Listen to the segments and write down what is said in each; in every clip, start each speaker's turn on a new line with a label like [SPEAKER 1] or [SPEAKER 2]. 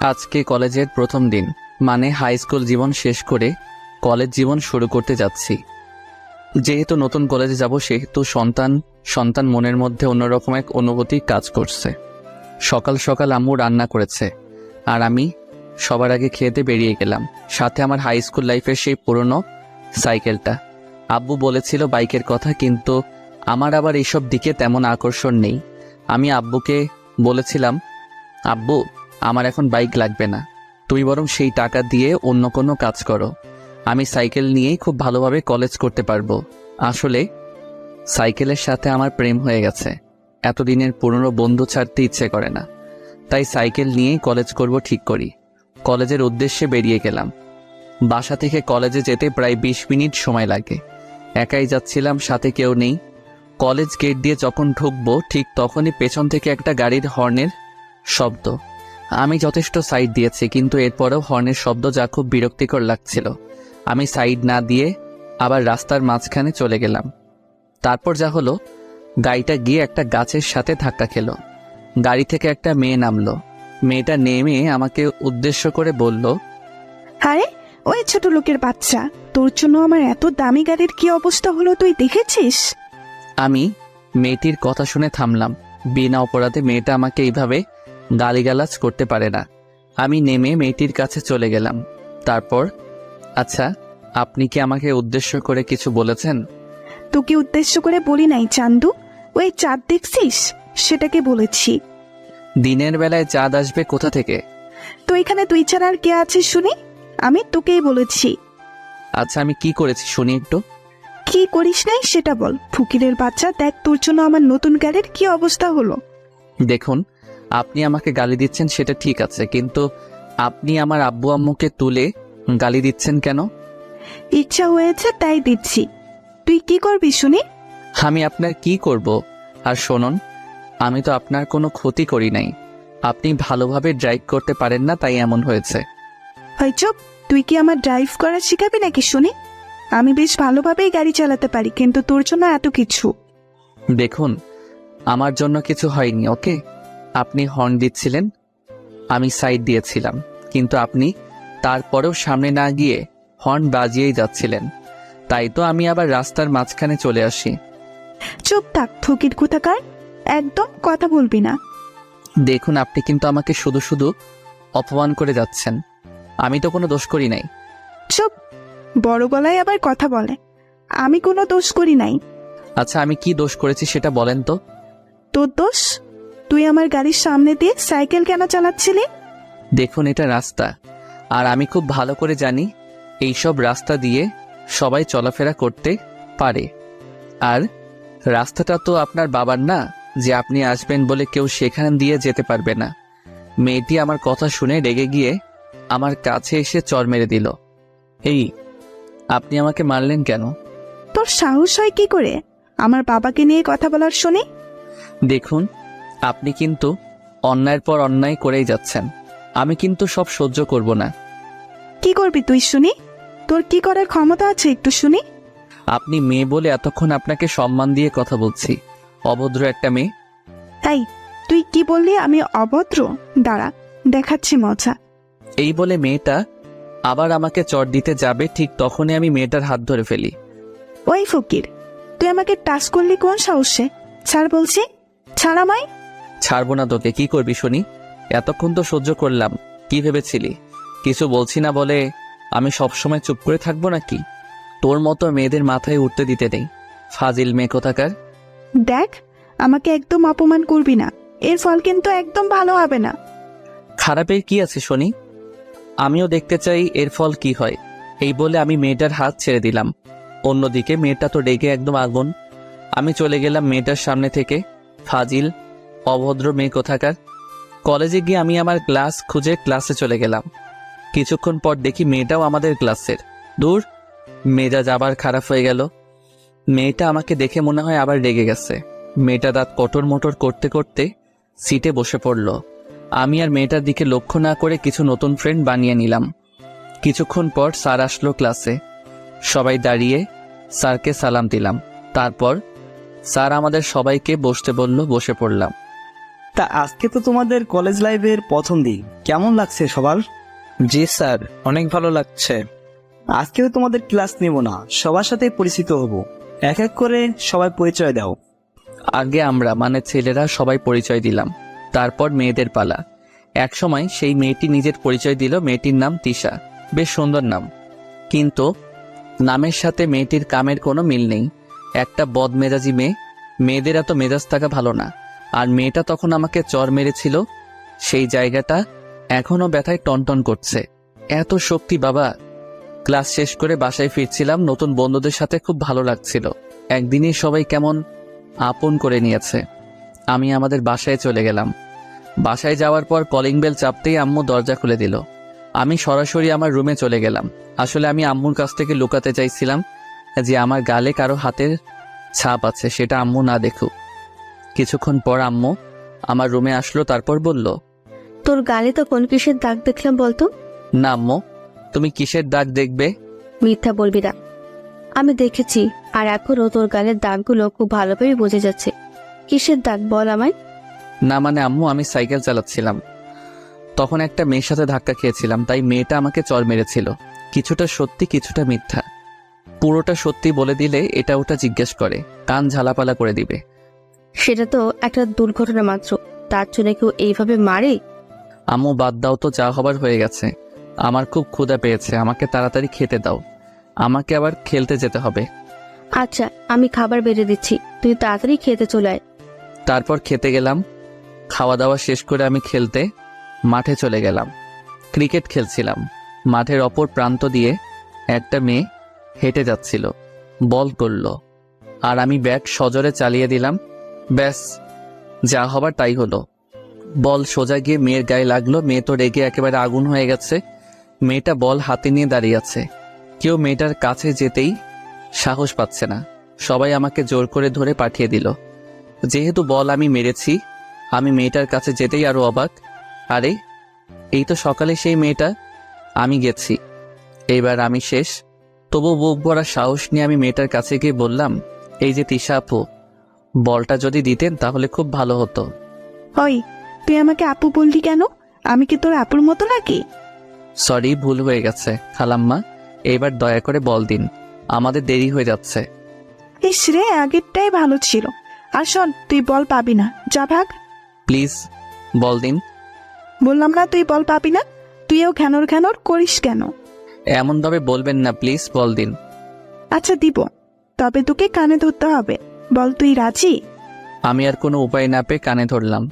[SPEAKER 1] আজকে কলেজের প্রথম দিন, মানে হাই স্কুল জীবন শেষ করে কলেজ জীবন শুরু করতে যাচ্ছি। যেহেতু নতুন কলেজে যাব, সেহেতু সন্তান সন্তান মনের মধ্যে অন্যরকম এক অনুভূতি কাজ করছে। সকাল সকাল আম্মু রান্না করেছে, আর আমি সবার আগে খেতে বেরিয়ে গেলাম। সাথে আমার হাই স্কুল লাইফের সেই পুরনো সাইকেলটা। আব্বু বলেছিল বাইকের কথা, কিন্তু আমার আবার এইসব দিকে তেমন আকর্ষণ নেই। আমি আব্বুকে বলেছিলাম, আব্বু, আমার এখন বাইক লাগবে না, তুমি বরং সেই টাকা দিয়ে অন্য কোনো কাজ করো। আমি সাইকেল নিয়েই খুব ভালোভাবে কলেজ করতে পারবো। আসলে সাইকেলের সাথে আমার প্রেম হয়ে গেছে। এতদিনের পুরনো বন্ধু ছাড়তে ইচ্ছে করে না, তাই সাইকেল নিয়েই কলেজ করব ঠিক করি। কলেজের উদ্দেশ্যে বেরিয়ে গেলাম। বাসা থেকে কলেজে যেতে প্রায় 20 মিনিট সময় লাগে। একাই যাচ্ছিলাম, সাথে কেউ নেই। কলেজ গেট দিয়ে যখন ঢুকবো, ঠিক তখনই পেছন থেকে একটা গাড়ির হর্নের শব্দ। আমি যথেষ্ট সাইড দিয়েছি, কিন্তু এরপরেও হর্নের শব্দ যা খুব বিরক্তিকর লাগছিল। আমি সাইড না দিয়ে আবার রাস্তার মাঝখানে চলে গেলাম। তারপর যা হলো, গাড়িটা গিয়ে একটা গাছের সাথে ধাক্কা খেলো। গাড়ি থেকে একটা মেয়ে নামলো। মেয়েটা নেমে আমাকে উদ্দেশ্য করে বলল,
[SPEAKER 2] আরে ওই ছোট লোকের বাচ্চা, তোর জন্য আমার এত দামি গাড়ির কি অবস্থা হলো তুই দেখেছিস?
[SPEAKER 1] আমি মেয়েটির কথা শুনে থামলাম। বিনা অপরাধে মেয়েটা আমাকে এইভাবে গালিগালাজ করতে পারে না। আমি নেমে মেয়েটির কাছে চলে গেলাম। তারপর, আচ্ছা, আপনি কি আমাকে উদ্দেশ্য করে কিছু বলেছেন?
[SPEAKER 2] তোকে উদ্দেশ্য করে বলি নাই চান্দু, ওই চাঁদ দেখছিস সেটাকে বলেছি।
[SPEAKER 1] দিনের বেলায় চাঁদ আসবে কোথা থেকে?
[SPEAKER 2] তো এখানে তুই ছাড়া আর কে আছে শুনি? আমি তোকেই বলেছি।
[SPEAKER 1] আচ্ছা, আমি কি করেছি শুনি একটু।
[SPEAKER 2] কি করিস নাই সেটা বল। ফকিরের বাচ্চা, দেখ তোর জন্য আমার নতুন গাড়ির কি অবস্থা হলো।
[SPEAKER 1] দেখুন, আপনি আমাকে গালি দিচ্ছেন সেটা ঠিক আছে, কিন্তু আপনি আমার আব্বু আম্মুকে তুলে গালি দিচ্ছেন কেন?
[SPEAKER 2] ইচ্ছা হয়েছে তাই দিচ্ছি। তুই কি করবি শুনি?
[SPEAKER 1] আমি আপনার কি করব? আর শুনুন, আমি তো আপনার কোনো ক্ষতি করি নাই। আপনি ভালোভাবে ড্রাইভ করতে পারেন না, তাই এমন হয়েছে।
[SPEAKER 2] হয় চুপ, তুই কি আমার ড্রাইভ করা শিখাবি নাকি শুনি? আমি বেশ ভালোভাবেই গাড়ি চালাতে পারি, কিন্তু তোর জন্য এত কিছু।
[SPEAKER 1] দেখুন, আমার জন্য কিছু হয়নি, ওকে? আপনি হর্ন দিচ্ছিলেন, আমি সাইড দিয়েছিলাম, কিন্তু আপনি তারপরেও সামনে না গিয়ে হর্ন বাজিয়েই যাচ্ছিলেন। তাই তো আমি আবার রাস্তার মাঝখানে চলে আসি।
[SPEAKER 2] চুপ থাক ফকির কোথাকার, একদম কথা বলবি না।
[SPEAKER 1] দেখুন, আপনি কিন্তু আমাকে শুধু শুধু অপমান করে যাচ্ছেন। আমি তো কোনো দোষ করি নাই।
[SPEAKER 2] চুপ, বড় গলায় আবার কথা বলে। আমি কোনো দোষ করি নাই।
[SPEAKER 1] আচ্ছা, আমি কি দোষ করেছি সেটা বলেন তো।
[SPEAKER 2] তোর দোষ? তুই আমার গাড়ির সামনে দিয়ে সাইকেল কেন চালাচ্ছিলি?
[SPEAKER 1] দেখুন, এটা রাস্তা, আর আমি খুব ভালো করে জানি এইসব রাস্তা দিয়ে সবাই চলাফেরা করতে পারে। আর রাস্তাটা তো আপনার বাবার না, যে আপনি আসবেন বলে কেউ সেখান দিয়ে যেতে পারবে না। মেয়েটি আমার কথা শুনে রেগে গিয়ে আমার কাছে এসে চড় মেরে দিল। এই, আপনি আমাকে মারলেন কেন?
[SPEAKER 2] তোর সাহস হয় কি করে আমার বাবাকে নিয়ে কথা বলার শুনি?
[SPEAKER 1] দেখুন, আপনি কিন্তু অন্যায়ের পর অন্যায় করেই যাচ্ছেন। আমি কিন্তু সব সহ্য করব না।
[SPEAKER 2] কি করবি তুই শুনি? তোর কি করার ক্ষমতা আছে একটু শুনি?
[SPEAKER 1] আপনি মেয়ে বলে এতক্ষণ আপনাকে সম্মান দিয়ে কথা বলছি। অভদ্র একটা মেয়ে।
[SPEAKER 2] এই, তুই কি বললি আমি অভদ্র? দাঁড়া, দেখাচ্ছি মজা।
[SPEAKER 1] এই বলে মেয়েটা আবার আমাকে চড় দিতে যাবে, ঠিক তখনই আমি মেয়েটার হাত ধরে ফেলি।
[SPEAKER 2] ওই ফকির, তুই আমাকে টাচ করলি কোন সাহসে? ছাড় বলছি, ছাড় আমায়।
[SPEAKER 1] ছাড়বো না তোকে। কি করবি শুনি? এতক্ষণ তো সহ্য করলাম, কি ভেবেছিলি কিছু বলছি না বলে আমি সবসময় চুপ করে থাকবো নাকি? তোর মতো মেয়েদের মাথায় উঠতে দিতে নেই, ফাজিল মেয়ে কোথাকার।
[SPEAKER 2] দেখ, আমাকে একদম অপমান করবি না, এর ফল কিন্তু একদম ভালো হবে না।
[SPEAKER 1] খারাপের কি আছে শুনি? আমিও দেখতে চাই এর ফল কি হয়। এই বলে আমি মেয়েটার হাত ছেড়ে দিলাম। অন্যদিকে মেয়েটা তো রেগে একদম আগুন। আমি চলে গেলাম মেয়েটার সামনে থেকে। ফাজিল, অভদ্র মেয়ে কোথাকার। কলেজে গিয়ে আমি আমার ক্লাস খুঁজে ক্লাসে চলে গেলাম। কিছুক্ষণ পর দেখি মেয়েটাও আমাদের ক্লাসের। দূর, মেজাজ আবার খারাপ হয়ে গেল। মেয়েটা আমাকে দেখে মনে হয় আবার রেগে গেছে। মেয়েটা দাঁত কটর মোটর করতে করতে সিটে বসে পড়ল। আমি আর মেয়েটার দিকে লক্ষ্য না করে কিছু নতুন ফ্রেন্ড বানিয়ে নিলাম। কিছুক্ষণ পর স্যার আসলো ক্লাসে। সবাই দাঁড়িয়ে স্যারকে সালাম দিলাম। তারপর স্যার আমাদের সবাইকে বসতে বলল, বসে পড়লাম।
[SPEAKER 3] তা আজকে তো তোমাদের কলেজ লাইফের প্রথম দিন, কেমন লাগছে সবার?
[SPEAKER 4] জি স্যার, অনেক ভালো লাগছে।
[SPEAKER 3] আজকেও তোমাদের ক্লাস নেব না, সবার সাথে পরিচিত হব। এক এক করে সবাই পরিচয় দাও।
[SPEAKER 1] আগে আমরা মানে ছেলেরা সবাই পরিচয় দিলাম, তারপর মেয়েদের পালা। এক সময় সেই মেয়েটি নিজের পরিচয় দিল। মেয়েটির নাম তিশা, বেশ সুন্দর নাম, কিন্তু নামের সাথে মেয়েটির কামের কোনো মিল নেই। একটা বদমেজাজি মেয়ে, মেয়েদের এত মেজাজ থাকা ভালো না। আর মেয়েটা তখন আমাকে চর মেরেছিল, সেই জায়গাটা এখনো ব্যথায় টনটন করছে। এত শক্তি বাবা! ক্লাস শেষ করে বাসায় ফিরছিলাম, নতুন বন্ধুদের সাথে খুব ভালো লাগছিল। একদিনই সবাই কেমন আপন করে নিয়েছে। আমি আমাদের বাসায় চলে গেলাম। বাসায় যাওয়ার পর কলিং বেল চাপতেই আম্মু দরজা খুলে দিল। আমি সরাসরি আমার রুমে চলে গেলাম। আসলে আমি আম্মুর কাছ থেকে লুকাতে চাইছিলাম যে আমার গালে কারো হাতের ছাপ আছে, সেটা আম্মু না দেখুক। কিছুক্ষণ পর আম্মু আমার রুমে আসলো, তারপর বলল,
[SPEAKER 5] তোর গালে তো কোন কিসের দাগ দেখলাম বলতো?
[SPEAKER 1] না আম্মু, তুমি কিসের দাগ দেখবে?
[SPEAKER 5] মিথ্যা বলবি না, আমি দেখেছি আর এখনো তোর গালের দাগগুলো খুব ভালোভাবে বোঝা যাচ্ছে। কিসের দাগ বল আমায়।
[SPEAKER 1] না মানে আম্মু, আমি সাইকেল চালাচ্ছিলাম, তখন একটা মেয়ের সাথে ধাক্কা খেয়েছিলাম, তাই মেয়েটা আমাকে চড় মেরেছিল। কিছুটা সত্যি কিছুটা মিথ্যা। পুরোটা সত্যি বলে দিলে এটা ওটা জিজ্ঞেস করে, কান ঝালাপালা করে দিবে।
[SPEAKER 5] সেটা তো একটা দুর্ঘটনা মাত্র, তার জন্য কেউ এইভাবে মারে?
[SPEAKER 1] আম্মু বাদ দাও তো, যা হবার হয়ে গেছে। আমার খুব ক্ষুধা পেয়েছে, আমাকে তাড়াতাড়ি খেতে দাও, আমাকে আবার খেলতে যেতে হবে।
[SPEAKER 5] আচ্ছা, আমি খাবার বেড়ে দিচ্ছি, তুই তাড়াতাড়ি খেতে চলে আয়।
[SPEAKER 1] তারপর খেতে গেলাম। খাওয়া দাওয়া শেষ করে আমি খেলতে মাঠে চলে গেলাম। ক্রিকেট খেলছিলাম। মাঠের অপর প্রান্ত দিয়ে একটা মেয়ে হেঁটে যাচ্ছিল, বল করল, আর আমি ব্যাট সজোরে চালিয়ে দিলাম। ব্যাস, যা হবার তাই হলো। বল সোজা গিয়ে মেয়ের গায়ে লাগলো। মেয়ে তো রেগে একেবারে আগুন হয়ে গেছে। মেয়েটা বল হাতে নিয়ে দাঁড়িয়ে আছে। কেউ মেয়েটার কাছে যেতেই সাহস পাচ্ছে না। সবাই আমাকে জোর করে ধরে পাঠিয়ে দিল। যেহেতু বল আমি মেরেছি, আমি মেয়েটার কাছে যেতেই আরো অবাক। আরে, এই তো সকালে সেই মেয়েটা। আমি গেছি, এইবার আমি শেষ। তবু বুক ভরা সাহস নিয়ে আমি মেয়েটার কাছে গিয়ে বললাম, এই যে তিশা আপু, বলটা যদি দিতেন তাহলে খুব ভালো হতো।
[SPEAKER 2] ওই, তুই আমাকে আপু বললি কেন? আমি কি তোর আপুর মতো নাকি?
[SPEAKER 1] সরি, ভুল হয়ে গেছে খালাম্মা, এইবার দয়া করে বল দিন, আমাদের দেরি হয়ে যাচ্ছে।
[SPEAKER 2] ইস রে, আগেরটাই ভালো ছিল। আর শোন, তুই বল পাবি না, যা ভাগ।
[SPEAKER 1] প্লিজ বল দিন।
[SPEAKER 2] বললাম না তুই বল পাবি না। তুইও ঘ্যানর ঘ্যানর করিস কেন?
[SPEAKER 1] এমনভাবে বলবেন না, প্লিজ বল দিন।
[SPEAKER 2] আচ্ছা দিব, তবে তোকে কানে ধরতে হবে। বল, তুই রাজি?
[SPEAKER 1] আমি আর কোনো উপায় না পেয়ে কানে ধরলাম।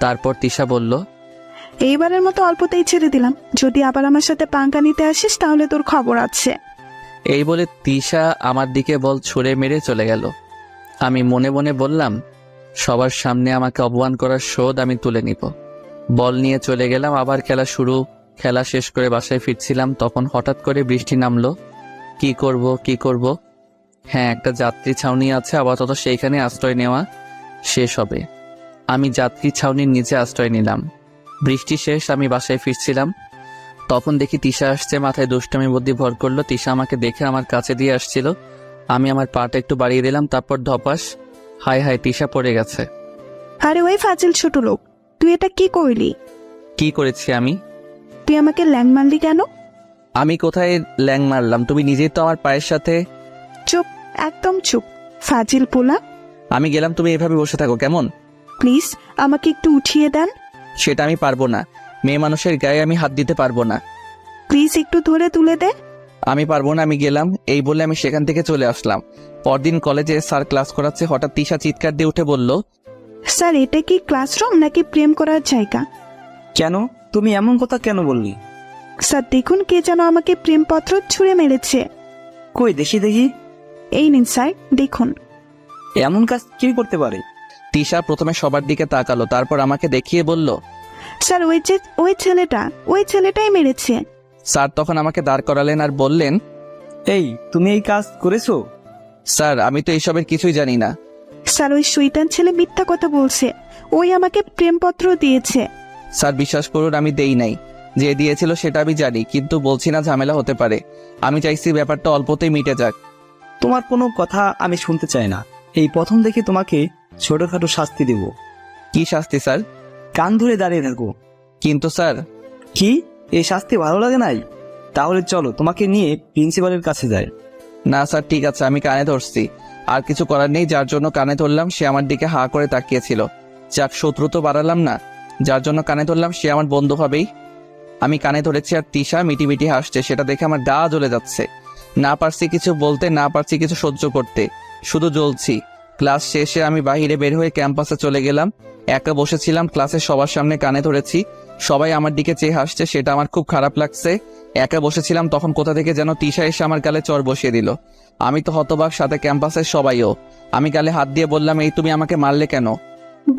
[SPEAKER 1] তারপর তিশা বলল,
[SPEAKER 2] এইবারের মতো অল্পতেই ছেড়ে দিলাম, যদি আবার আমার সাথে পাঙ্কা নিতে আসিস তাহলে তোর খবর আছে।
[SPEAKER 1] এই বলে তিশা আমার দিকে বল ছুঁড়ে মেরে চলে গেল। আমি মনে মনে বললাম, সবার সামনে আমাকে অপমান করার শোধ আমি তুলে নিব। বল নিয়ে চলে গেলাম, আবার খেলা শুরু। খেলা শেষ করে বাসায় ফিরছিলাম, তখন হঠাৎ করে বৃষ্টি নামলো। কি করব? হ্যাঁ, একটা যাত্রী ছাউনি আছে, আপাতত সেইখানে আশ্রয় নেওয়া শেষ হবে। আমি যাত্রী ছাউনির নিচে আশ্রয় নিলাম। বৃষ্টি শেষ, আমি বাসায় ফিরছিলাম, তখন দেখি তিশা আসছে। মাথায় দুষ্টামি বুদ্ধি ভর করলো। তিশা আমাকে দেখে আমার কাছে দিয়ে আসছিল। আমি আমার পাটা একটু বাড়িয়ে দিলাম, তারপর ধপাস, হায় হায়, তিশা পড়ে গেছে।
[SPEAKER 2] আরে ওই ফাজিল ছোট লোক, তুই এটা কি করলি?
[SPEAKER 1] কি করেছি আমি?
[SPEAKER 2] তুই আমাকে ল্যাং মারলি কেন?
[SPEAKER 1] আমি কোথায় ল্যাং মারলাম? তুমি নিজেই তো আমার পায়ের সাথে।
[SPEAKER 2] চুপ, একদম চুপ, ফাজিল পোলা।
[SPEAKER 1] আমি গেলাম, তুমি এভাবে বসে থাকো কেমন?
[SPEAKER 2] প্লিজ আমাকে একটু উঠিয়ে দেন।
[SPEAKER 1] সেটা আমি পারবো না, মেয়ে মানুষের গায়ে আমি হাত দিতে পারবো না।
[SPEAKER 2] প্লিজ একটু ধরে তুলে দে।
[SPEAKER 1] আমি পারবো না, আমি গেলাম। এই বলে আমি সেখান থেকে চলে আসলাম। পরদিন কলেজে স্যার ক্লাস করাচ্ছে, হঠাৎ তিশা চিৎকার দিয়ে উঠে বলল,
[SPEAKER 2] স্যার, এটা কি ক্লাসরুম নাকি প্রেম করার জায়গা?
[SPEAKER 3] কেন, তুমি এমন কথা কেন বললি?
[SPEAKER 2] স্যার দেখুন, কে যেন আমাকে প্রেমপত্র ছুঁড়ে মেরেছে।
[SPEAKER 3] কই দেখি দেখি।
[SPEAKER 2] এই নিন স্যার, দেখুন।
[SPEAKER 3] এমন কাজ কি করতে পারে?
[SPEAKER 1] তিশা প্রথমে সবার দিকে তাকালো, তারপর আমাকে দেখিয়ে বলল,
[SPEAKER 2] স্যার ওই ছেলেটাই মেরেছে।
[SPEAKER 1] স্যার তখন আমাকে দাঁড় করালেন আর বললেন,
[SPEAKER 3] এই, তুমি এই কাজ করেছো?
[SPEAKER 1] স্যার আমি তো এইসবের কিছুই জানি না।
[SPEAKER 2] স্যার ওই শয়তান ছেলে মিথ্যা কথা বলছে, ওই আমাকে প্রেমপত্র দিয়েছে।
[SPEAKER 1] স্যার বিশ্বাস করুন, আমি দেই নাই। যে দিয়েছিল সেটা আমি জানি, কিন্তু বলছি না, ঝামেলা হতে পারে। আমি চাইছি ব্যাপারটা অল্পতেই মিটে যাক।
[SPEAKER 3] তোমার কোনো কথা আমি শুনতে চাই না। এই প্রথম দেখে তোমাকে ছোটখাটো শাস্তি দেব।
[SPEAKER 1] কি শাস্তি স্যার?
[SPEAKER 3] কান ধরে দাঁড়িয়ে থাকো।
[SPEAKER 1] কিন্তু স্যার,
[SPEAKER 3] কি, এই শাস্তি ভালো লাগে নাই? তাহলে চলো তোমাকে নিয়ে প্রিন্সিপালের কাছে যাই।
[SPEAKER 1] না স্যার, ঠিক আছে, আমি কানে ধরছি। আর কিছু করার নেই, যার জন্য কানে ধরলাম সে আমার দিকে হা করে তাকিয়েছিল। যাক, শত্রু তো বাড়ালাম না। যার জন্য কানে ধরলাম সে আমার বন্ধু হবেই। আমি কানে ধরেছি আর তিশা মিটিমিটি হাসছে, সেটা দেখে আমার গা জ্বলে যাচ্ছে। না পারছি কিছু বলতে, না পারছি কিছু সহ্য করতে, শুধু জ্বলছি। ক্লাস শেষে আমি বাইরে বের হয়ে ক্যাম্পাসে চলে গেলাম। একা বসেছিলাম, ক্লাসে সবার সামনে কানে ধরেছি, সবাই আমার দিকে চেয়ে হাসছে, সেটা আমার খুব খারাপ লাগছে। একা বসেছিলাম, তখন কোথা থেকে যেন তিশা এসে আমার গালে চড় বসিয়ে দিল। আমি তো হতবাক, সাথে ক্যাম্পাসের সবাইও। আমি গালে হাত দিয়ে বললাম, এই তুমি আমাকে মারলে কেন?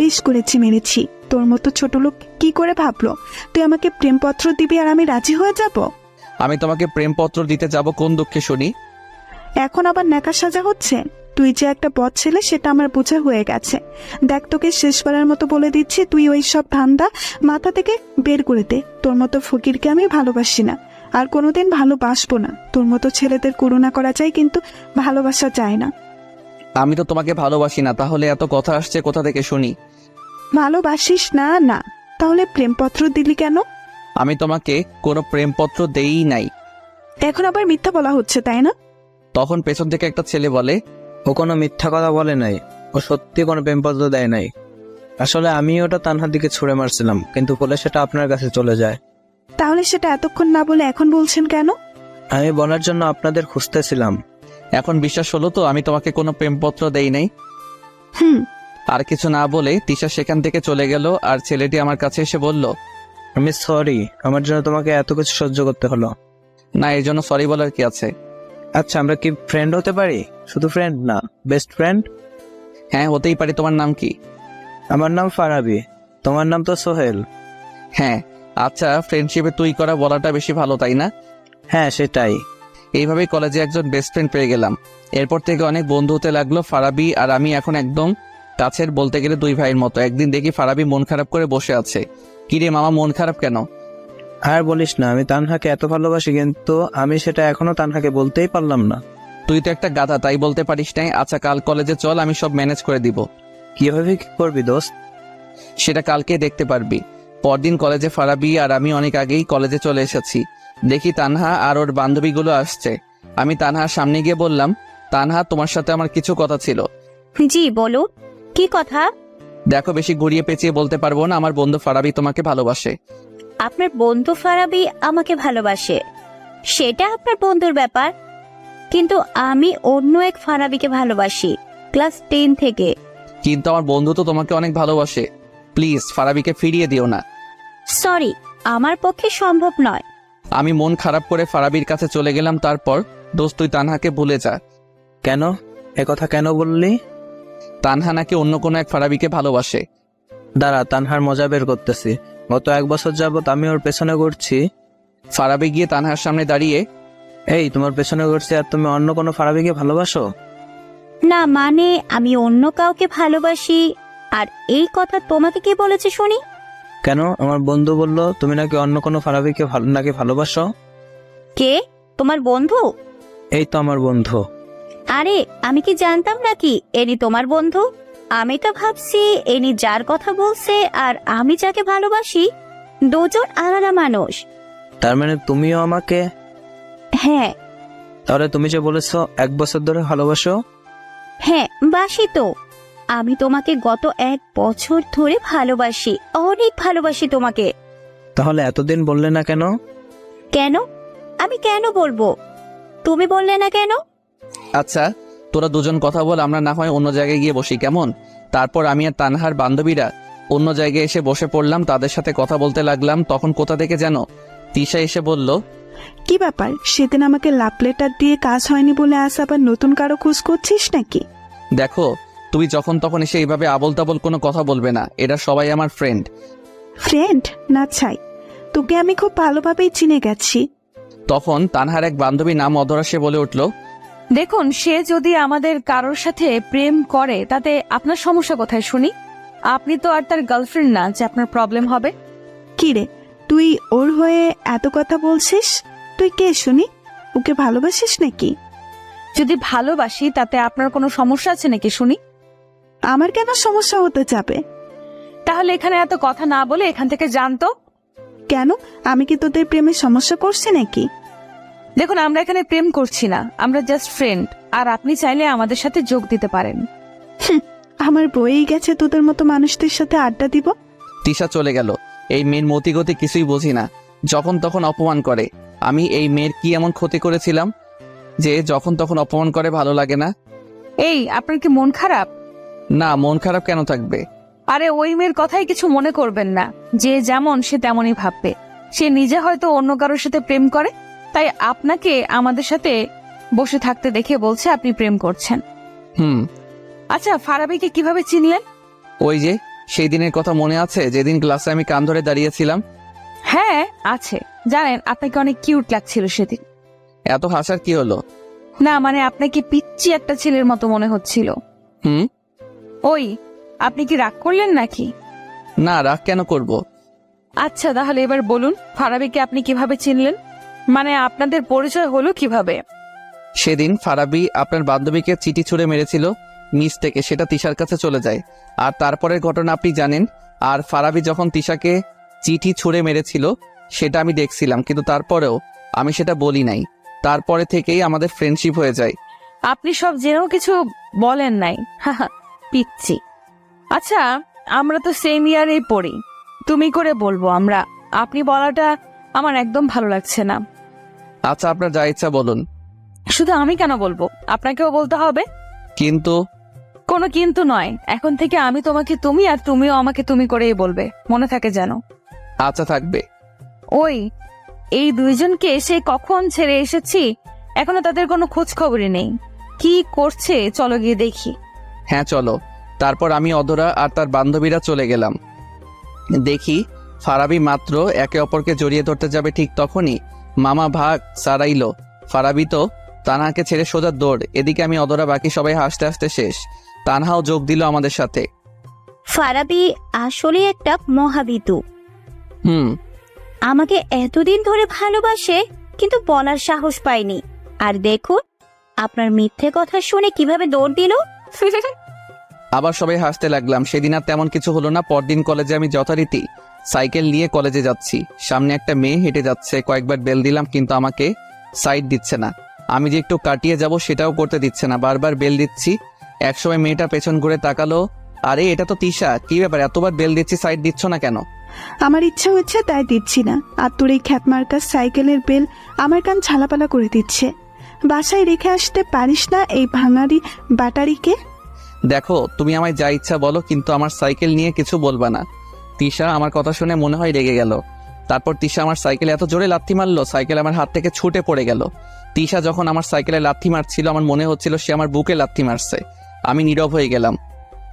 [SPEAKER 2] বেশ করেছি, মেরেছি। তোর মতো ছোট লোক কি করে ভাবলো তুই আমাকে প্রেমপত্র দিবি আর আমি রাজি হয়ে যাব?
[SPEAKER 1] আমি তোমাকে প্রেমপত্র দিতে যাব কোন দুঃখে শুনি?
[SPEAKER 2] এখন আবার ন্যাকা সাজা হচ্ছে? তুই যে একটা বদ ছেলে সেটা আমার বোঝা হয়ে গেছে। দেখ, তোকে শেষবারের মতো বলে দিচ্ছি, তুই ওই সব ধান্দা মাথা থেকে বের করে দে। তোর মতো ফকিরকে আমি ভালোবাসি না, আর কোনোদিন ভালোবাসবো না। তোর মতো ছেলেদের করুণা করা যায়, কিন্তু ভালোবাসা যায় না।
[SPEAKER 1] আমি তো তোমাকে ভালোবাসি না, তাহলে এত কথা আসছে কোথা থেকে শুনি?
[SPEAKER 2] ভালোবাসিস না? না, তাহলে প্রেমপত্র দিলি কেন?
[SPEAKER 1] আমি তোমাকে কোনো প্রেমপত্র দেই নাই।
[SPEAKER 2] এখন আবার মিথ্যা বলা হচ্ছে, তাই না?
[SPEAKER 1] তখন পেছন থেকে একটা ছেলে বলে,
[SPEAKER 4] ও কোনো মিথ্যা কথা বলে নাই, ও সত্যি কোনো প্রেমপত্র দেয় নাই। আসলে আমি ওটা তানহার দিকে ছুঁড়ে মারছিলাম, কিন্তু বলে সেটা আপনার কাছে চলে যায়।
[SPEAKER 2] তাহলে সেটা এতক্ষণ না বলে এখন বলছেন কেন?
[SPEAKER 4] আমি বলার জন্য আপনাদের খুঁজতেছিলাম।
[SPEAKER 1] এখন বিশ্বাস হলো তো আমি তোমাকে কোনো প্রেমপত্র দেই নাই?
[SPEAKER 2] হুম।
[SPEAKER 1] আর কিছু না বলে তিশা সেখান থেকে চলে গেল, আর ছেলেটি আমার কাছে এসে বলল,
[SPEAKER 4] আমি সরি, আমার জন্য তোমাকে এত কিছু সহ্য করতে হলো।
[SPEAKER 1] না, এর জন্য সরি বলার কি আছে?
[SPEAKER 4] আচ্ছা, আমরা কি ফ্রেন্ড হতে পারি? শুধু ফ্রেন্ড না, বেস্ট ফ্রেন্ড।
[SPEAKER 1] হ্যাঁ, হতেই পারে। তোমার নাম কি?
[SPEAKER 4] আমার নাম ফারাবি, তোমার নাম তো সোহেল।
[SPEAKER 1] হ্যাঁ। আচ্ছা, ফ্রেন্ডশিপে তুই করা বলাটা বেশি ভালো, তাই না?
[SPEAKER 4] হ্যাঁ, সেটাই।
[SPEAKER 1] এইভাবেই কলেজে একজন বেস্ট ফ্রেন্ড পেয়ে গেলাম। এরপর থেকে অনেক বন্ধু হতে লাগলো। ফারাবি আর আমি এখন একদম কাছের, বলতে গেলে দুই ভাইয়ের মতো। একদিন দেখি ফারাবি মন খারাপ করে বসে আছে। কিরে মামা, মন খারাপ কেন?
[SPEAKER 4] আর বলিস না, আমি তানহাকে এত ভালোবাসি, কিন্তু আমি সেটা এখনো তানহাকে বলতেই পারলাম না।
[SPEAKER 1] তুই তো একটা গাধা, তাই বলতে পারিস নাই। আচ্ছা, কাল কলেজে চল, আমি সব ম্যানেজ করে দিব।
[SPEAKER 4] কিভাবে কি করবি দোস্ত?
[SPEAKER 1] সেটা কালকে দেখতে পারবি। পরদিন কলেজে ফারাবি আর আমি অনেক আগেই কলেজে চলে এসেছি। দেখি তানহা আর ওর বান্ধবীগুলো আসছে। আমি তানহার সামনে গিয়ে বললাম, তানহা, তোমার সাথে আমার কিছু কথা ছিল।
[SPEAKER 5] জি বলো, কি কথা?
[SPEAKER 1] দেখো, বেশি ঘুরিয়ে পেঁচিয়ে বলতে পারবো না, আমার বন্ধু ফারাবি তোমাকে ভালোবাসে।
[SPEAKER 5] আপনার বন্ধু ফারাবি আমাকে ভালোবাসে, সেটা আপনার বন্ধুর ব্যাপার, কিন্তু আমি অন্য এক ফারাবিকে ভালোবাসি, ক্লাস 10 থেকে।
[SPEAKER 1] কিন্তু আমার বন্ধু তো তোমাকে অনেক ভালোবাসে। প্লিজ ফারাবিকে ফিরিয়ে দিও না।
[SPEAKER 5] সরি, আমার পক্ষে সম্ভব নয়।
[SPEAKER 1] আমি মন খারাপ করে ফারাবির কাছে চলে গেলাম। তারপর, দোস্ত, তুই তানহাকে ভুলে যা।
[SPEAKER 4] কেন? একথা কেন বললি?
[SPEAKER 1] তানহা নাকি অন্য কোনো এক ফারাবিকে ভালোবাসে।
[SPEAKER 4] দাঁড়া, তানহার মজা বের করতেছি। গত 1 বছর যাবত আমি ওর পেছনে ঘুরছি।
[SPEAKER 1] ফারাবি গিয়ে তানহার সামনে দাঁড়িয়ে,
[SPEAKER 4] এই, তোমার পেছনে ঘুরছি আর তুমি অন্য কোনো ফারাবিকে ভালোবাসো?
[SPEAKER 5] না মানে, আমি অন্য কাউকে ভালোবাসি। আর এই কথা তোমাকে কে বলেছে শুনি?
[SPEAKER 4] কেন? আমার বন্ধু বলল তুমি নাকি অন্য কোনো ফারাবিকে নাকি ভালোবাসো।
[SPEAKER 5] কে? তোমার বন্ধু?
[SPEAKER 4] এই তো আমার বন্ধু।
[SPEAKER 5] আরে, আমি কি জানতাম নাকি এনি তোমার বন্ধু? আমি তো ভাবছি এনি যার কথা বলছে আর আমি যাকে ভালোবাসি দুজন আলাদা মানুষ।
[SPEAKER 4] তার মানে তুমিও আমাকে?
[SPEAKER 5] হ্যাঁ।
[SPEAKER 4] তাহলে তুমি যে বলেছো 1 বছর ধরে ভালোবাসো?
[SPEAKER 5] হ্যাঁ, বাসি তো। আমি তোমাকে গত 1 বছর ধরে ভালোবাসি, অনেক ভালোবাসি তোমাকে।
[SPEAKER 4] তাহলে এতদিন বললে না কেন?
[SPEAKER 5] কেন? আমি কেন বলবো? তুমি বললে না কেন?
[SPEAKER 1] আচ্ছা, তোরা দুজন কথা বল, আমরা না হয় অন্য জায়গায় গিয়ে বসি, কেমন? তারপর আমি আর তানহার বান্ধবীরা অন্য জায়গায় এসে বসে পড়লাম, তাদের সাথে কথা বলতে লাগলাম। তখন কোথা থেকে যেন তিশা এসে বলল,
[SPEAKER 2] কি ব্যাপার, সেদিন আমাকে লাভ লেটার দিয়ে কাজ হয়নি বলে আজ আবার নতুন কারো খোঁজ করছিস নাকি?
[SPEAKER 1] দেখো, তুমি যখন তখন এসে এইভাবে আবল তাবল কোনো কথা বলবে না। এরা সবাই আমার ফ্রেন্ড।
[SPEAKER 2] ফ্রেন্ড না ছাই, তোকে আমি খুব ভালোভাবেই চিনে গেছি।
[SPEAKER 1] তখন তানহার এক বান্ধবী নাম অধরা সে বলে উঠল,
[SPEAKER 6] দেখুন, সে যদি আমাদের কারোর সাথে প্রেম করে তাতে আপনার সমস্যা কোথায় শুনি? আপনি তো আর তার গার্লফ্রেন্ড না যে আপনার প্রবলেম হবে।
[SPEAKER 2] কি রে, তুই ওর হয়ে এত কথা বলছিস? তুই কে শুনি? ওকে ভালোবাসিস নাকি?
[SPEAKER 6] যদি ভালোবাসি তাতে আপনার কোনো সমস্যা আছে নাকি শুনি?
[SPEAKER 2] আমার কেন সমস্যা হতে যাবে?
[SPEAKER 6] তাহলে এখানে এত কথা না বলে এখান থেকে জানতো।
[SPEAKER 2] কেন, আমি কি তোদের প্রেমে সমস্যা করছি নাকি?
[SPEAKER 6] দেখুন, আমরা এখানে প্রেম করছি না, আমরা জাস্ট ফ্রেন্ড। আর আপনি চাইলে আমাদের সাথে যোগ দিতে পারেন।
[SPEAKER 2] আমার বইয়েই গেছে তোদের মতো মানুষদের সাথে আড্ডা দিব।
[SPEAKER 1] তিশা চলে গেল। এই মেয়ের মতিগতি কিছুই বুঝি না, যখন তখন অপমান করে। আমি এই মেয়ের কি এমন ক্ষতি করেছিলাম যে যখন তখন অপমান করে? ভালো লাগে না।
[SPEAKER 6] এই, আপনার কি মন খারাপ?
[SPEAKER 1] না, মন খারাপ কেন থাকবে?
[SPEAKER 6] আরে ওই মেয়ের কথাই কিছু মনে করবেন না। যে যেমন সে তেমনই ভাববে। সে নিজে হয়তো অন্য কারোর সাথে প্রেম করে, তাই আপনাকে আমাদের সাথে বসে থাকতে দেখে বলছে আপনি প্রেম করছেন। আচ্ছা, ফারাবিকে কিভাবে চিনলেন?
[SPEAKER 1] ওই যে সেই দিনের কথা মনে আছে, যেদিন ক্লাসে আমি কান ধরে দাঁড়িয়েছিলাম?
[SPEAKER 6] হ্যাঁ আছে। জানেন, আপনাকে অনেক কিউট লাগছিল সেদিন।
[SPEAKER 1] এত হাসার কি হলো?
[SPEAKER 6] না মানে, আপনাকে পিচ্চি একটা ছেলের মতো মনে হচ্ছিল। ওই, আপনি কি রাগ করলেন নাকি?
[SPEAKER 1] না, রাগ কেন করব?
[SPEAKER 6] আচ্ছা তাহলে এবার বলুন, ফারাবিকে আপনি কিভাবে চিনলেন? মানে আপনাদের পরিচয় হলো কিভাবে?
[SPEAKER 1] সেদিন ফারাবি আপনার বান্ধবীকে চিঠি ছুঁড়ে মেরেছিল নিচ থেকে, সেটা তিশার কাছে চলে যায়। আর তারপরের ঘটনা আপনি জানেন। আর ফারাবি যখন তিশাকে চিঠি ছুঁড়ে মেরেছিল সেটা আমি দেখছিলাম, কিন্তু তারপরেও আমি সেটা বলি নাই। তারপরে থেকেই আমাদের ফ্রেন্ডশিপ হয়ে যায়।
[SPEAKER 6] আপনি সব জেনেও কিছু বলেন নাই? পিচ্ছি। আচ্ছা, আমরা তো সেম ইয়ারেই পড়ি, তুমি করে বলবো আমরা। আপনি বলাটা আমার একদম ভালো লাগছে না।
[SPEAKER 1] আচ্ছা, আপনার যা ইচ্ছা বলুন।
[SPEAKER 6] শুধু আমি কেন বলবো, আপনাকেও বলতে হবে।
[SPEAKER 1] কিন্তু
[SPEAKER 6] কোনো কিন্তু নয়, এখন থেকে আমি তোমাকে তুমি আর তুমিও আমাকে তুমি করেই বলবে, মনে থাকে যেন।
[SPEAKER 1] আচ্ছা, থাকবে।
[SPEAKER 6] ওই, এই দুইজনকে সে কখন ছেড়ে এসেছি, এখনো তাদের কোনো খোঁজ খবরই নেই। কি করছে চলো গিয়ে দেখি।
[SPEAKER 1] হ্যাঁ চলো। তারপর আমি, অধরা আর তার বান্ধবীরা চলে গেলাম। দেখি ফারাবি মাত্র একে অপরকে জড়িয়ে ধরতে যাবে, ঠিক তখনই মামা ভাগ সারাইলো। ফারাবি তো তানহাকে ছেড়ে সোজা দৌড়। এদিকে আমি, অধরা, বাকি সবাই হাসতে হাসতে শেষ। তানহাও যোগ দিল আমাদের সাথে।
[SPEAKER 5] ফারাবি আসলে একটা মহাবিদু।
[SPEAKER 1] হুম।
[SPEAKER 5] আমাকে এতদিন ধরে ভালোবাসে, কিন্তু বলার সাহস পাইনি। আর দেখুন, আপনার মিথ্যে কথা শুনে কিভাবে দৌড় দিল।
[SPEAKER 1] আবার সবাই হাসতে লাগলাম। সেদিন আর তেমন কিছু হলো না। পরদিন কলেজে আমি যথারীতি সাইকেল নিয়ে কলেজে যাচ্ছি। সামনে একটা মেয়ে হেঁটে যাচ্ছে। কয়েকবার বেল দিলাম কিন্তু আমাকে সাইড দিচ্ছে না। আমি যে একটু কাটিয়ে যাব সেটাও করতে দিচ্ছে না, বারবার বেল দিচ্ছি। একসময় মেয়েটা পেছন ঘুরে তাকালো, আরে এটা তো তিশা, কি ব্যাপার, এতবার বেল দিচ্ছি সাইড দিচ্ছ না কেন?
[SPEAKER 2] আমার ইচ্ছা হচ্ছে তাই দিচ্ছি না, আর তোর এই খ্যাতমার্কা সাইকেলের বেল আমার কান ঝালাপালা করে দিচ্ছে। বাসায় রেখে আসতে পারিস না এই ভাঙারি ব্যাটারিকে?
[SPEAKER 1] দেখো, তুমি আমায় যা ইচ্ছা বলো, কিন্তু আমার সাইকেল নিয়ে কিছু বলবা না। তিশা আমার কথা শুনে মনে হয় রেগে গেল। তারপর তিশা আমার সাইকেলে এত জোরে লাথি মারলো, সাইকেল আমার হাত থেকে ছুটে পড়ে গেল। তিশা যখন আমার সাইকেলে লাথি মারছিল আমার মনে হচ্ছিল সে আমার বুকে লাথি মারছে। আমি নীরব হয়ে গেলাম।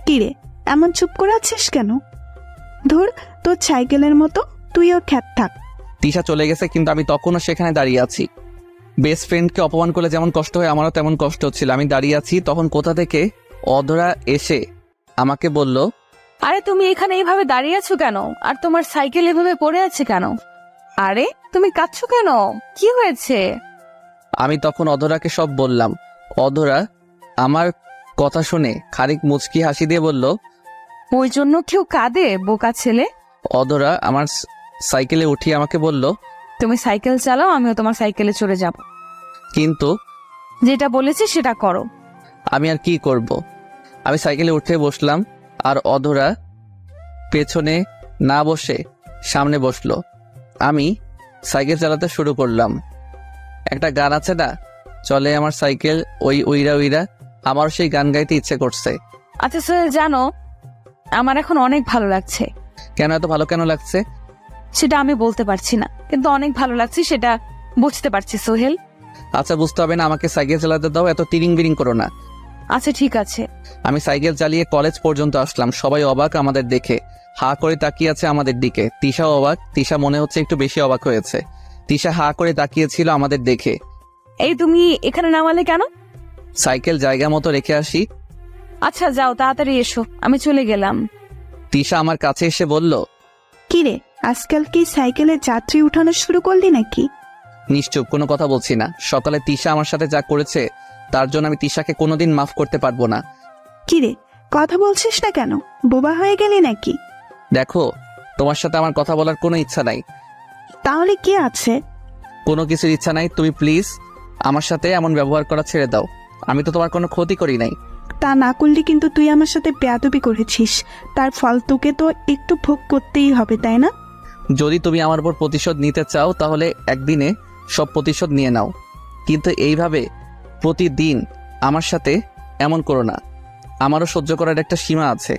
[SPEAKER 2] কিরে, এমন চুপ করে আছিস কেন? ধুর, তোর সাইকেলের মতো তুইও খ্যাত থাক।
[SPEAKER 1] তিশা চলে গেছে, কিন্তু আমি তখনও সেখানে দাঁড়িয়ে আছি। বেস্ট ফ্রেন্ডকে অপমান করলে যেমন কষ্ট হয়, আমারও তেমন কষ্ট হচ্ছিল। আমি দাঁড়িয়ে আছি, তখন কোথা থেকে অধরা এসে আমাকে বলল,
[SPEAKER 6] আরে তুমি এখানে এইভাবে দাঁড়িয়ে আছো কেন? আর তোমার সাইকেল এভাবে পড়ে আছে কেন? আরে তুমি কাঁদছো কেন? কি হয়েছে?
[SPEAKER 1] আমি তখন অধরাকে সব বললাম। অধরা আমার কথা শুনে খানিক মুচকি হাসি দিয়ে বলল,
[SPEAKER 6] ওই জন্য কেউ কাঁদে, বোকা ছেলে?
[SPEAKER 1] অধরা আমার সাইকেলে উঠিয়ে আমাকে বলল,
[SPEAKER 6] তুমি সাইকেল চালাও, আমিও তোমার সাইকেলে চড়ে যাব।
[SPEAKER 1] কিন্তু
[SPEAKER 6] যেটা বলেছি সেটা করো।
[SPEAKER 1] আমি আর কি করব? আমি সাইকেলে উঠে বসলাম, আর অধরা পেছনে না বসে সামনে বসলো। আমি সাইকেল চালাতে শুরু করলাম। একটা গান আছে না, চলে আমার সাইকেল ওই উইরা উইরা, আমার সেই গান গাইতে ইচ্ছে করছে।
[SPEAKER 6] আচ্ছা সোহেল, জানো আমার এখন অনেক ভালো লাগছে।
[SPEAKER 1] কেন, এত ভালো কেন লাগছে?
[SPEAKER 6] সেটা আমি বলতে পারছি না, কিন্তু অনেক ভালো লাগছে সেটা বুঝতে পারছি সোহেল।
[SPEAKER 1] আচ্ছা, বুঝতে হবে না, আমাকে সাইকেল চালাতে দাও, এত টিরিং বিরিং করো না।
[SPEAKER 6] আচ্ছা ঠিক আছে।
[SPEAKER 1] আমি সাইকেল চালিয়ে কলেজ পর্যন্ত আসলাম। সবাই অবাক আমাদের দেখে, হা করে তাকিয়ে আছে আমাদের দিকে। তিশাও অবাক। তিশা মনে হচ্ছে একটু বেশি অবাক হয়েছে। তিশা হা করে তাকিয়েছিল আমাদের দেখে।
[SPEAKER 6] এই তুমি এখানে নামালে কেন?
[SPEAKER 1] সাইকেল জায়গা মতো রেখে আসি।
[SPEAKER 6] আচ্ছা যাও, তাড়াতাড়ি এসো, আমি চলে গেলাম।
[SPEAKER 1] তিশা আমার কাছে এসে বলল,
[SPEAKER 2] কিরে, আজকাল কি সাইকেলে যাত্রী উঠানো শুরু করলি নাকি?
[SPEAKER 1] নিশ্চুপ, কোনো কথা বলছি না। সকালে তিশা আমার সাথে যা করেছে তার জন্য আমি তিশাকে কোনোদিন মাফ করতে পারবো না।
[SPEAKER 2] কিরে, কথা বলছিস না কেন? বোবা হয়ে গেলি নাকি?
[SPEAKER 1] দেখো, তোমার সাথে আমার কথা বলার কোনো ইচ্ছা নাই।
[SPEAKER 2] তাহলে কি আছে?
[SPEAKER 1] কোনো কিছুর ইচ্ছা নাই। তুমি প্লিজ আমার সাথে এমন ব্যবহার করা ছেড়ে দাও। আমি তো তোমার কোনো ক্ষতি করি নাই।
[SPEAKER 2] তা না করলে কিন্তু তুই আমার সাথে বেয়াদবি করেছিস, তার ফল তোকে তো একটু ভোগ করতেই হবে, তাই না?
[SPEAKER 1] যদি তুমি আমার উপর প্রতিশোধ নিতে চাও তাহলে একদিনে সব প্রতিশোধ নিয়ে নাও, কিন্তু এইভাবে প্রতিদিন আমার সাথে এমন করো না। আমারও সহ্য করার একটা সীমা আছে।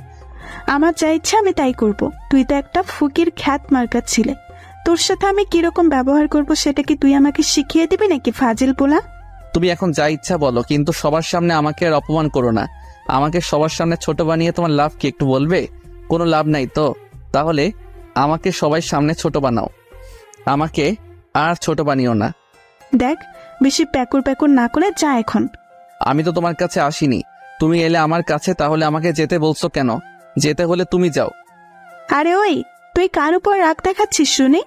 [SPEAKER 2] আমার যা ইচ্ছা আমি তাই করব। তুই তো একটা ফকির খ্যাত মার্কার ছিলে, তোর সাথে আমি কিরকম ব্যবহার করব সেটা কি তুই আমাকে শিখিয়ে দিবি নাকি ফাজিল পোলা?
[SPEAKER 1] তুমি এখন যা ইচ্ছা বলো, কিন্তু সবার সামনে আমাকে আর অপমান করো না। আমাকে সবার সামনে ছোট বানিয়ে তোমার লাভ কি একটু বলবে? কোনো লাভ নাই তো। তাহলে আমাকে সবাই সামনে ছোট বানাও, আমাকে আর ছোট বানিও না।
[SPEAKER 2] দেখ, বেশি প্যাকুর প্যাকুর না করে যা এখন।
[SPEAKER 1] আমি তো তোমার কাছে আসিনি, তুমি এলে আমার কাছে, তাহলে আমাকে যেতে বলছো কেন? যেতে হলে তুমি যাও।
[SPEAKER 2] আরে ওই, তুই কার উপর রাগ দেখাচ্ছিস শুনি?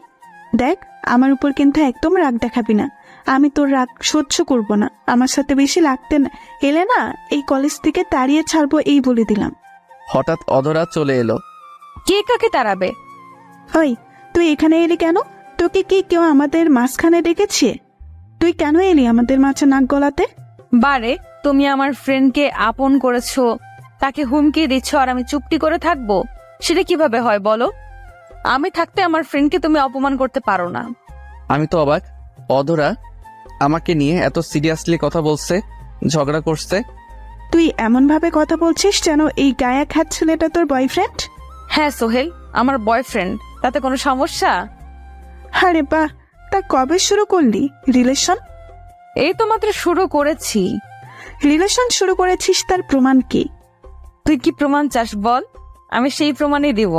[SPEAKER 2] দেখ, আমার উপর কিন্তু একদম রাগ দেখাবি না। আমি তোর রাগ সহ্য করব না। আমার সাথে বেশি লাগতে না এলে না, এই কলেজ থেকে তাড়িয়ে ছাড়বো, এই বলে দিলাম।
[SPEAKER 1] হঠাৎ অধরা চলে এলো।
[SPEAKER 6] কে কাকে তাড়াবে?
[SPEAKER 2] ওই, তুই এখানে এলি কেন? তোকে কি কেউ আমাদের মাঝখানে ডেকেছে? তুই কেন এলি আমাদের মাঝে নাক গলাতে?
[SPEAKER 6] বারে, তুমি আমার ফ্রেন্ডকে আপন করেছো, তাকে হুমকি দিচ্ছ, আর আমি চুপটি করে থাকবো? সেটা কিভাবে হয় বলো? আমি থাকতে আমার ফ্রেন্ডকে তুমি অপমান করতে পারো না।
[SPEAKER 1] আমি তো অবাক, অধরা আমাকে নিয়ে এত সিরিয়াসলি কথা বলছে, ঝগড়া করছে।
[SPEAKER 2] তুই এমন ভাবে কথা বলছিস যেন এই গায়া খ্যাত ছেলেটা তোর বয়ফ্রেন্ড।
[SPEAKER 6] হ্যাঁ সোহেল, আমার বয়ফ্রেন্ড, তাতে কোনো সমস্যা?
[SPEAKER 2] আরে বাহ, তা কবে শুরু করলি রিলেশন?
[SPEAKER 6] এই তো মাত্র শুরু করেছি।
[SPEAKER 2] রিলেশন শুরু করেছিস, তার প্রমাণ কি?
[SPEAKER 6] তুই কি প্রমাণ চাস বল, আমি সেই প্রমাণই দিব।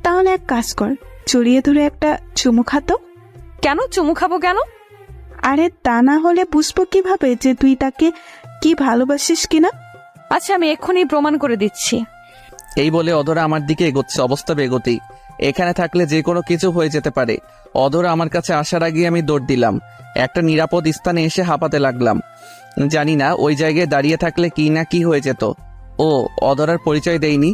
[SPEAKER 2] তাহলে এক কাজ কর, জড়িয়ে ধরে একটা চুমু খাতো।
[SPEAKER 6] কেন চুমু খাবো কেন?
[SPEAKER 2] আরে তা না হলে বুঝবো কিভাবে যে তুই তাকে কি ভালোবাসিস কিনা?
[SPEAKER 6] আচ্ছা, আমি এক্ষুনি প্রমাণ করে দিচ্ছি।
[SPEAKER 1] এই বলে অধরা আমার দিকে এগোচ্ছে, অবস্থা বেগোতেই। এখানে থাকলে যে কোনো কিছু হয়ে যেতে পারে। অধরা আমার কাছে আসার আগে আমি দৌড় দিলাম, একটা নিরাপদ স্থানে এসে হাঁপাতে লাগলাম। জানি না ওই জায়গায় দাঁড়িয়ে থাকলে কি না কি হয়ে যেত। ও অধরার পরিচয় দেয়নি।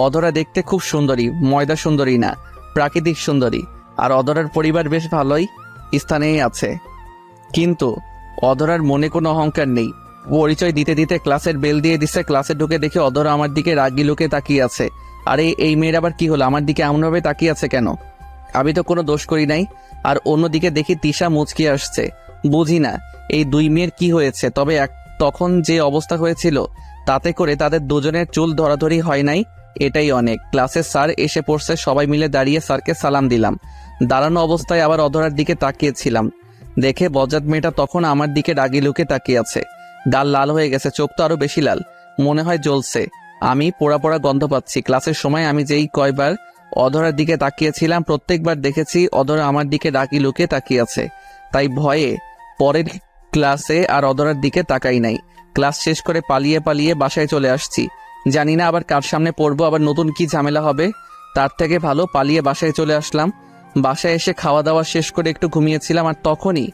[SPEAKER 1] অধরা দেখতে খুব সুন্দরী, ময়দা সুন্দরী না, প্রাকৃতিক সুন্দরী। আর অধরার পরিবার বেশ ভালোই স্থানেই আছে, কিন্তু অধরার মনে কোনো অহংকার নেই। পরিচয় দিতে দিতে ক্লাসের বেল দিয়ে দিচ্ছে। ক্লাসে ঢুকে দেখে অধরা আমার দিকে রাগি লোকে তাকিয়ে আছে। আরে এই মেয়ের আবার কি হলো, আমার দিকে এমনভাবে তাকিয়ে আছে কেন? আমি তো কোনো দোষ করি নাই। আর অন্যদিকে দেখি তিশা মুচকি আসছে। বুঝি না এই দুই মেয়ের কি হয়েছে। তবে তখন যে অবস্থা হয়েছিল তাতে করে তাদের দুজনের চুল ধরাধরি হয় নাই, এটাই অনেক। ক্লাসের স্যার এসে পড়ছে, সবাই মিলে দাঁড়িয়ে স্যারকে সালাম দিলাম। দাঁড়ানো অবস্থায় আবার অধরার দিকে তাকিয়েছিলাম, দেখে বজ্জাত মেয়েটা তখন আমার দিকে রাগি লুকে তাকিয়ে আছে। গাল লাল হয়ে গেছে, চোখ তো আরো বেশি লাল, মনে হয় জ্বলছে। আমি পোড়া পোড়া গন্ধ পাচ্ছি। ক্লাসের সময় আমি যেই কয়বার অধরার দিকে তাকিয়েছিলাম প্রত্যেকবার দেখেছি অধরা আমার দিকে রাগি লুকে তাকিয়ে আছে। তাই ভয়ে পরের ক্লাসে আর অধরার দিকে তাকাই নাই। ক্লাস শেষ করে পালিয়ে পালিয়ে বাসায় চলে আসছি। জানি না আবার কার সামনে পড়বো, আবার নতুন কি ঝামেলা হবে। তার থেকে ভালো পালিয়ে বাসায় চলে আসলাম। বাসায় এসে খাওয়া দাওয়া শেষ করে একটু ঘুমিয়েছিলাম, আর তখনই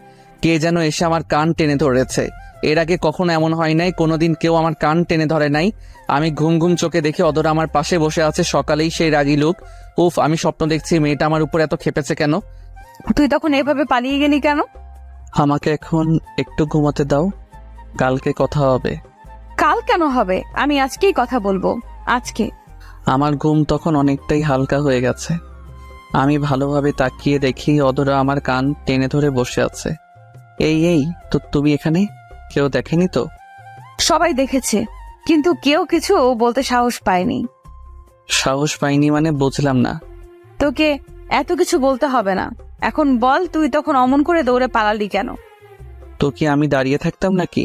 [SPEAKER 1] কে যেন এসে আমার কান টেনে ধরেছে। এর আগে কখনো এমন হয় নাই, কোনোদিন কেউ আমার কান টেনে ধরে নাই। আমি ঘুম ঘুম চোখে দেখে অধরা আমার পাশে বসে আছে, সকালেই সেই রাগি লোক। উফ, আমি স্বপ্ন দেখছি, মেয়েটা আমার উপর এত খেপেছে কেন?
[SPEAKER 6] তুই তখন এভাবে পালিয়ে গেলি কেন?
[SPEAKER 1] আমাকে এখন একটু ঘুমাতে দাও, কালকে কথা হবে।
[SPEAKER 6] কাল কেন হবে? আমি আজকেই কথা বলবো, আজকে।
[SPEAKER 1] আমার ঘুম তখন অনেকটাই হালকা হয়ে গেছে। আমি ভালোভাবে তাকিয়ে দেখি অধরা আমার কান টেনে ধরে বসে আছে। এই তো তুমি এখানে? কেউ দেখেনি তো?
[SPEAKER 6] সবাই দেখেছে, কিন্তু কেউ কিছু বলতে সাহস পায়নি।
[SPEAKER 1] সাহস পাইনি মানে বুঝলাম না।
[SPEAKER 6] তোকে এত কিছু বলতে হবে না, এখন বল তুই তখন অমন করে দৌড়ে পালালি কেন?
[SPEAKER 1] তো কি আমি দাঁড়িয়ে থাকতাম নাকি?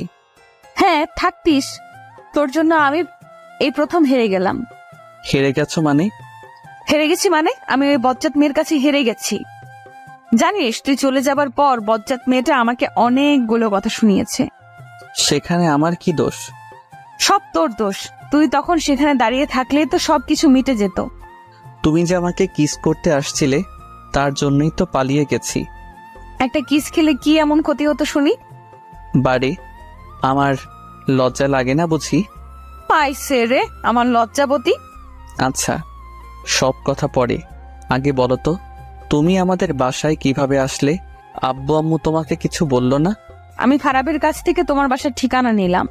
[SPEAKER 6] হ্যাঁ থাকতিস, তোর জন্য আমি এই প্রথম হেরে গেলাম।
[SPEAKER 1] হেরে গেছো মানে?
[SPEAKER 6] হেরে গেছি মানে আমি ওই বজ্জাত মেয়ের কাছে হেরে গেছি। জানিস, তুই চলে যাবার পর বজ্জাত মেয়েটা আমাকে অনেকগুলো কথা শুনিয়েছে।
[SPEAKER 1] সেখানে আমার কি দোষ?
[SPEAKER 6] সব তোর দোষ। তুই তখন সেখানে দাঁড়িয়ে থাকলে তো সবকিছু মিটে যেত।
[SPEAKER 1] তুমি যে আমাকে কিস করতে আসছিলে তার জন্যই তো পালিয়ে গেছি।
[SPEAKER 6] একটা কিস খেলে কি এমন ক্ষতি হতো শুনি?
[SPEAKER 1] বাড়ি আমার লজ্জা লাগে না বুঝি?
[SPEAKER 6] পাইছে রে আমার লজ্জাবতী।
[SPEAKER 1] আচ্ছা, সব কথা পরে, আগে বলো তো তুমি আমাদের বাসায় কিভাবে আসলে? আব্বু আম্মু তোমাকে কিছু বললো না?
[SPEAKER 6] আমি ফারাবির কাছ থেকে তোমার বাসার ঠিকানা নিলাম,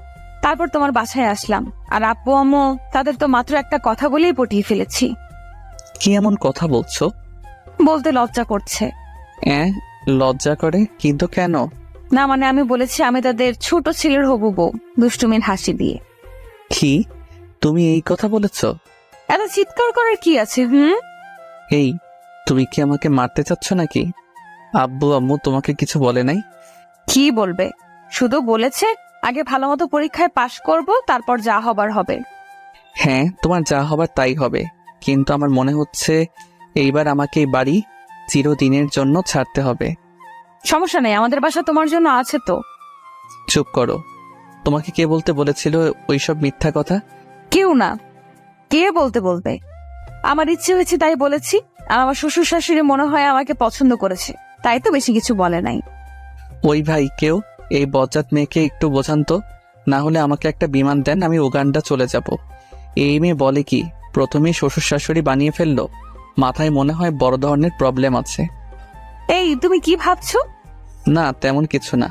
[SPEAKER 6] তারপর তোমার বাসায় আসলাম। আর আব্বু আম্মু তাদের তো মাত্র একটা কথা বলেই পটিয়ে ফেলেছি।
[SPEAKER 1] কি এমন কথা বলছো?
[SPEAKER 6] বলতে লজ্জা করছে।
[SPEAKER 1] লজ্জা করে? কিন্তু কেন?
[SPEAKER 6] না মানে আমি বলেছি আমি তাদের ছোট ছেলের হবু বউ, দুষ্টুমির হাসি দিয়ে।
[SPEAKER 1] কি তুমি এই কথা বলেছ?
[SPEAKER 6] এত চিৎকার করার কি আছে?
[SPEAKER 1] এই তুমি কি আমাকে মারতে চাচ্ছ নাকি? আব্বু আম্মু তোমাকে কিছু বলে নাই?
[SPEAKER 6] কি বলবে, শুধু বলেছে আগে ভালো মতো পরীক্ষায় পাশ করব, তারপর যা হবার হবে।
[SPEAKER 1] হ্যাঁ, তোমার যা হবার তাই হবে, কিন্তু আমার মনে হচ্ছে এইবার আমাকে এই বাড়ি চিরদিনের জন্য ছাড়তে হবে।
[SPEAKER 6] সমস্যা নেই, আমাদের বাসা তোমার জন্য আছে তো।
[SPEAKER 1] চুপ করো। তোমাকে কে বলতে বলেছিল ওইসব মিথ্যা কথা?
[SPEAKER 6] কেউ না। কে বলতে বলবে? আমার ইচ্ছে হয়েছে তাই বলেছি। আর আমার শ্বশুর শাশুড়ি মনে হয় আমাকে পছন্দ করেছে, তাই তো বেশি কিছু বলে নাই।
[SPEAKER 1] ওই ভাই কেউ এই বজ্জাত মেয়েকে একটু বোঝান তো, না হলে আমাকে একটা বিমান দেন, আমি উগান্ডা চলে যাব। এই মেয়ে বলে কি প্রথমেই শ্বশুর শাশুড়ি বানিয়ে ফেললো? মাথায় মনে হয় বড় ধরনের প্রবলেম আছে।
[SPEAKER 6] এই তুমি কি ভাবছো?
[SPEAKER 1] না তেমন কিছু না।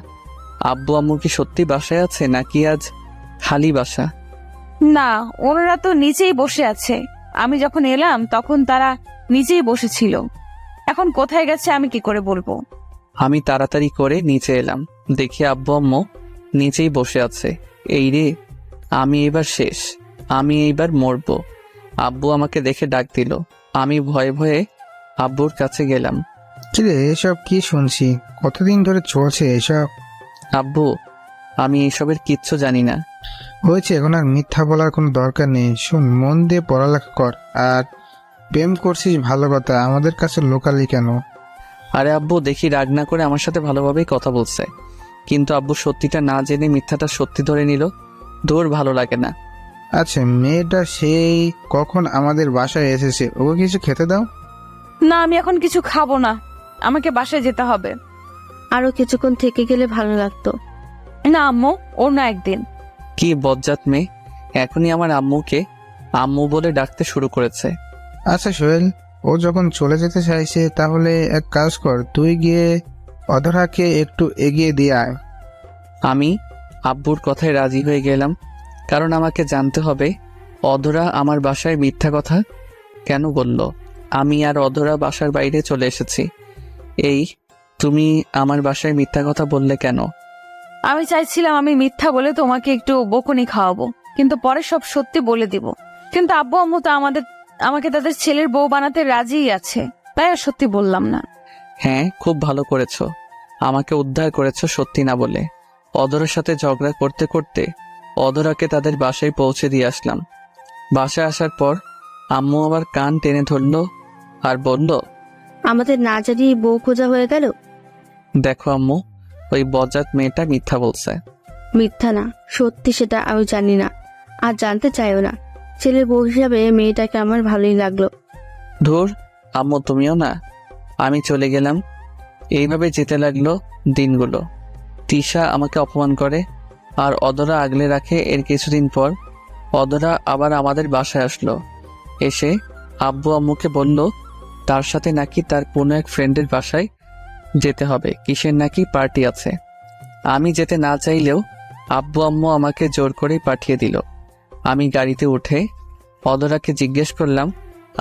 [SPEAKER 1] আব্বু আম্মু কি সত্যি বাসায় আছে নাকি আজ খালি বাসা?
[SPEAKER 6] না, ওনারা তো নিচেই বসে আছে। আমি যখন এলাম তখন তারা নিচেই বসেছিল। এখন কোথায় গেছে আমি কি করে বলবো?
[SPEAKER 1] আমি তাড়াতাড়ি করে নিচে এলাম, দেখি আব্বু আম্মু নিচেই বসে আছে। এই রে, আমি এবার শেষ, আমি এইবার মরবো। আব্বু আমাকে দেখে ডাক দিল। আমি ভয়ে ভয়ে আব্বুর কাছে গেলাম।
[SPEAKER 7] কিরে এসব কি শুনছি? কতদিন ধরে চলছে এসব?
[SPEAKER 1] আব্বু, আমি এইসবের কিচ্ছু জানি না।
[SPEAKER 7] হয়েছে, এখন আর মিথ্যা বলার কোনো দরকার নেই। শোন, মন দিয়ে পড়ালেখা কর। আর প্রেম করছিস ভালো কথা, আমাদের কাছে লোকালি কেন?
[SPEAKER 1] আরে আব্বু, দেখি রাগ না করে আমার সাথে ভালোভাবেই কথা বলছে, কিন্তু আব্বু সত্যিটা না জেনে মিথ্যাটা সত্যি ধরে নিল। দূর, ভালো লাগে না।
[SPEAKER 7] আচ্ছা, মেয়েটা সেই কখন আমাদের বাসায় এসেছে, ওকে কিছু খেতে দাও।
[SPEAKER 6] না, আমি এখন কিছু খাবো না, আমাকে বাসায় যেতে হবে।
[SPEAKER 5] আরো কিছুক্ষণ থেকে গেলে ভালো লাগতো।
[SPEAKER 6] না আম্মু, অন্য একদিন।
[SPEAKER 1] কি বজ্জাত মেয়ে, এখনই আমার আম্মুকে আম্মু বলে ডাকতে শুরু করেছে।
[SPEAKER 7] আচ্ছা সোহেল, ও যখন চলে যেতে চাইছে তাহলে এক কাজ কর, তুই গিয়ে অধরাকে একটু এগিয়ে দিয়ে আয়।
[SPEAKER 1] আমি আব্বুর কথায় রাজি হয়ে গেলাম, কারণ আমাকে জানতে হবে অধরা আমার বাসায় মিথ্যা কথা কেন বলল। আমি আর অধরা বাসার বাইরে চলে এসেছি। এই তুমি আমার বাসায় মিথ্যা কথা বললে কেন?
[SPEAKER 6] আমি চাইছিলাম আমি মিথ্যা বলে তোমাকে একটু বকুনি খাওয়াবো, কিন্তু পরে সব সত্যি বলে দিব। কিন্তু আব্বু আম্মু তো আমাকে তাদের ছেলের বউ বানাতে রাজিই আছে, তাই আর সত্যি বললাম না।
[SPEAKER 1] হ্যাঁ, খুব ভালো করেছো, আমাকে উদ্ধার করেছো সত্যি না বলে। অধরার সাথে ঝগড়া করতে করতে অধরাকে তাদের বাসায় পৌঁছে দিয়ে আসলাম। বাসায় আসার পর আম্মু আবার কান টেনে ধরলো আর বলল,
[SPEAKER 5] আমাদের না জানিয়ে বউ খোঁজা হয়ে গেল।
[SPEAKER 1] দেখো আম্মু, ওই বজ্জাত মেয়েটা মিথ্যা বলছে।
[SPEAKER 5] মিথ্যা না, সত্যি সেটা আমি জানি না, আর জানতে চাইও না। ছেলের বউ হিসাবে মেয়েটাকে আমার ভালোই লাগলো।
[SPEAKER 1] ধুর আম্মু, তুমিও না। আমি চলে গেলাম। এইভাবে যেতে লাগলো দিনগুলো। তিশা আমাকে অপমান করে আর অধরা আগলে রাখে। এর কিছুদিন পর অধরা আবার আমাদের বাসায় আসলো। এসে আব্বু আম্মুকে বলল তার সাথে নাকি তার কোনো এক ফ্রেন্ডের বাসায় যেতে হবে, কিসের নাকি পার্টি আছে। আমি যেতে না চাইলেও আব্বু আম্মু আমাকে জোর করেই পাঠিয়ে দিল। আমি গাড়িতে উঠে অধরাকে জিজ্ঞেস করলাম,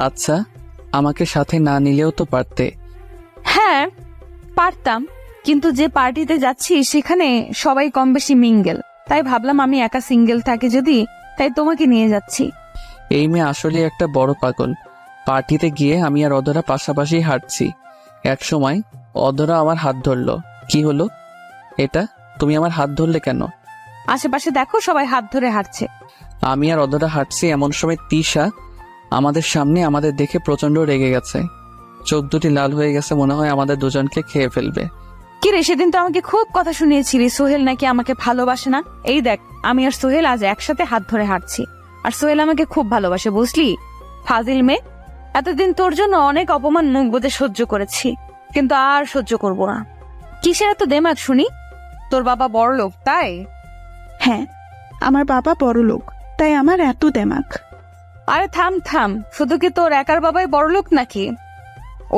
[SPEAKER 1] আচ্ছা আমাকে সাথে না নিলেও তো পারতে।
[SPEAKER 6] হ্যাঁ পারতাম, কিন্তু যে পার্টিতে যাচ্ছি সেখানে সবাই কম বেশি মিঙ্গেল, তাই ভাবলাম আমি একা সিঙ্গেল থাকি যদি, তাই তোমাকে নিয়ে যাচ্ছি।
[SPEAKER 1] এই মেয়ে আসলে একটা বড় পাগল। পার্টিতে গিয়ে আমি আর অধরা পাশাপাশি হাঁটছি। এক সময় অধরা আমার হাত ধরলো। কি হলো এটা, তুমি আমার হাত ধরলে কেন?
[SPEAKER 6] আশেপাশে দেখো সবাই হাত ধরে হাঁটছে।
[SPEAKER 1] আমি আর অধরা হাঁটছি, এমন সময় তিশা আমাদের সামনে আমাদের দেখে প্রচন্ড রেগে গেছে। চোখ দুটি লাল হয়ে গেছে, মনে হয় আমাদের দুজনকে খেয়ে ফেলবে।
[SPEAKER 6] কি রে, সেদিন তো আমাকে খুব কথা শুনিয়েছিলি সোহেল নাকি আমাকে ভালোবাসে না। এই দেখ, আমি আর সোহেল আজ একসাথে হাত ধরে হাঁটছি, আর সোহেল আমাকে খুব ভালোবাসে, বুঝলি? ফাজিল মেয়ে, এতদিন তোর জন্য অনেক অপমান মুখ বুজে সহ্য করেছি, কিন্তু আর সহ্য করব না। কিসের এত দেমাগ শুনি? তোর বাবা বড় লোক তাই?
[SPEAKER 2] হ্যাঁ, আমার বাবা বড় লোক, তাই আমার এত দেমাক।
[SPEAKER 6] আরে থাম থাম, শুধু কি তোর একার বাবাই বড়লোক নাকি?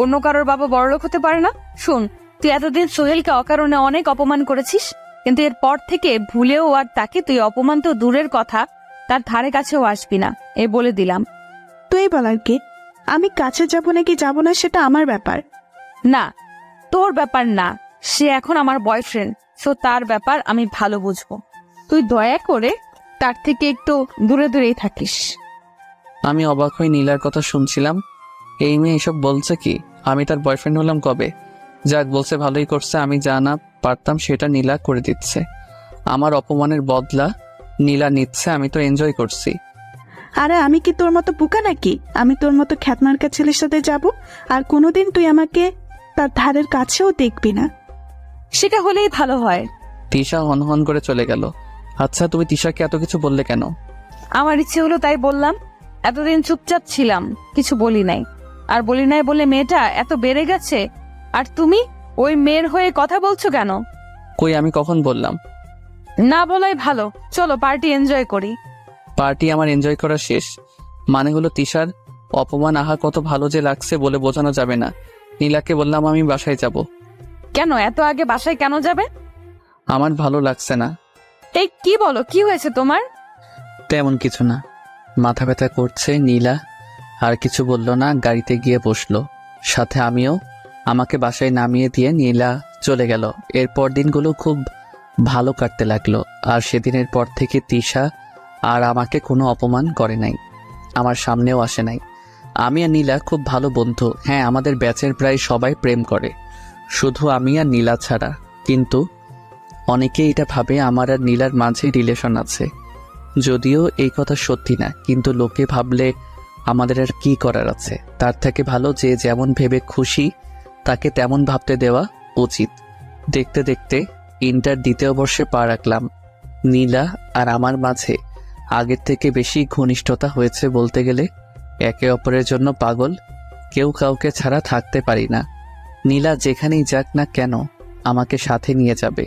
[SPEAKER 6] অন্য কারোর বাবা বড়লোক হতে পারে না? শুন, তুই এতদিন সোহেলকে অকারণে অনেক অপমান করেছিস, কিন্তু এরপর থেকে ভুলেও আর তাকে তুই অপমান তো দূরের কথা, তার ধারে কাছেও আসবি না, এ বলে দিলাম।
[SPEAKER 2] তুই বলার কি? আমি কাছে যাব নাকি যাব না সেটা আমার ব্যাপার।
[SPEAKER 6] না, তোর ব্যাপার না, সে এখন আমার বয়ফ্রেন্ড, সো তার ব্যাপার আমি ভালো বুঝবো। তুই দয়া করে তার থেকে একটু দূরে দূরেই থাকিস।
[SPEAKER 1] আমি অবাক হয়ে নীলার কথা শুনছিলাম। এই মেয়ে এসব বলছে কি? আমি তার বয়ফ্রেন্ড হলাম কবে? যাক, বলছে ভালোই করছে। আমি যা না পারতাম সেটা নীলা করে দিচ্ছে। আমার অপমানের বদলা নীলা নিচ্ছে, আমি তো এনজয় করছি।
[SPEAKER 2] আরে আমি কি তোর মতো বোকা নাকি? আমি তোর মতো খ্যাতনারকা ছেলের সাথে যাব আর কোনোদিন তুই আমাকে তার ধারের কাছেও দেখবি না।
[SPEAKER 6] সেটা হলেই ভালো হয়।
[SPEAKER 1] তিশা হনহন করে চলে গেল। আচ্ছা, তুমি তিশাকে এত কিছু বললে কেন?
[SPEAKER 6] আমার ইচ্ছে হলো তাই বললাম। এতদিন চুপচাপ ছিলাম, কিছু বলি নাই। আর বলি নাই বলে মেয়েটা এত বেড়ে গেছে, আর তুমি ওই মেয়ের হয়ে কথা বলছো কেন?
[SPEAKER 1] কই, আমি কখন বললাম?
[SPEAKER 6] না বলাই ভালো, চলো পার্টি এনজয় করি।
[SPEAKER 1] পার্টি আমার এনজয় করা শেষ। মানে হলো তিশার অপমান আহা কত ভালো যে লাগছে বলে বোঝানো যাবে না। নীলাকে বললাম আমি বাসায় যাব।
[SPEAKER 6] কেন এত আগে বাসায় কেন যাবে?
[SPEAKER 1] আমার ভালো লাগছে না।
[SPEAKER 6] এই কি বলো, কি হয়েছে তোমার?
[SPEAKER 1] তেমন কিছু না, মাথা ব্যথা করছে। নীলা আর কিছু বলল না, গাড়িতে গিয়ে বসলো। সাথে আমিও। আমাকে বাসায় নামিয়ে দিয়ে নীলা চলে গেল। এরপর দিনগুলো খুব ভালো কাটতে লাগলো। আর সেদিনের পর থেকে তিশা আর আমাকে কোনো অপমান করে নাই, আমার সামনেও আসে নাই। আমি আর নীলা খুব ভালো বন্ধু। হ্যাঁ, আমাদের ব্যাচের প্রায় সবাই প্রেম করে, শুধু আমি আর নীলা ছাড়া। কিন্তু অনেকেই এটা ভাবে আমার আর নীলার মাঝে রিলেশন আছে, যদিও এই কথা সত্যি না। কিন্তু লোকে ভাবলে আমাদের আর কি করার আছে? তার থেকে ভালো যে যেমন ভেবে খুশি তাকে তেমন ভাবতে দেওয়া উচিত। দেখতে দেখতে ইন্টার দ্বিতীয় বর্ষে পা রাখলাম। নীলা আর আমার মাঝে আগের থেকে বেশি ঘনিষ্ঠতা হয়েছে বলতে গেলে। একে অপরের জন্য পাগল, কেউ কাউকে ছাড়া থাকতে পারি না। নীলা যেখানেই যাক না কেন আমাকে সাথে নিয়ে যাবে,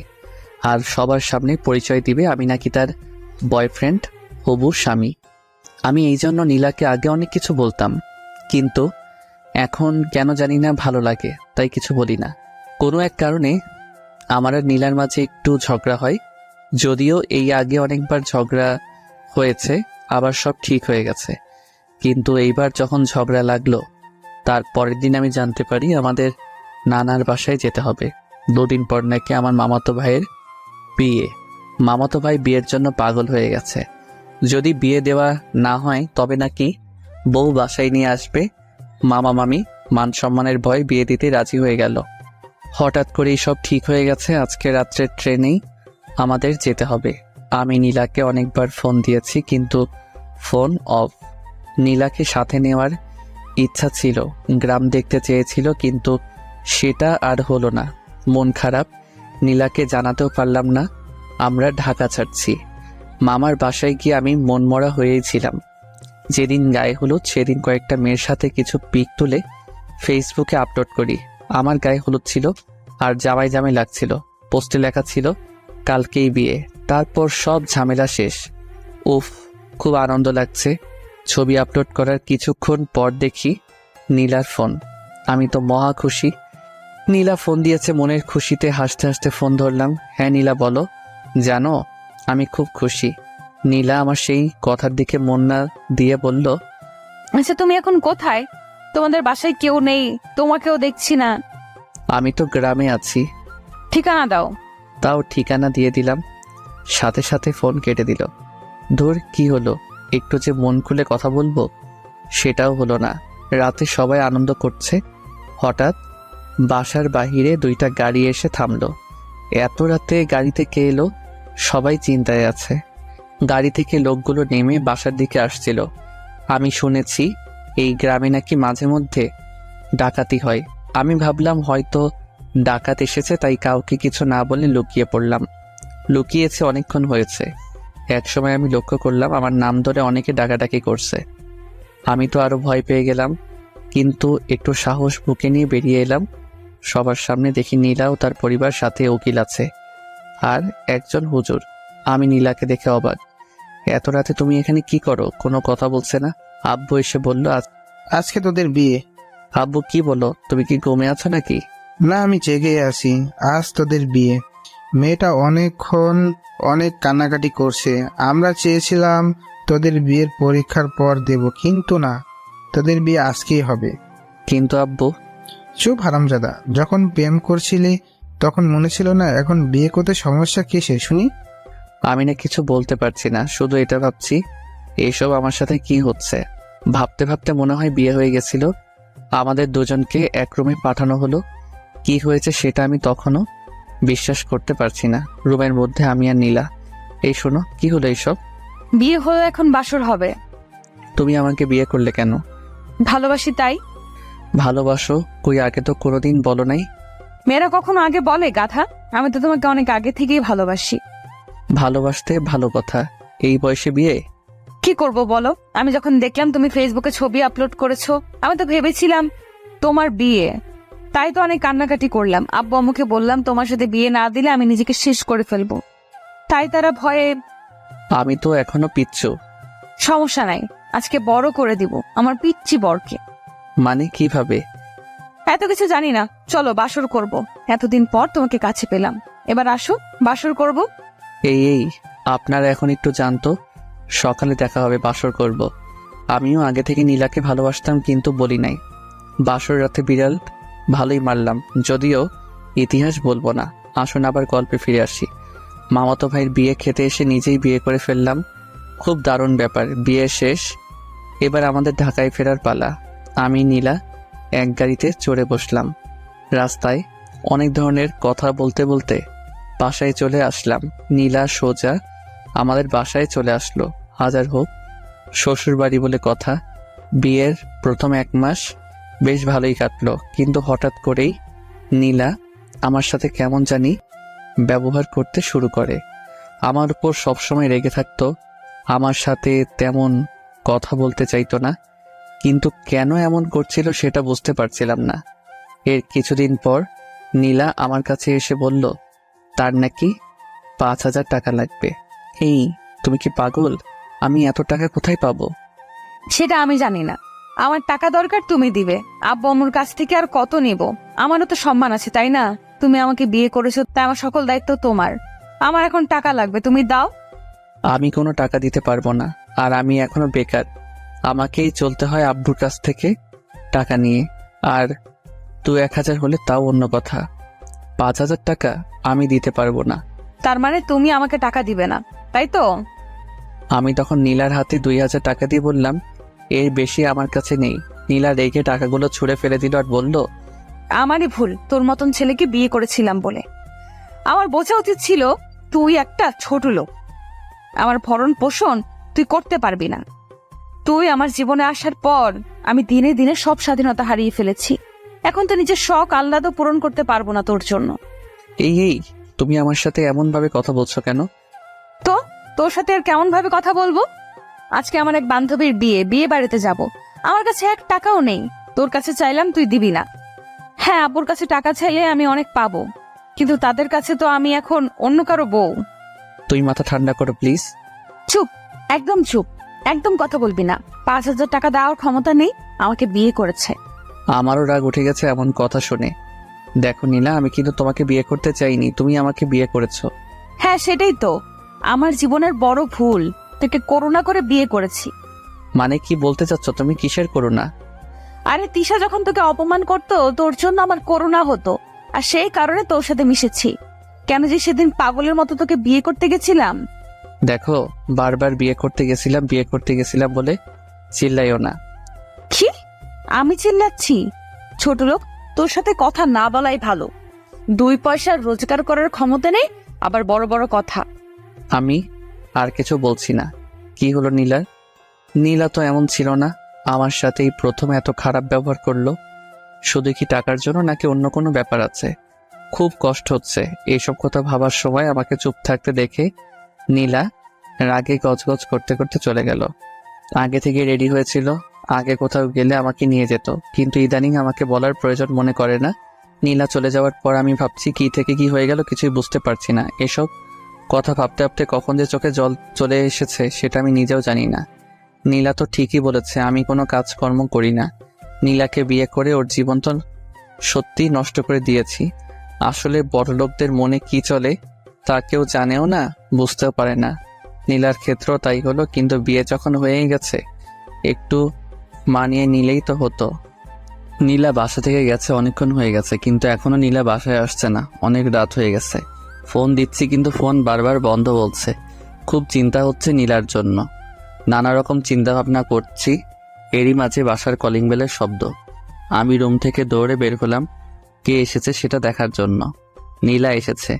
[SPEAKER 1] আর সবার সামনে পরিচয় দিবে আমি নাকি তার বয়ফ্রেন্ড, হবু স্বামী। আমি এই জন্য নীলাকে আগে অনেক কিছু বলতাম, কিন্তু এখন কেন জানি না ভালো লাগে, তাই কিছু বলি না। কোনো এক কারণে আমার আর নীলার মাঝে একটু ঝগড়া হয়, যদিও এই আগে অনেকবার ঝগড়া হয়েছে, আবার সব ঠিক হয়ে গেছে। কিন্তু এইবার যখন ঝগড়া লাগলো, তার পরের দিন আমি জানতে পারি আমাদের নানার বাসায় যেতে হবে। 2 দিন পর নাকি আমার মামাতো ভাইয়ের বিয়ে। মামাতো ভাই বিয়ের জন্য পাগল হয়ে গেছে। যদি বিয়ে দেওয়া না হয় তবে নাকি বউ বাসায় নিয়ে আসবে। মামা মামি মান সম্মানের ভয় বিয়ে দিতে রাজি হয়ে গেল। হঠাৎ করেই সব ঠিক হয়ে গেছে। আজকে রাত্রের ট্রেনেই আমাদের যেতে হবে। আমি নীলাকে অনেকবার ফোন দিয়েছি, কিন্তু ফোন অফ। নীলাকে সাথে নেওয়ার ইচ্ছা ছিল, গ্রাম দেখতে চেয়েছিল, কিন্তু সেটা আর হলো না। মন খারাপ, নীলাকে জানাতেও পারলাম না আমরা ঢাকা ছাড়ছি। মামার বাসায় গিয়ে আমি মনমরা হয়েই ছিলাম। যেদিন গায়ে হলুদ সেদিন কয়েকটা মেয়ের সাথে কিছু পিক তুলে ফেসবুকে আপলোড করি। আমার গায়ে হলুদ ছিল আর জামাই জামাই লাগছিল। পোস্টে লেখা ছিল কালকেই বিয়ে। তারপর সব ঝামেলা শেষ। উফ, খুব আনন্দ লাগছে। ছবি আপলোড করার কিছুক্ষণ পর দেখি নীলার ফোন। আমি তো মহা খুশি। নীলা ফোন দিয়েছে, মনের খুশিতে হাসতে হাসতে ফোন ধরলাম। হ্যাঁ নীলা বলো। জানো, আমি খুব খুশি। নীলা আমার সেই কথার দিকে মন না দিয়ে বলল,
[SPEAKER 6] আচ্ছা তুমি এখন কোথায়? তোমাদের বাসায় কেউ নেই, তোমাকেও দেখছি না।
[SPEAKER 1] আমি তো গ্রামে আছি।
[SPEAKER 6] ঠিকানা দাও।
[SPEAKER 1] তাও ঠিকানা দিয়ে দিলাম, সাথে সাথে ফোন কেটে দিল। ধুর, কি হলো? একটু যে মন খুলে কথা বলবো সেটাও হলো না। রাতে সবাই আনন্দ করছে, হঠাৎ বাসার বাহিরে 2টা গাড়ি এসে থামলো। এত রাতে গাড়িতে কে এলো? সবাই চিন্তায় আছে। গাড়ি থেকে লোকগুলো নেমে বাসার দিকে আসছিল। আমি শুনেছি এই গ্রামে নাকি মাঝে মধ্যে ডাকাতি হয়। আমি ভাবলাম হয়তো ডাকাত এসেছে, তাই কাউকে কিছু না বলে লুকিয়ে পড়লাম। লুকিয়েছে অনেকক্ষণ হয়েছে। একসময় আমি লক্ষ্য করলাম আমার নাম ধরে অনেকে ডাকাডাকি করছে। আমি তো আরো ভয় পেয়ে গেলাম, কিন্তু একটু সাহস বুকে নিয়ে বেরিয়ে এলাম। সবার সামনে দেখি নীলা ও তার পরিবার, সাথে উকিল আছে আর একজন হুজুর। আমি নীলাকে দেখে অবাক। এত রাতে তুমি এখানে কি করো? কোনো কথা বলছে না। আব্বু এসে বলল,
[SPEAKER 7] আজকে তোদের বিয়ে।
[SPEAKER 1] আব্বু কি বলো, তুমি কি ঘুমে আছো নাকি?
[SPEAKER 7] না, আমি জেগে আছি। আজ তোদের বিয়ে। মেয়েটা অনেকক্ষণ অনেক কান্নাকাটি করছে। আমরা চেয়েছিলাম তোদের বিয়ের পরীক্ষার পর দেব, কিন্তু না, তোদের বিয়ে আজকেই হবে।
[SPEAKER 1] কিন্তু আব্বু,
[SPEAKER 7] চুপ হারামজাদা। যখন প্রেম করছিলি তখন মনে ছিল না? এখন বিয়ে করতে সমস্যা কিসে শুনি?
[SPEAKER 1] আমি না কিছু বলতে পারছি না, শুধু এটা ভাবছি এইসব আমার সাথে কি হচ্ছে। ভাবতে ভাবতে মনে হয় বিয়ে হয়ে গেছিল। আমাদের দুজনকে এক রুমে পাঠানো হলো। কি হয়েছে সেটা আমি তখনও বিশ্বাস করতে পারছি না। রুমের মধ্যে আমি আর নীলা। এই শোনো, কি হলো এইসব?
[SPEAKER 6] বিয়ে হলো, এখন বাসর হবে।
[SPEAKER 1] তুমি আমাকে বিয়ে করলে কেন?
[SPEAKER 6] ভালোবাসি তাই।
[SPEAKER 1] ভালোবাসো? কই, আগে তো কোনোদিন বলো নাই।
[SPEAKER 6] মেয়েরা কখনো আগে বলে গাধা? আমি তো তোমাকে অনেক আগে থেকেই ভালোবাসি।
[SPEAKER 1] ভালোবাসতে ভালো কথা, এই বয়সে বিয়ে?
[SPEAKER 6] কি করব বলো? আমি যখন দেখলাম তুমি ফেসবুকে ছবি আপলোড করেছো, আমি তো ভেবেছিলাম তোমার বিয়ে। তাই তো অনেক কান্নাকাটি করলাম। আব্বু আম্মুকে বললাম তোমার সাথে বিয়ে না দিলে আমি নিজেকে শেষ করে ফেলবো। তাই তারা ভয়ে।
[SPEAKER 1] আমি তো এখনো পিচ্ছু।
[SPEAKER 6] সমস্যা নাই, আজকে বড় করে দিব আমার পিচ্চি বরকে।
[SPEAKER 1] মানে কিভাবে?
[SPEAKER 6] এত কিছু জানি না, চলো বাসর করব। এতদিন পর তোমাকে কাছে পেলাম, এবার আসো বাসর করব।
[SPEAKER 1] এই আপনারা এখন একটু জানতো, সকালে দেখা হবে, বাসর করব। আমিও আগে থেকে নীলাকে ভালোবাসতাম, কিন্তু বলি নাই। বাসর রাতে বিড়াল ভালোই মারলাম, যদিও ইতিহাস বলবো না। আসুন আবার গল্পে ফিরে আসি। মামাতো ভাইয়ের বিয়ে খেতে এসে নিজেই বিয়ে করে ফেললাম। খুব দারুণ ব্যাপার। বিয়ে শেষ, এবার আমাদের ঢাকায় ফেরার পালা। আমি নীলা এক গাড়িতে চড়ে বসলাম। রাস্তায় অনেক ধরনের কথা বলতে বলতে বাসায় চলে আসলাম। নীলা সোজা আমাদের বাসায় চলে আসলো। হাজার হোক শ্বশুর বাড়ি বলে কথা। বিয়ের প্রথম 1 মাস বেশ ভালোই কাটলো, কিন্তু হঠাৎ করেই নীলা আমার সাথে কেমন জানি ব্যবহার করতে শুরু করে। আমার উপর সবসময় রেগে থাকতো, আমার সাথে তেমন কথা বলতে চাইতো না, কিন্তু কেন এমন করছিল সেটা বুঝতে পারছিলাম না। এর কিছুদিন পর নীলা আমার কাছে এসে বলল তার নাকি 5,000 টাকা লাগবে। এই, তুমি কি পাগল? আমি এত টাকা কোথায় পাবো?
[SPEAKER 6] সেটা আমি জানি না, আমার টাকা দরকার, তুমি দিবে। আব্বু আম্মুর কাছ থেকে আর কত নেব? আমারও তো সম্মান আছে, তাই না? তুমি আমাকে বিয়ে করেছো, তাই আমার সকল দায়িত্ব তোমার। আমার এখন টাকা লাগবে, তুমি দাও।
[SPEAKER 1] আমি কোনো টাকা দিতে পারবো না, আর আমি এখনো বেকার। আমাকেই চলতে হয় আব্বুর কাছ থেকে টাকা নিয়ে। আর 2-1,000 হলে তাও অন্য কথা, 5,000 টাকা আমি দিতে পারবো না।
[SPEAKER 6] তার মানে তুমি আমাকে টাকা দিবে না, তাই তো?
[SPEAKER 1] আমি তখন নীলার হাতে 2,000 টাকা দিয়ে বললাম, এর বেশি আমার কাছে নেই। নীলা রেখে টাকাগুলো ছুঁড়ে ফেলে দিল আর বলল,
[SPEAKER 6] আমারই ভুল, তোর মতন ছেলেকে বিয়ে করেছিলাম বলে। আমার বোঝা উচিত ছিল তুই একটা ছোট লোক, আমার ভরণ পোষণ তুই করতে পারবি না। তুই আমার জীবনে আসার পর আমি দিনে দিনে সব স্বাধীনতা হারিয়ে ফেলেছি। এখন তো নিজের শখ আহ্লাদও পূরণ করতে পারবো না তোর জন্য।
[SPEAKER 1] এই তুমি আমার সাথে এমন ভাবে কথা বলছো কেন?
[SPEAKER 6] তো তোর সাথে আর কেমন ভাবে কথা বলবো? আজকে আমার এক বান্ধবীর বিয়ে বাড়িতে যাব, আমার কাছে 1 টাকাও নেই। তোর কাছে চাইলাম, তুই দিবি না। হ্যাঁ, আব্বুর কাছে টাকা চাইলে আমি অনেক পাবো, কিন্তু তাদের কাছে তো আমি এখন অন্য কারো বউ।
[SPEAKER 1] তুই মাথা ঠান্ডা করো প্লিজ।
[SPEAKER 6] চুপ, একদম চুপ, একদম কথা বলবি না। 5,000 টাকা দেওয়ার ক্ষমতা নেই, আমাকে বিয়ে করেছে।
[SPEAKER 1] আমারও রাগ উঠে গেছে এমন কথা শুনে। দেখো নীলা, আমি কিন্তু তোমাকে বিয়ে করতে চাইনি, তুমি আমাকে বিয়ে করেছো।
[SPEAKER 6] হ্যাঁ, সেটাই তো আমার জীবনের বড় ভুল, তোকে করুণা করে বিয়ে করেছি।
[SPEAKER 1] মানে কি বলতে চাচ্ছ তুমি? কিসের করুণা?
[SPEAKER 6] আরে তিশা যখন তোকে অপমান করতো, তোর জন্য আমার করুণা হতো, আর সেই কারণে তোর সাথে মিশেছি। কেন যে সেদিন পাগলের মতো তোকে বিয়ে করতে গেছিলাম।
[SPEAKER 1] দেখো, বারবার বিয়ে করতে গেছিলাম বলে চিল্লাইও না।
[SPEAKER 6] কি? আমি চিল্লাচ্ছি? ছোট লোক, তোর সাথে কথা না বলাই ভালো। 2 পয়সা রোজগার করার ক্ষমতা নেই, আবার বড় বড় কথা।
[SPEAKER 1] আমি আর কিছু বলছি না। কি হলো নীলার? নীলা তো এমন ছিল না, আমার সাথেই প্রথম এত খারাপ ব্যবহার করলো। শুধু কি টাকার জন্য, নাকি অন্য কোনো ব্যাপার আছে? খুব কষ্ট হচ্ছে এইসব কথা ভাবার সময়। আমাকে চুপ থাকতে দেখে নীলা রাগে গজগজ করতে করতে চলে গেল। আগে থেকে রেডি হয়েছিল, আগে কোথাও গেলে আমাকে নিয়ে যেত, কিন্তু ইদানিং আমাকে বলার প্রয়োজন মনে করে না। নীলা চলে যাওয়ার পর আমি ভাবছি কি থেকে কি হয়ে গেল কিছুই বুঝতে পারছি না। এসব কথা ভাবতে ভাবতে কখন যে চোখে জল চলে এসেছে সেটা আমি নিজেও জানি না। নীলা তো ঠিকই বলেছে, আমি কোনো কাজকর্ম করি না। নীলাকে বিয়ে করে ওর জীবন তো সত্যি নষ্ট করে দিয়েছি। আসলে বড়লোকদের মনে কি চলে তা কেউ জানেও না, বুঝতেও পারে না। নীলার ক্ষেত্রেও তাই হলো, কিন্তু বিয়ে যখন হয়েই গেছে একটু মানিয়ে নিলেই তো হতো। নীলা বাসা থেকে গেছে অনেকক্ষণ হয়ে গেছে, কিন্তু এখনো নীলা বাসায় আসছে না। অনেক রাত হয়ে গেছে, ফোন দিচ্ছি কিন্তু ফোন বারবার বন্ধ বলছে। খুব চিন্তা হচ্ছে নীলার জন্য, নানা রকম চিন্তা ভাবনা করছি। এরই মাঝে বাসার কলিং বেলের শব্দ। আমি রুম থেকে দৌড়ে বের হলাম কে এসেছে সেটা দেখার জন্য। নীলা এসেছে।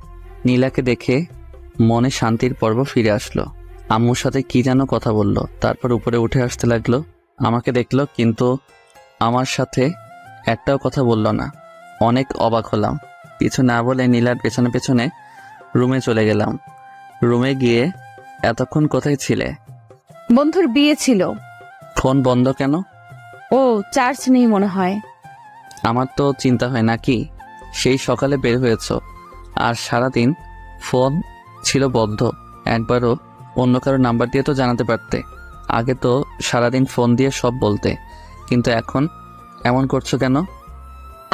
[SPEAKER 1] নীলাকে দেখে মনে শান্তির পর্ব ফিরে আসলো। আম্মুর সাথে কি যেন কথা বলল, তারপর উপরে উঠে আসতে লাগলো। আমাকে দেখলো কিন্তু আমার সাথে একটাও কথা বলল না। অনেক অবাক হলাম। কিছু না বলে নীলার পেছনে পেছনে রুমে চলে গেলাম। রুমে গিয়ে, এতক্ষণ কোথায় ছিলে?
[SPEAKER 6] বন্ধুর বিয়ে ছিল।
[SPEAKER 1] ফোন বন্ধ কেন?
[SPEAKER 6] ও, চার্জ নেই মনে হয়।
[SPEAKER 1] আমার তো চিন্তা হয় নাকি, সেই সকালে বের হয়েছ আর সারাদিন ফোন ছিল বন্ধ। একবারও অন্য কারো নাম্বার দিয়ে তো জানাতে পারতে। আগে তো সারাদিন ফোন দিয়ে সব বলতে, কিন্তু এখন এমন করছো কেন?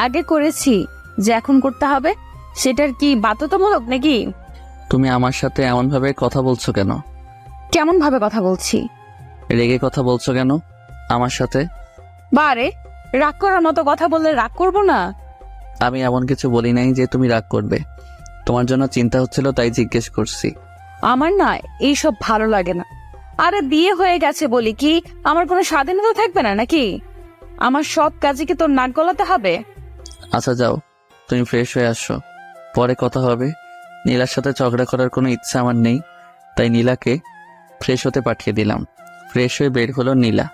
[SPEAKER 6] আগে করেছি, যে এখন করতে হবে সেটার কি বাধ্যতামূলক নাকি?
[SPEAKER 1] তুমি আমার সাথে এমনভাবে কথা বলছো কেন?
[SPEAKER 6] কেমন ভাবে কথা বলছি?
[SPEAKER 1] রেগে কথা বলছো কেন আমার সাথে?
[SPEAKER 6] বারে, রাগ করার মতো কথা বললে রাগ করবো না?
[SPEAKER 1] আমি এমন কিছু বলি নাই যে তুমি রাগ করবে। তোমার জন্য চিন্তা হচ্ছিল তাই জিজ্ঞেস করছি।
[SPEAKER 6] আমার না এইসব ভালো লাগে না। আরে বিয়ে হয়ে গেছে বলি কি আমার কোনো স্বাধীনতা থাকবে না নাকি? আমার সব কাজে কি তোর নাক গলাতে হবে?
[SPEAKER 1] আচ্ছা যাও, তুমি ফ্রেশ হয়ে আসো, পরে কথা হবে। নীলার সাথে ঝগড়া করার কোনো ইচ্ছা আমার নেই, তাই নীলাকে ফ্রেশ হতে পাঠিয়ে দিলাম। ফ্রেশ হয়ে বের হলো নীলা।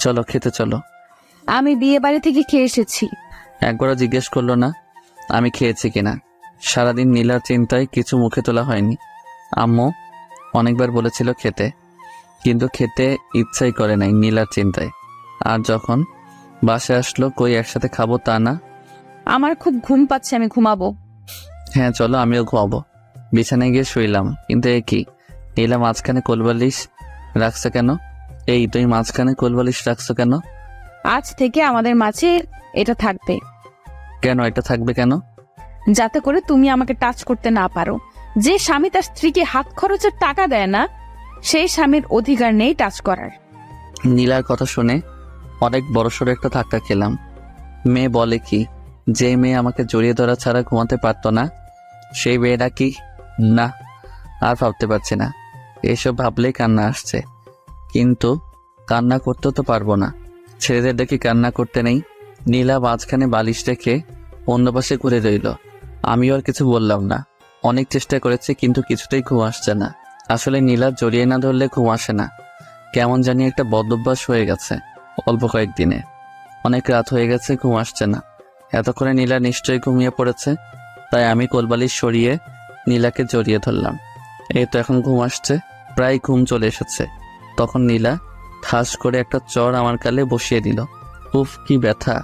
[SPEAKER 1] চলো খেতে চলো।
[SPEAKER 6] আমি বিয়ে বাড়ি থেকে খেয়ে এসেছি।
[SPEAKER 1] একবারও জিজ্ঞেস করলো না আমি খেয়েছি কিনা। সারাদিন নীলার চিন্তায় কিছু মুখে তোলা হয়নি। আম্মু অনেকবার বলেছিল খেতে, কিন্তু খেতে ইচ্ছাই করে নাই নীলার চিন্তায়। আর যখন বাসায় আসলো, কই একসাথে খাবো তা না।
[SPEAKER 6] আমার খুব ঘুম পাচ্ছে, আমি ঘুমাবো।
[SPEAKER 1] হ্যাঁ চলো, আমিও ঘুমাবো। বিছানায় গিয়ে শুইলাম, কিন্তু এ কি, নীলা মাঝখানে কোলবালিশ রাখছো কেন? এই তুই মাঝখানে কোলবালিশ রাখছো কেন?
[SPEAKER 6] আজ থেকে আমাদের মাঝে এটা থাকবে।
[SPEAKER 1] কেন এটা থাকবে কেন?
[SPEAKER 6] যাতে করে তুমি আমাকে টাচ করতে না পারো। যে স্বামী তার স্ত্রীকে হাত খরচের টাকা দেয় না, সেই স্বামীর অধিকার নেই টাচ করার।
[SPEAKER 1] নীলার কথা শুনে অনেক বড়সড় একটা ধাক্কা খেলাম। মেয়ে বলে কি, যে মেয়ে আমাকে জড়িয়ে ধরা ছাড়া ঘুমাতে পারতো না, সেই মেয়েটা কি? না, আর ভাবতে পারছি না। এসব ভাবলেই কান্না আসছে, কিন্তু কান্না করতেও তো পারবো না। ছেলেদের দেখি কান্না করতে নেই। নীলা মাঝখানে বালিশ রেখে অন্য পাশে ঘুরে রইল। আমিও আর কিছু বললাম না। অনেক চেষ্টা করেছি, কিন্তু কিছুতেই ঘুম আসছে না। আসলে নীলা জড়িয়ে না ধরলে ঘুম আসে না। কেমন জানি একটা বদভ্যাস হয়ে গেছে অল্প কয়েকদিনে। অনেক রাত হয়ে গেছে, ঘুম আসছে না। এতক্ষণে নীলা নিশ্চয়ই ঘুমিয়ে পড়েছে, তাই আমি কোলবালিশ সরিয়ে নীলাকে জড়িয়ে ধরলাম। এই তো এখন ঘুম আসছে, প্রায় ঘুম চলে এসেছে। তখন নীলা ঠাস করে একটা চড় আমার গালে বসিয়ে দিল। উফ, কি ব্যথা!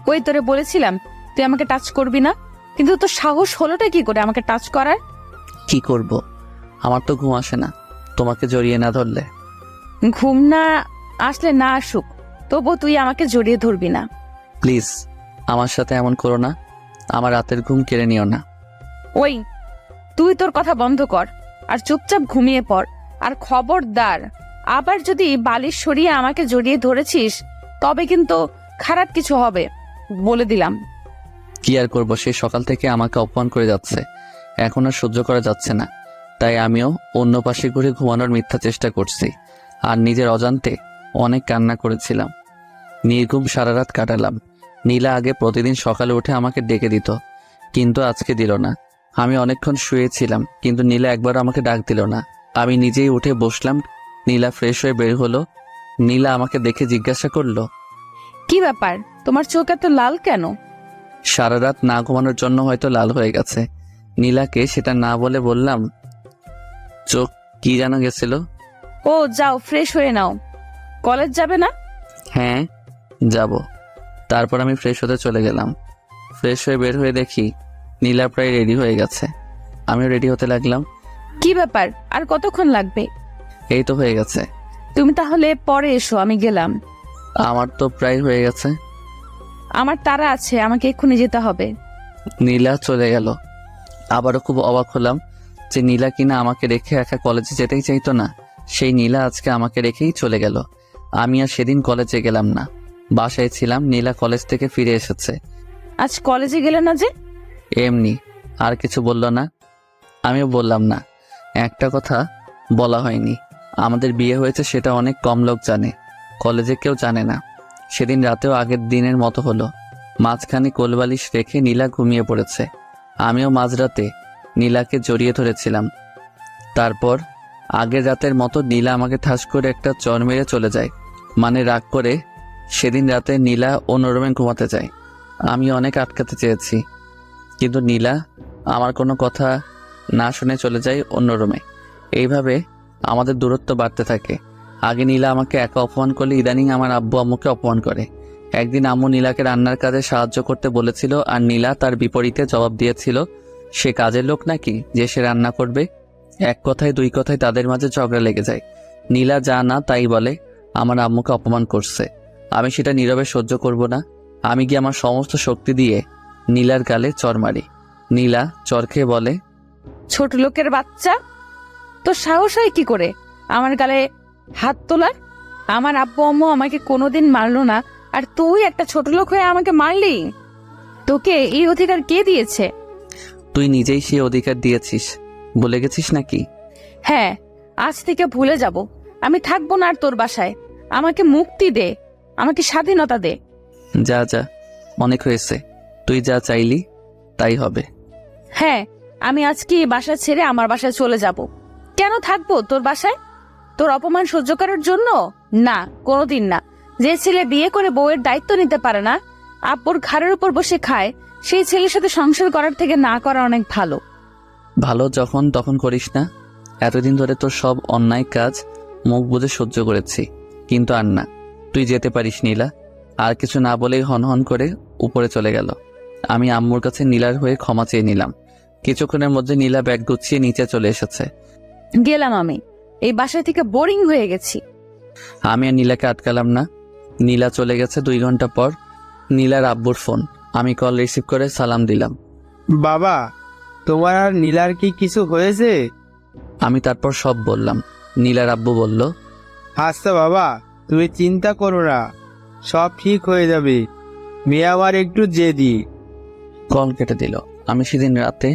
[SPEAKER 6] ওই তোরে বলেছিলাম তুই আমাকে টাচ করবি না, কিন্তু তোর সাহস হলোটা কি করে আমাকে টাচ করার?
[SPEAKER 1] কি করব, আমার তো ঘুম আসে না তোমাকে জড়িয়ে না ধরলে।
[SPEAKER 6] ঘুম না আসলে না আসুক, তবু তুই আমাকে জড়িয়ে ধরবি না।
[SPEAKER 1] প্লিজ আমার সাথে এমন করো না, আমার রাতের ঘুম কেড়ে নিও না।
[SPEAKER 6] ওই তুই তোর কথা বন্ধ কর আর চুপচাপ ঘুমিয়ে পড়। আর খবরদার, আবার যদি বালিশ সরিয়ে আমাকে জড়িয়ে ধরেছিস তবে কিন্তু খারাপ কিছু হবে, বলে দিলাম।
[SPEAKER 1] কি আর করবো, সে সকাল থেকে আমাকে অপমান করে যাচ্ছে, এখন আর সহ্য করা যাচ্ছে না। তাই আমিও অন্য পাশে ঘুরে ঘুমানোর মিথ্যা চেষ্টা করছি, আর নিজের অজান্তে অনেক কান্না করেছিলাম। নির্ঘুম সারা রাত কাটালাম। নীলা আগে প্রতিদিন সকালে উঠে আমাকে ডেকে দিত, কিন্তু আজকে দিল না। আমি অনেকক্ষণ শুয়েছিলাম, কিন্তু নীলা একবার আমাকে ডাক দিল না। আমি নিজেই উঠে বসলাম। নীলা ফ্রেশ হয়ে বের হলো। নীলা আমাকে দেখে জিজ্ঞাসা করলো,
[SPEAKER 6] কি ব্যাপার, তোমার চোখ এত লাল কেন?
[SPEAKER 1] সারা রাত না ঘুমানোর জন্য হয়তো লাল হয়ে গেছে। নীলাকে সেটা না বলে বললাম, চোখ কি যেন গেছিল।
[SPEAKER 6] ও যাও, ফ্রেশ হয়ে নাও। কলেজ যাবে না?
[SPEAKER 1] হ্যাঁ যাব। তারপর আমি ফ্রেশ হতে চলে গেলাম। ফ্রেশ হয়ে বের হয়ে দেখি নীলা প্রায় রেডি হয়ে গেছে। আমিও রেডি হতে লাগলাম।
[SPEAKER 6] কি ব্যাপার, আর কতক্ষণ লাগবে?
[SPEAKER 1] এই তো হয়ে গেছে।
[SPEAKER 6] তুমি তাহলে পরে এসো, আমি গেলাম।
[SPEAKER 1] আমার তো প্রায় হয়ে গেছে।
[SPEAKER 6] আমার তাড়া আছে, আমাকে এক্ষুনি যেতে হবে।
[SPEAKER 1] নীলা চলে গেল। আবারও খুব অবাক হলাম যে নীলা কিনা আমাকে রেখে একা কলেজে যেতেই চাইতো না, সেই নীলা আজকে আমাকে রেখেই চলে গেল। আমি আর সেদিন কলেজে গেলাম না, বাসায় ছিলাম। নীলা কলেজ থেকে ফিরে এসেছে।
[SPEAKER 6] আজ কলেজে গেলে না যে?
[SPEAKER 1] এমনি। আর কিছু বলল না? আমিও বললাম না। একটা কথা বলা হয়নি, আমাদের বিয়ে হয়েছে সেটা অনেক কম লোক জানে, কলেজে কেউ জানে না। সেদিন রাতেও আগের দিনের মতো হলো। মাঝখানে কোলবালিশ রেখে নীলা ঘুমিয়ে পড়েছে। আমিও মাঝরাতে নীলাকে জড়িয়ে ধরেছিলাম। তারপর আগের রাতের মতো নীলা আমাকে ঠাস করে একটা চর মেরে চলে যায়। মানে রাগ করে সেদিন রাতে নীলা অন্য রুমে ঘুমাতে যায়। আমি অনেক আটকাতে চেয়েছি, কিন্তু নীলা আমার কোনো কথা না শুনে চলে যায় অন্য রুমে। এইভাবে আমাদের দূরত্ব বাড়তে থাকে। আগে নীলা আমাকে একা অপমান করলে ইদানিং আমার আব্বু আম্মুকে অপমান করে। একদিন আম্মু নীলাকে রান্নার কাজে সাহায্য করতে বলেছিল, আর নীলা তার বিপরীতে জবাব দিয়েছিল সে কাজের লোক নাকি যে সে রান্না করবে। এক কথায় দুই কথায় তাদের মাঝে ঝগড়া লেগে যায়। নীলা যা না তাই বলে আমার আম্মুকে অপমান করছে। আমি সেটা নীরবে সহ্য করব না। আমি গিয়ে আমার সমস্ত শক্তি দিয়ে নীলার গালে চর মারি। নীলা চর খেয়ে বলে,
[SPEAKER 6] ছোট লোকের বাচ্চা, তোর সাহস হয় কি করে আমার গালে হাত তোলার? আমার আব্বু আম্মু আমাকে কোনোদিন মারলো না, আর তুই একটা ছোট লোক হয়ে আমাকে মারলি? তোকে এই অধিকার কে দিয়েছে?
[SPEAKER 1] তুই নিজেই সে অধিকার দিয়েছিস, বলে গেছিস নাকি?
[SPEAKER 6] হ্যাঁ, আজ থেকে ভুলে যাব। আমি থাকবো না আর তোর বাসায়। আমাকে মুক্তি দে, আমাকে স্বাধীনতা দে।
[SPEAKER 1] যা যা, অনেক হয়েছে। তুই যা চাইলি তাই হবে।
[SPEAKER 6] হ্যাঁ, আমি আজকে এই বাসা ছেড়ে আমার বাসায় চলে যাব। কেন থাকবো তোর বাসায়? তোর অপমান সহ্য করার জন্য? না, কোনোদিন না। যে ছেলে বিয়ে করে বউয়ের দায়িত্ব নিতে পারে না, আব্বুর ঘাড়ের উপর বসে খায়, সেই ছেলের সাথে সংসার করার থেকে না করা অনেক ভালো।
[SPEAKER 1] ভালো যখন তখন করিস না। এতদিন ধরে তোর সব অন্যায় কাজ মুখ বুজে সহ্য করেছি, কিন্তু আর না। তুই যেতে পারিস নীলা। আর কিছু না বলেই হনহন করে উপরে চলে গেল। আমি আম্মুর কাছে নীলার হয়ে ক্ষমা চেয়ে নিলাম। কিছুক্ষণের মধ্যে নীলা ব্যাগ গুছিয়ে নিচে চলে এসেছে।
[SPEAKER 6] গেলাম আমি, এই বাসা থেকে বোরিং হয়ে গেছি।
[SPEAKER 1] আমি আর নীলাকে আটকালাম না। নীলা চলে গেছে। 2 ঘন্টা পর নীলার আব্বুর ফোন। আমি কল রিসিভ করে সালাম দিলাম।
[SPEAKER 7] বাবা, তোমার আর নীলার কি কিছু হয়েছে?
[SPEAKER 1] আমি তারপর সব বললাম। নীলার আব্বু বলল,
[SPEAKER 7] আচ্ছা বাবা, তুমি চিন্তা করো না, সব ঠিক হয়ে যাবে। মেয়ে আমার একটু জেদি।
[SPEAKER 1] কল কেটে দিল। আমি সেদিন রাতে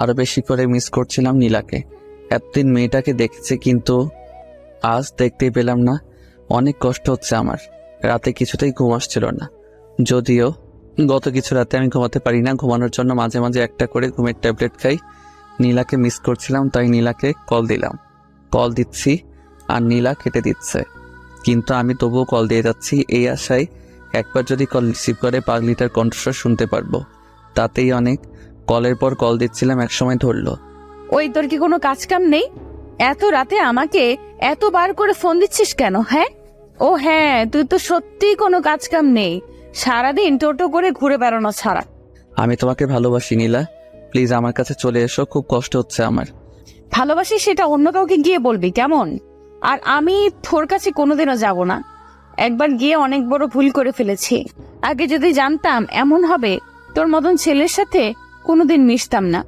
[SPEAKER 1] আরো বেশি করে মিস করছিলাম নীলাকে। এতদিন মেয়েটাকে দেখেছি, কিন্তু আজ দেখতেই পেলাম না। অনেক কষ্ট হচ্ছে আমার। রাতে কিছুতেই ঘুম আসছিল না। যদিও গত কিছু রাতে আমি ঘুমাতে পারি না, ঘুমানোর জন্য মাঝে মাঝে একটা করে ঘুমের ট্যাবলেট খাই। নীলাকে মিস করছিলাম, তাই নীলাকে কল দিলাম। কল দিচ্ছি আর নীলা কেটে দিচ্ছে, কিন্তু আমি তবুও কল দিয়ে যাচ্ছি এই আশায় একবার যদি কল রিসিভ করে পাগলিটার কণ্ঠস্বর শুনতে পারবো। তাতেই অনেক। কলের পর কল দিচ্ছিলাম, একসময় ধরলো।
[SPEAKER 6] ওই, তোর কি কোনো কাজ কাম নেই? এত রাতে আমাকে এতবার করে ফোন দিচ্ছিস কেন? হ্যাঁ, ও হ্যাঁ, তুই তো সত্যিই কোনো কাজ কাম নেই, সারাদিন টোটো করে ঘুরে বেড়ানো ছাড়া।
[SPEAKER 1] আমি তোমাকে ভালোবাসি নীলা, প্লিজ আমার কাছে চলে এসো, খুব কষ্ট হচ্ছে আমার।
[SPEAKER 6] ভালোবাসি সেটা অন্য কাউকে গিয়ে বলবি কেমন? আর আমি তোর কাছে কোনোদিনও যাব না। একবার গিয়ে অনেক বড় ভুল করে ফেলেছি। আগে যদি জানতাম এমন হবে, তোর মতন ছেলের সাথে কোনোদিন মিশতাম না।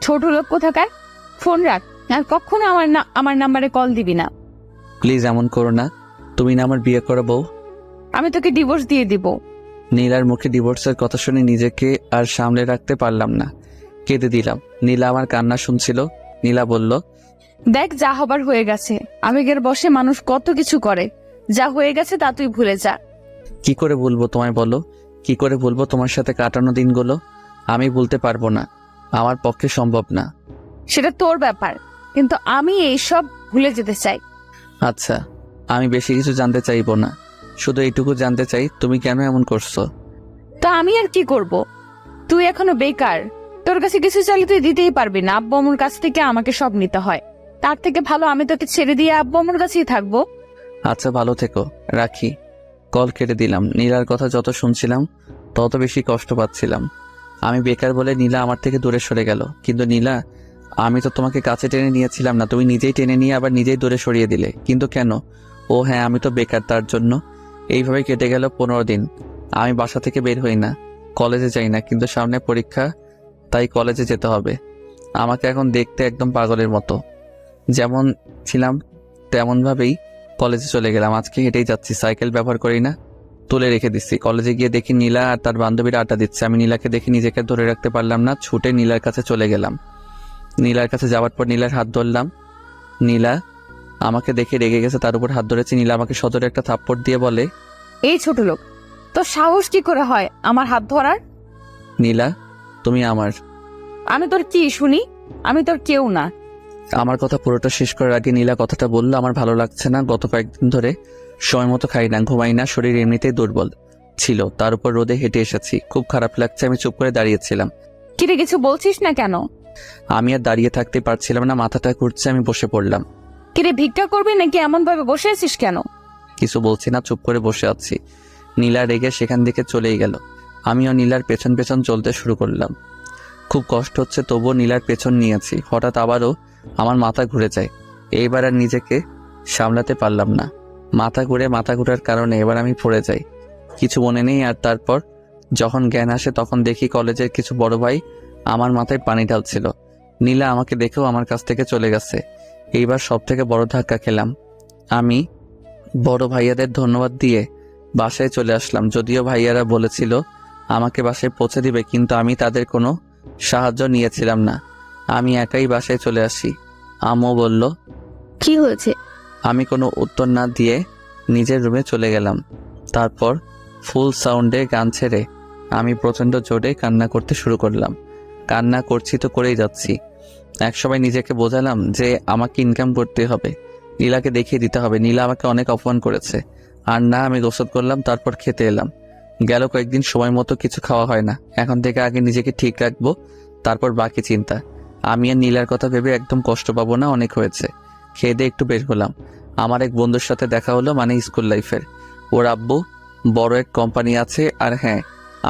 [SPEAKER 6] ছোট লোক কোথাকার। ফোন রাখ, আর কখনো আমার নাম্বারে কল দিবি না।
[SPEAKER 1] প্লিজ এমন করো না, তুমি না আমার বিয়ে করা বউ।
[SPEAKER 6] আমি তোকে ডিভোর্স দিয়ে দিব।
[SPEAKER 1] নীলার মুখে ডিভোর্সের কথা শুনে নিজেকে আর সামলে রাখতে পারলাম না, কেঁদে দিলাম। নীলা আমার কান্না শুনছিল। নীলা বলল,
[SPEAKER 6] দেখ, যা হবার হয়ে গেছে। আবেগের বশে মানুষ কত কিছু করে। যা হয়ে গেছে তা তুই ভুলে যা।
[SPEAKER 1] কি করে বলবো তোমায় বলো? কি করে বলবো তোমার সাথে কাটানো দিনগুলো? আমি বলতে পারবো না, আমার পক্ষে সম্ভব না।
[SPEAKER 6] সেটা তোর ব্যাপার, কিন্তু আমি এইসব ভুলে যেতে চাই।
[SPEAKER 1] আচ্ছা, আমি বেশি কিছু জানতে চাইবো না, শুধু এইটুকু জানতে চাই তুমি কেন এমন করছো।
[SPEAKER 6] তা আমি আর কি করব? তুই এখনো বেকার, তোর কাছে কিছু চাইলে তুই দিতেই পারবি না। আব্বু আম্মুর কাছ থেকে আমাকে সব নিতে হয়। তার থেকে ভালো আমি তোকে ছেড়ে দিয়ে আব্বু আম্মুর কাছেই থাকবো।
[SPEAKER 1] আচ্ছা, ভালো থেকো, রাখি। কল কেটে দিলাম। নীলার কথা যত শুনছিলাম তত বেশি কষ্ট পাচ্ছিলাম। আমি বেকার বলে নীলা আমার থেকে দূরে সরে গেল। কিন্তু নীলা, আমি তো তোমাকে কাছে টেনে নিয়েছিলাম না, তুমি নিজেই টেনে নিয়ে আবার নিজেই দূরে সরিয়ে দিলে। কিন্তু কেন? ও ও হ্যাঁ, আমি তো বেকার, তার জন্য। এইভাবে কেটে গেল 15 দিন। আমি বাসা থেকে বের হই না, কলেজে যাই না, কিন্তু সামনে পরীক্ষা, তাই কলেজে যেতে হবে। আমাকে এখন দেখতে একদম পাগলের মতো। যেমন ছিলাম তেমনভাবেই কলেজে চলে গেলাম। আজকে হেঁটেই যাচ্ছি, সাইকেল ব্যবহার করি না, তুলে রেখে দিচ্ছি। কলেজে গিয়ে দেখি নীলা আর তার বান্ধবীরা আড্ডা দিচ্ছে। আমি নীলাকে দেখে নিজেকে ধরে রাখতে পারলাম না, ছুটে নীলার কাছে চলে গেলাম। নীলার কাছে যাওয়ার পর নীলার হাত ধরলাম। নীলা আমাকে দেখে রেগে গেছে, তার উপর হাত ধরেছি। নীলা আমাকে সজোরে একটা থাপ্পড় দিয়ে বলে,
[SPEAKER 6] এই ছোট লোক, তোর সাহস কি করে হয় আমার হাত ধরার?
[SPEAKER 1] নীলা তুমি আমার।
[SPEAKER 6] আমি তোর কি শুনি? আমি তোর কেউ না।
[SPEAKER 1] আমার কথা পুরোটা শেষ করার আগে নীলা কথাটা বললো, আমার ভালো লাগছে না। গত কয়েকদিন ধরে সময় মতো খাই না, ঘুমাই না, শরীর এমনিতেই দুর্বল ছিল, তার উপর রোদে হেঁটে এসেছি, খুব খারাপ লাগছে। আমি চুপ করে দাঁড়িয়েছিলাম।
[SPEAKER 6] কিরে, কিছু বলছিস না কেন?
[SPEAKER 1] আমি আর দাঁড়িয়ে থাকতে পারছিলাম না, মাথাটা ঘুরছে, আমি বসে পড়লাম।
[SPEAKER 6] কিরে, ভিক্ষা করবি নাকি এমন ভাবে বসে আছিস কেন?
[SPEAKER 1] কিছু বলছি না, চুপ করে বসে আছি। নীলা রেগে সেখান থেকে চলেই গেল। আমিও নীলার পেছন পেছন চলতে শুরু করলাম। খুব কষ্ট হচ্ছে, তবুও নীলার পেছন নিয়েছি। হঠাৎ আবারও আমার মাথা ঘুরে যায়। এইবার আর নিজেকে সামলাতে পারলাম না। মাথা ঘুরার কারণে এবার আমি পড়ে যাই, কিছু মনে নেই। আর তারপর যখন জ্ঞান আসে তখন দেখি কলেজের কিছু বড় ভাই আমার মাথায় পানি ঢালছিল। নীলা আমাকে দেখেও আমার কাছ থেকে চলে গেছে। এইবার সব থেকে বড় ধাক্কা খেলাম। আমি বড় ভাইয়াদের ধন্যবাদ দিয়ে বাসায় চলে আসলাম। যদিও ভাইয়ারা বলেছিল আমাকে বাসায় পৌঁছে দিবে, কিন্তু আমি তাদের কোনো সাহায্য নিয়েছিলাম না। আমি একাই বাসায় চলে আসি। আম্মু বলল,
[SPEAKER 5] কি হয়েছে?
[SPEAKER 1] আমি কোনো উত্তর না দিয়ে নিজের রুমে চলে গেলাম। তারপর ফুল সাউন্ডে গান ছেড়ে আমি প্রচণ্ড জোরে কান্না করতে শুরু করলাম। কান্না করছি তো করেই যাচ্ছি। একসময় নিজেকে বোঝালাম যে আমাকে ইনকাম করতে হবে, নীলাকে দেখিয়ে দিতে হবে। নীলা আমাকে অনেক অপমান করেছে। আর না, আমি গোসল করলাম, তারপর খেতে এলাম। গেল কয়েকদিন সময় মতো কিছু খাওয়া হয় না। এখন থেকে আগে নিজেকে ঠিক রাখবো, তারপর বাকি চিন্তা। আমি আর নীলার কথা ভেবে একদম কষ্ট পাবো না, অনেক হয়েছে। খেয়ে দিয়ে একটু বের হলাম। আমার এক বন্ধুর সাথে দেখা হলো, মানে স্কুল লাইফের। ওর আব্বু বড় এক কোম্পানি আছে। আর হ্যাঁ,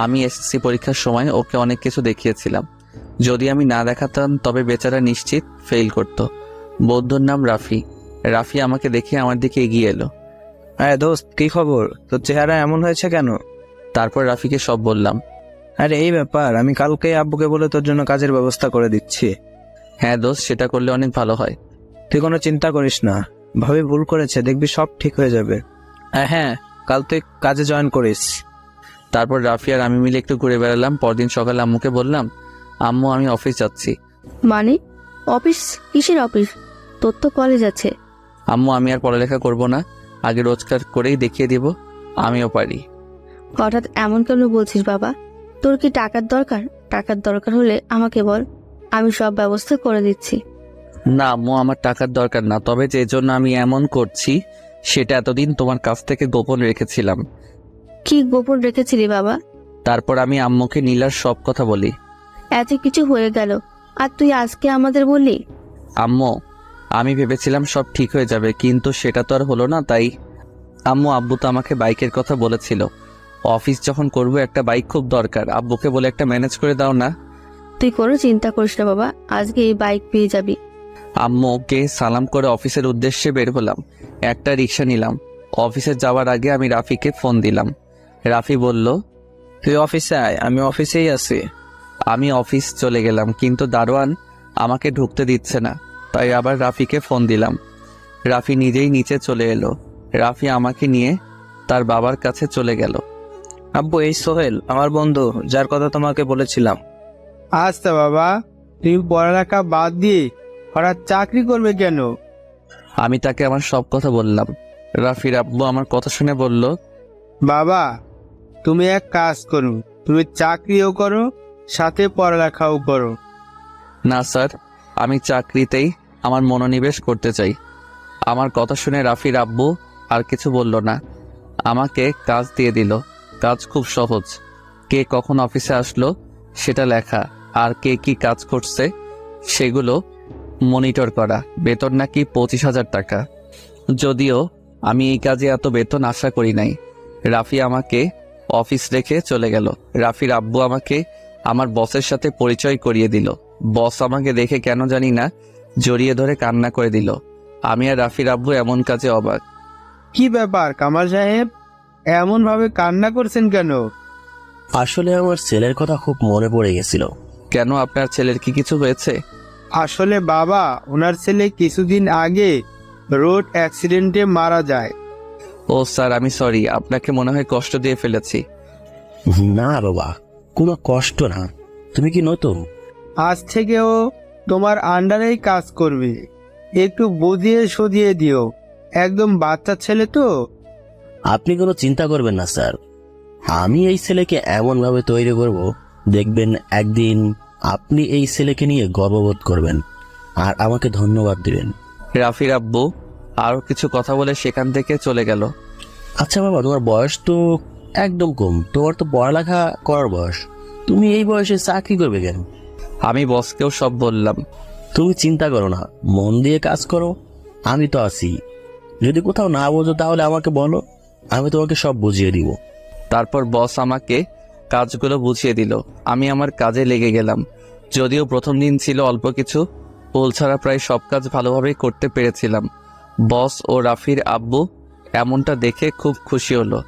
[SPEAKER 1] আমি এসএসসি পরীক্ষার সময় ওকে অনেক কিছু দেখিয়েছিলাম। যদি আমি না দেখাতাম তবে বেচারা নিশ্চিত ফেল করত। বন্ধুর নাম রাফি। রাফি আমাকে দেখে আমার দিকে এগিয়ে এলো।
[SPEAKER 4] হ্যাঁ দোস্ত, কি খবর? তোর চেহারা এমন হয়েছে কেন?
[SPEAKER 1] তারপর রাফিকে সব বললাম।
[SPEAKER 4] আরে এই ব্যাপার, আমি কালকে আব্বুকে বলে তোর জন্য কাজের ব্যবস্থা করে দিচ্ছি।
[SPEAKER 1] হ্যাঁ দোস্ত, সেটা করলে অনেক ভালো হয়।
[SPEAKER 4] তুই কোনো চিন্তা করিস না, ভাবি ভুল করেছে, দেখবি সব ঠিক হয়ে যাবে। হ্যাঁ, কাল তুই কাজে জয়েন করিস।
[SPEAKER 1] তারপর রাফি আর আমি মিলে একটু ঘুরে বেড়ালাম। পরদিন সকালে আম্মুকে বললাম, আম্মু আমি অফিস যাচ্ছি।
[SPEAKER 5] মানে অফিস? কিসের অফিস? তোর তো কলেজ আছে।
[SPEAKER 1] আম্মু আমি আর পড়ালেখা করব না, আগে রোজগার করেই দেখিয়ে দিব আমিও পারি।
[SPEAKER 5] হঠাৎ এমন কেন বলছিস বাবা? তোর কি টাকার দরকার? টাকার দরকার হলে আমাকে বল, আমি সব ব্যবস্থা করে দিচ্ছি।
[SPEAKER 1] না আম্মু, আমার টাকার দরকার না, তবে যে জন্য আমি এমন করছি সেটা এতদিন তোমার কাছ থেকে গোপন রেখেছিলাম।
[SPEAKER 5] কি গোপন রেখেছিলি বাবা?
[SPEAKER 1] তারপর আমি আম্মুকে নীলার সব কথা বলি।
[SPEAKER 5] এত কিছু হয়ে গেল আর তুই আজকে আমাদের বললি?
[SPEAKER 1] আম্মু আমি ভেবেছিলাম সব ঠিক হয়ে যাবে, কিন্তু সেটা তো আর হলো না। তাই আম্মু, আব্বু তো আমাকে বাইকের কথা বলেছিল। অফিস যখন করব একটা বাইক খুব দরকার। আব্বুকে বলে একটা ম্যানেজ করে দাও না।
[SPEAKER 5] তুই কোনো চিন্তা করিস না বাবা, আজকে এই বাইক পেয়ে যাবি।
[SPEAKER 1] আম্মুকে সালাম করে অফিসের উদ্দেশ্যে বের হলাম। একটা রিক্সা নিলাম। অফিসে যাওয়ার আগে আমি রাফিকে ফোন দিলাম। রাফি বলল,
[SPEAKER 4] তুই অফিসে আয়, আমি অফিসেই আছি।
[SPEAKER 1] আমি অফিস চলে গেলাম, কিন্তু দারোয়ান আমাকে ঢুকতে দিচ্ছে না। তাই আবার রাফিকে ফোন দিলাম। রাফি নিজেই নিচে চলে এলো। রাফি আমাকে নিয়ে তার বাবার কাছে চলে গেল।
[SPEAKER 4] আব্বু, এই সোহেল আমার বন্ধু, যার কথা তোমাকে বলেছিলাম।
[SPEAKER 7] আচ্ছা বাবা, তুমি পড়ালেখা বাদ দিয়ে হঠাৎ চাকরি করবে কেন?
[SPEAKER 1] আমি তাকে আমার সব কথা বললাম। রাফির আব্বু আমার কথা শুনে বলল,
[SPEAKER 7] বাবা তুমি এক কাজ করো, তুমি চাকরিও করো সাথে পড়ালেখাও করো।
[SPEAKER 1] না স্যার, আমি চাকরিতেই আমার মনোনিবেশ করতে চাই। আমার কথা শুনে রাফির আব্বু আর কিছু বলল না, আমাকে কাজ দিয়ে দিল। কাজ খুব সহজ। কে কখন অফিসে আসলো সেটা লেখা, আর কে কি কাজ করছে সেগুলো মনিটর করা। বেতন নাকি 25,000 টাকা। যদিও আমি এই কাজে এত বেতন আশা করি নাই। রাফি আমাকে অফিস রেখে চলে গেল। রাফির আব্বু আমাকে আমার বসের সাথে পরিচয় করিয়ে দিল। বস আমাকে দেখে কেন জানি না জড়িয়ে ধরে কান্না করে দিল। আমি আর রাফির আব্বু এমন কাজে অবাক।
[SPEAKER 7] কি ব্যাপার কামাল সাহেব, এমন ভাবে কান্না করছেন কেন?
[SPEAKER 8] আসলে আমার ছেলের কথা খুব মনে পড়ে গেছিল।
[SPEAKER 1] কেন, আপনার ছেলের কি কিছু হয়েছে?
[SPEAKER 7] আসলে বাবা, ওনার ছেলে কিছুদিন আগে রোড অ্যাক্সিডেন্টে মারা যায়।
[SPEAKER 1] ও স্যার, আমি সরি, আপনাকে মনে হয় কষ্ট দিয়ে ফেলেছি।
[SPEAKER 8] না বাবা, কোনো কষ্ট না। তুমি কি নতুন?
[SPEAKER 7] আজ থেকে ও তোমার আন্ডারেই কাজ করবে। একটু বুঝিয়ে সুঝিয়ে দিও, একদম বাচ্চা ছেলে তো।
[SPEAKER 8] আপনি কোনো চিন্তা করবেন না স্যার, আমি এই ছেলেকে এমনভাবে তৈরি করব, দেখবেন একদিন আপনি এই ছেলেকে নিয়ে গর্ববোধ করবেন আর আমাকে ধন্যবাদ দিবেন।
[SPEAKER 1] রাফির আব্বু আরো কিছু কথা বলে সেখান থেকে চলে গেল।
[SPEAKER 8] আচ্ছা বাবা, তোমার বয়স তো একদম কম, তোমার তো পড়ালেখা করার বয়স, তুমি এই বয়সে চাকরি করবে কেন?
[SPEAKER 1] আমি বসকেও সব বললাম।
[SPEAKER 8] তুমি চিন্তা করো না, মন দিয়ে কাজ করো, আমি তো আছি। যদি কোথাও না বোঝো তাহলে আমাকে বলো, আমি তোমাকে সব বুঝিয়ে দিব।
[SPEAKER 1] তারপর বস আমাকে কাজগুলো বুঝিয়ে দিল। আমি আমার কাজে লেগে গেলাম। যদিও প্রথম দিন ছিল, অল্প কিছু ভুল ছাড়া প্রায় সব কাজ ভালোভাবেই করতে পেরেছিলাম। বস ও রাফির আব্বু এমনটা দেখে খুব খুশি হলো।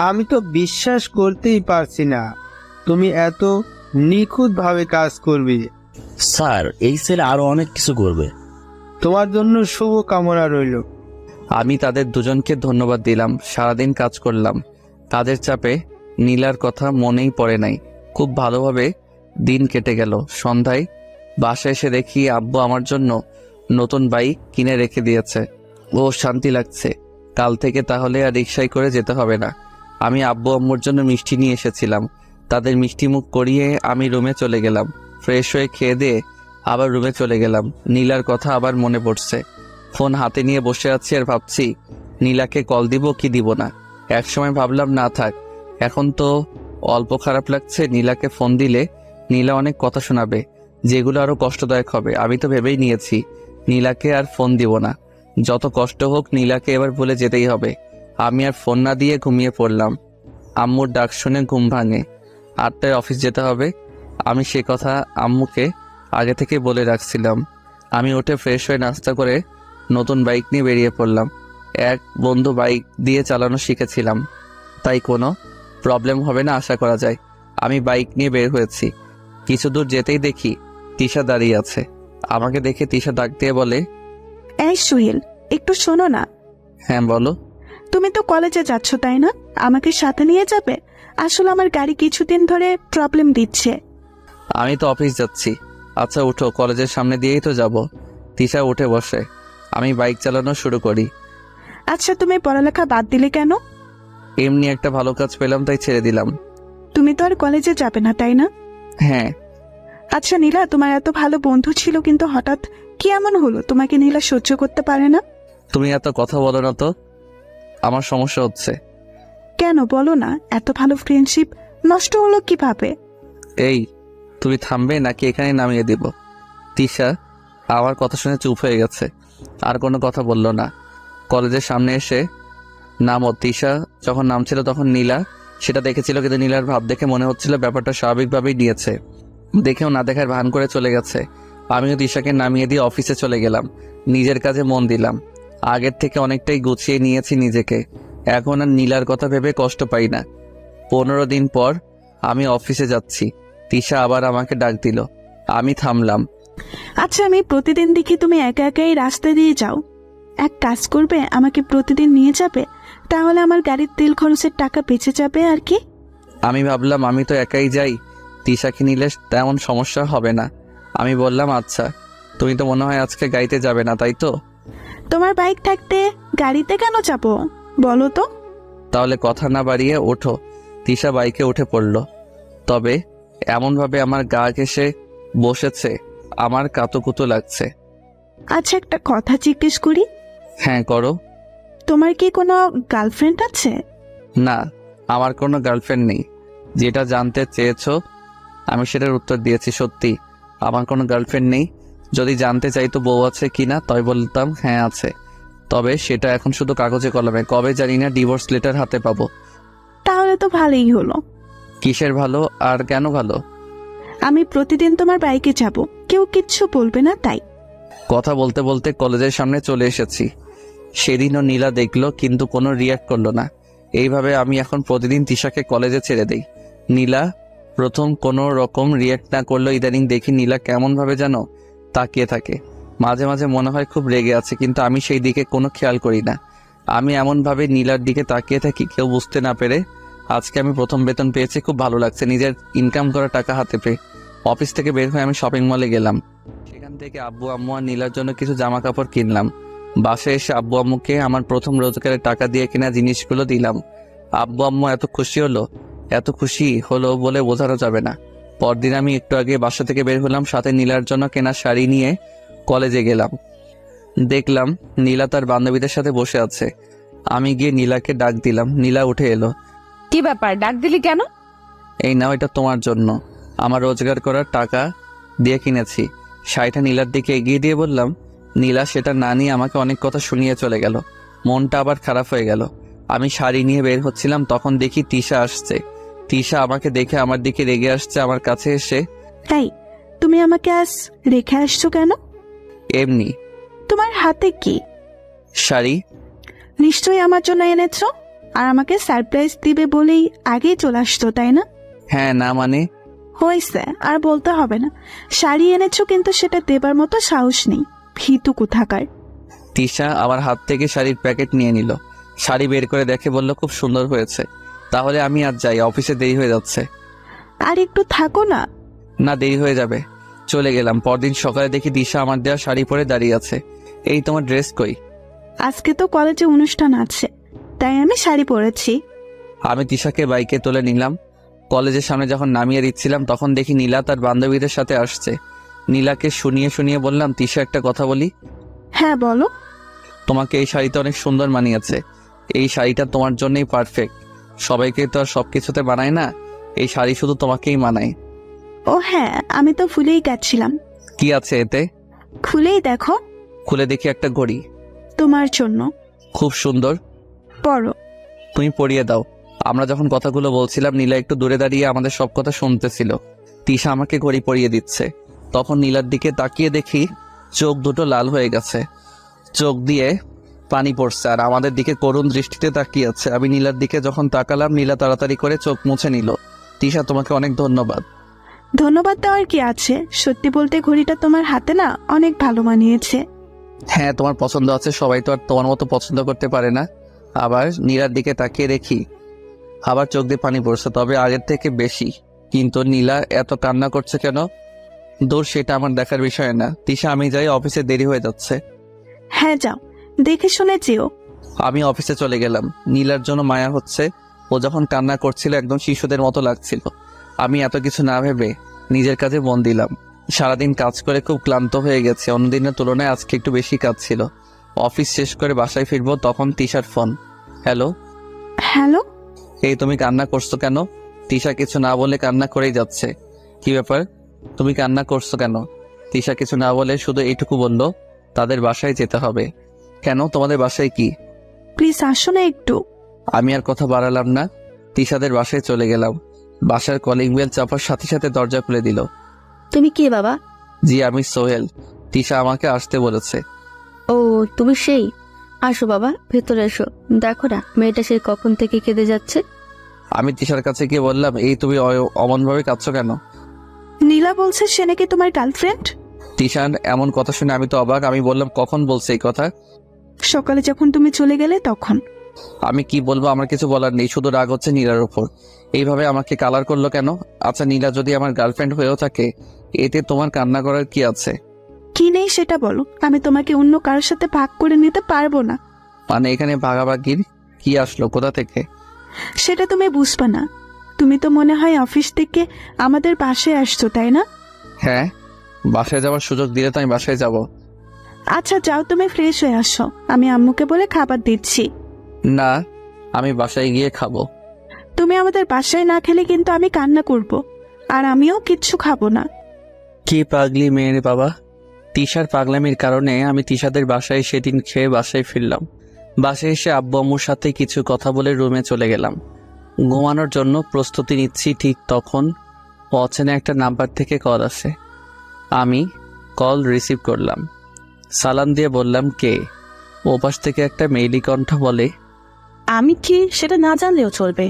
[SPEAKER 7] আমি তো বিশ্বাস করতেই পারছি না তুমি এত নিখুঁতভাবে কাজ করবে।
[SPEAKER 8] স্যার, এই ছেলে আরো অনেক কিছু করবে।
[SPEAKER 7] তোমার জন্য শুভ কামনা রইল।
[SPEAKER 1] আমি তাদের দুজনকে ধন্যবাদ দিলাম। সারাদিন কাজ করলাম। কাজের চাপে নীলার কথা মনেই পড়ে নাই। খুব ভালোভাবে দিন কেটে গেল। সন্ধ্যায় বাসায় এসে দেখি আব্বু আমার জন্য নতুন বাইক কিনে রেখে দিয়েছে। ও শান্তি লাগছে। কাল থেকে তাহলে আর রিকশায় করে যেতে হবে না। আমি আব্বু আম্মুর জন্য মিষ্টি নিয়ে এসেছিলাম। তাদের মিষ্টি মুখ করিয়ে আমি রুমে চলে গেলাম। ফ্রেশ হয়ে খেয়ে দিয়ে আবার রুমে চলে গেলাম। নীলার কথা আবার মনে পড়ছে। ফোন হাতে নিয়ে বসে আছি আর ভাবছি নীলাকে কল দিব কি দিব না। একসময় ভাবলাম না থাক, এখন তো অল্প খারাপ লাগছে। নীলাকে ফোন দিলে নীলা অনেক কথা শোনাবে, যেগুলো আরো কষ্টদায়ক হবে। আমি তো ভেবেই নিয়েছি নীলাকে আর ফোন দিব না। যত কষ্ট হোক নীলাকে এবার বলে যেতেই হবে। আমি আর ফোন না দিয়ে ঘুমিয়ে পড়লাম। আম্মুর ডাক শুনে ঘুম ভাঙে। 8টায় অফিস যেতে হবে। আমি সে কথা আম্মুকে আগে থেকে বলে রাখছিলাম। আমি উঠে ফ্রেশ হয়ে নাস্তা করে নতুন বাইক নিয়ে বেরিয়ে পড়লাম। এক বন্ধু বাইক দিয়ে চালানো শিখেছিলাম, তাই কোনো প্রবলেম হবে না আশা করা যায়। আমি বাইক নিয়ে বের হয়েছি। কিছু দূর যেতেই দেখি তিশা দাঁড়িয়ে আছে। আমাকে দেখে তিশা ডাক দিয়ে বলে,
[SPEAKER 2] এই সোহেল, একটু শোনো না।
[SPEAKER 1] হ্যাঁ বলো।
[SPEAKER 2] তুমি তো কলেজে যাচ্ছ তাই না? আমাকে সাথে নিয়ে যাবে? আসলে আমার গাড়ি কিছুদিন ধরে প্রবলেম দিচ্ছে।
[SPEAKER 1] আমি তো অফিস যাচ্ছি। আচ্ছা উঠো, কলেজের সামনে দিয়েই তো যাব। তিশা উঠে বসে। আমি বাইক চালানো শুরু করি।
[SPEAKER 2] আচ্ছা, তুমি পড়ালেখা বাদ দিলে কেন?
[SPEAKER 1] এমনি একটা ভালো কাজ পেলাম তাই ছেড়ে দিলাম।
[SPEAKER 2] তুমি তো আর কলেজে যাবে না তাই না?
[SPEAKER 1] হ্যাঁ।
[SPEAKER 2] আচ্ছা নীলা, তোমার এত ভালো বন্ধু ছিল, কিন্তু হঠাৎ কি এমন হলো তোমাকে নীলা সহ্য করতে পারে না?
[SPEAKER 1] তুমি এত কথা বলো না তো, আমার সমস্যা হচ্ছে।
[SPEAKER 2] কেন বলো না, এত ভালো ফ্রেন্ডশিপ নষ্ট হলো কিভাবে?
[SPEAKER 1] এই, তুমি থামবে নাকি এখানে নামিয়ে দিব? তিশা আমার কথা শুনে চুপ হয়ে গেছে, আর কোনো কথা বলল না। কলেজের সামনে এসে নামো। তিশা যখন নামছিল তখন নীলা সেটা দেখেছিল, কিন্তু নীলার ভাব দেখে মনে হচ্ছিল ব্যাপারটা স্বাভাবিকভাবেই নিয়েছে। দেখেও না দেখার ভান করে চলে গেছে। আমিও তিশাকে নামিয়ে দিয়ে অফিসে চলে গেলাম। নিজের কাজে মন দিলাম। আগের থেকে অনেকটাই গুছিয়ে নিয়েছি নিজেকে। এখন আর নীলার কথা ভেবে কষ্ট পাই না। 15 দিন পর আমি অফিসে যাচ্ছি। তিশা আবার আমাকে ডাক দিল। আমি থামলাম।
[SPEAKER 2] আচ্ছা, আমি প্রতিদিন দেখি তুমি একা একাই রাস্তা দিয়ে যাও। এক কাজ করবে, আমাকে প্রতিদিন নিয়ে যাবে, তাহলে আমার গাড়ির তেল খরচের টাকা বেঁচে যাবে আর কি।
[SPEAKER 1] আমি ভাবলাম আমি তো একাই যাই, তিশাকে নিলে তেমন সমস্যা হবে না। আমি বললাম আচ্ছা। তুমি তো মনে হয় আজকে গাড়িতে যাবে না তাই তো?
[SPEAKER 2] তোমার বাইক থাকতে গাড়িতে কেন যাবো বলো তো?
[SPEAKER 1] তাহলে কথা না বাড়িয়ে ওঠো। তিশা বাইকে উঠে পড়ল, তবে এমনভাবে আমার গা ঘেঁষে বসেছে আমার কাতুকুতু লাগছে।
[SPEAKER 2] আচ্ছা, একটা কথা জিজ্ঞেস করি।
[SPEAKER 1] হ্যাঁ করো।
[SPEAKER 2] তোমার কি কোনো গার্লফ্রেন্ড আছে?
[SPEAKER 1] না, আমার কোনো গার্লফ্রেন্ড নেই। যেটা জানতে চেয়েছো আমি সেটার উত্তর দিয়েছি। সত্যি আমার কোনো গার্লফ্রেন্ড নেই। যদি জানতে চাইতো বউ আছে কিনা, তাই বলতাম হ্যাঁ আছে। তবে সেটা এখন শুধু কাগজে কলমে, কবে জানি না ডিভোর্স লেটার হাতে পাবো।
[SPEAKER 2] তাহলে তো ভালোই হলো।
[SPEAKER 1] কিসের ভালো আর কেন ভালো?
[SPEAKER 2] আমি প্রতিদিন তোমার বাইকে যাব, কেউ কিচ্ছু বলবে না তাই।
[SPEAKER 1] কথা বলতে বলতে কলেজের সামনে চলে এসেছি। সেদিনও নীলা দেখলো কিন্তু কোনো রিয়াক্ট করলো না। এইভাবে আমি এখন প্রতিদিন তিশাকে কলেজে ছেড়ে দেই। নীলা প্রথম কোনো রকম রিয়াক্ট না করলো, ইদানিং দেখি নীলা কেমন ভাবে যেন তাকিয়ে থাকে। মাঝে মাঝে মনে হয় খুব রেগে আছে, কিন্তু আমি সেই দিকে কোনো খেয়াল করি না। আমি এমনভাবে নীলার দিকে তাকিয়ে থাকি কেউ বুঝতে না পেরে। আজকে আমি প্রথম বেতন পেয়েছি, খুব ভালো লাগছে নিজের ইনকাম করা টাকা হাতে পেয়ে। অফিস থেকে বের হয়ে আমি শপিং মলে গেলাম। সেখান থেকে আব্বু আম্মু আর নীলার জন্য কিছু জামা কাপড় কিনলাম। বাসায় এসে আব্বু আম্মুকে আমার প্রথম রোজগারের টাকা দিয়ে কেনা জিনিসগুলো দিলাম। আব্বু আম্মু এত খুশি হলো বলে বোঝানো যাবে না। পরদিন আমি একটু আগে বাসা থেকে বের হলাম, সাথে নীলার জন্য কেনা শাড়ি নিয়ে কলেজে গেলাম। দেখলাম নীলা তার বান্ধবীদের সাথে বসে আছে। আমি গিয়ে নীলাকে ডাক দিলাম। নীলা উঠে এলো।
[SPEAKER 6] কি ব্যাপার, ডাক দিলি কেন?
[SPEAKER 1] এই নাও, এটা তোমার জন্য, আমার রোজগার করার টাকা দিয়ে কিনেছি। শাড়িটা নীলার দিকে এগিয়ে দিয়ে বললাম। নীলা সেটা না নিয়ে আমাকে অনেক কথা শুনিয়ে চলে গেল। মনটা আবার খারাপ হয়ে গেল। আমি শাড়ি নিয়ে বের হচ্ছিলাম, তখন দেখি তিশা আসছে। তিশা আমাকে দেখে আমার দিকে রেগে আসছে। আমার কাছে এসে,
[SPEAKER 2] তাই তুমি আমাকে আজ রেখে আসছো কেন?
[SPEAKER 1] এমনি।
[SPEAKER 2] তোমার হাতে কি?
[SPEAKER 1] শাড়ি।
[SPEAKER 2] নিশ্চয়ই আমার জন্য এনেছো, আর আমাকে সারপ্রাইজ দিবে বলেই আগেই চলে আসতো, তাই না?
[SPEAKER 1] হ্যাঁ। না মানে?
[SPEAKER 2] হয়েছে, আর বলতে হবে না। শাড়ি এনেছো কিন্তু সেটা দেবার মতো সাহস নেই, ভীতু কোথাকার।
[SPEAKER 1] তিশা আমার হাত থেকে শাড়ির প্যাকেট নিয়ে নিল। শাড়ি বের করে দেখে বলল, খুব সুন্দর হয়েছে। তাহলে আমি আজ যাই, অফিসে দেরি হয়ে যাচ্ছে।
[SPEAKER 2] আর একটু থাকো না।
[SPEAKER 1] না, দেরি হয়ে যাবে। চলে গেলাম। পরদিন সকালে দেখি দিশা আমার দেওয়া শাড়ি পরে দাঁড়িয়ে আছে। এই তোমার ড্রেস কই?
[SPEAKER 2] আজকে তো কলেজে অনুষ্ঠান আছে, তাই আমি শাড়ি পরেছি।
[SPEAKER 1] আমি তিশাকে বাইকে তুলে নিলাম। কলেজের সামনে যখন নামিয়ে দিচ্ছিলাম তখন দেখি নীলা তার বান্ধবীদের সাথে আসছে। নীলাকে শুনিয়ে বললাম, তিশা একটা কথা বলি।
[SPEAKER 2] হ্যাঁ বলো।
[SPEAKER 1] তোমাকে এই শাড়িটা অনেক সুন্দর মানিয়েছে। এই শাড়িটা তোমার জন্যই পারফেক্ট। সবাইকে তো আর সবকিছুতে বানায় না, এই শাড়ি শুধু তোমাকেই মানায়।
[SPEAKER 2] ও হ্যাঁ, আমি তো ভুলেই গেছিলাম।
[SPEAKER 1] কি আছে এতে?
[SPEAKER 2] খুলেই দেখো।
[SPEAKER 1] খুলে দেখি একটা ঘড়ি।
[SPEAKER 2] তোমার জন্য।
[SPEAKER 1] খুব সুন্দর।
[SPEAKER 2] পরো।
[SPEAKER 1] তুমি পরিয়ে দাও। আমরা যখন কথাগুলো বলছিলাম নীলা একটু দূরে দাঁড়িয়ে আমাদের সব কথা শুনতেছিল। তিশা আমাকে ঘড়ি পরিয়ে দিচ্ছে। তখন নীলার দিকে তাকিয়ে দেখি চোখ দুটো লাল হয়ে গেছে, চোখ দিয়ে পানি পড়ছে, আর আমাদের দিকে করুণ দৃষ্টিতে তাকিয়ে আছে। আমি নীলার দিকে যখন তাকালাম, নীলা তাড়াতাড়ি করে চোখ মুছে নিল। তিশা, তোমাকে অনেক ধন্যবাদ।
[SPEAKER 2] ধন্যবাদ দেওয়ার কি আছে? সত্যি বলতে ঘড়িটা তোমার হাতে না অনেক ভালো মানিয়েছে।
[SPEAKER 1] হ্যাঁ, তোমার পছন্দ আছে, সবাই তো আর তোমার মতো পছন্দ করতে পারে না। আবার নীলার দিকে তাকিয়ে দেখি আবার চোখ দিয়ে পানি পড়ছে, তবে আগের থেকে বেশি। কিন্তু নীলা এত কান্না করছে কেন? দূর, সেটা আমার দেখার বিষয় না। তিশা, আমি যাই, অফিসে দেরি হয়ে যাচ্ছে।
[SPEAKER 2] হ্যাঁ যাও, দেখে শুনে যেও।
[SPEAKER 1] আমি অফিসে চলে গেলাম। নীলার জন্য মায়া হচ্ছে। ও যখন কান্না করছিল একদম শিশুদের মতো লাগছিল। আমি এত কিছু না ভেবে নিজের কাজে মন দিলাম। সারাদিন কাজ করে খুব ক্লান্ত হয়ে গেছে। অন্যদিনের তুলনায় আজকে একটু বেশি কাজ ছিল। অফিস শেষ করে বাসায় ফিরবো, তখন তিশার ফোন। হ্যালো।
[SPEAKER 2] হ্যালো।
[SPEAKER 1] এই, তুমি কান্না করছো কেন? তিশা কিছু না বলে কান্না করেই যাচ্ছে। কি ব্যাপার, তুমি কান্না করছো কেন? তিশা কিছু না বলে শুধু এইটুকু বলল, তাদের বাসায় যেতে হবে। কেন, তোমাদের বাসায় কি?
[SPEAKER 2] প্লিজ আসো না একটু।
[SPEAKER 1] আমি আর কথা বাড়ালাম না, তিশাদের বাসায় চলে গেলাম। বাসার কলিং বেল চাপার সাথে সাথে দরজা খুলে দিল।
[SPEAKER 5] তুমি কে বাবা?
[SPEAKER 1] জি, আমি সোহেল। তিশা আমাকে আসতে বলেছে।
[SPEAKER 5] ও, তুমি সেই। আসো বাবা, ভেতরে এসো। দেখো না মেয়েটা সেই কখন থেকে কেঁদে যাচ্ছে।
[SPEAKER 1] আমি তিশার কাছে গিয়ে বললাম, এই তুমি অমনভাবে কাঁদছো কেন?
[SPEAKER 2] নীলা বলছে সে নাকি তোমার গার্লফ্রেন্ড।
[SPEAKER 1] তিশান এমন কথা শুনে আমি তো অবাক। আমি বললাম, কখন বলছে এই কথা?
[SPEAKER 2] সকালে যখন তুমি চলে গেলে তখন।
[SPEAKER 1] আমি কি বলবো, আমার কিছু বলার নেই, শুধু রাগ হচ্ছে নীলার উপর। এইভাবে আমাকে কালার করলো কেন? আচ্ছা, নীলা যদি আমার গার্লফ্রেন্ড হয়েও থাকে, এতে তোমার কান্না করার কি আছে?
[SPEAKER 2] কি নেই সেটা বলো, আমি তোমাকে অন্য কারোর সাথে ভাগ করে নিতে পারবো না।
[SPEAKER 1] মানে এখানে ভাগাভাগির কি আসলো, কোথা থেকে?
[SPEAKER 2] সেটা তুমি বুঝবা না। তুমি তো মনে হয় অফিস থেকে আমাদের বাসায় আসছো, তাই না?
[SPEAKER 1] হ্যাঁ, বাসায় যাওয়ার সুযোগ দিলে তো আমি বাসায় যাব।
[SPEAKER 2] আচ্ছা যাও, তুমি ফ্রেশ হয়ে আসো, আমি আম্মুকে বলে খাবার দিচ্ছি।
[SPEAKER 1] না, আমি বাসায় গিয়ে খাবো।
[SPEAKER 2] তুমি আমাদের বাসায় না খেলে কিন্তু আমি কান্না করব, আর আমিও কিচ্ছু খাবো না।
[SPEAKER 1] কি পাগলি মেয়ের বাবা। তিশার পাগলামির কারণে আমি তিশাদের বাসায় সেদিন খেয়ে বাসায় ফিরলাম। বাসায় এসে আব্বু আম্মুর সাথে কিছু কথা বলে রুমে চলে গেলাম। ঘুমানোর জন্য প্রস্তুতি নিচ্ছি, ঠিক তখন অচেনা একটা নাম্বার থেকে কল আসে। আমি কল রিসিভ করলাম। সালাম দিয়ে বললাম, কে? ওপাশ থেকে একটা মেইলি কণ্ঠ বলে,
[SPEAKER 9] আমি কি সেটা না জানলেও চলবে?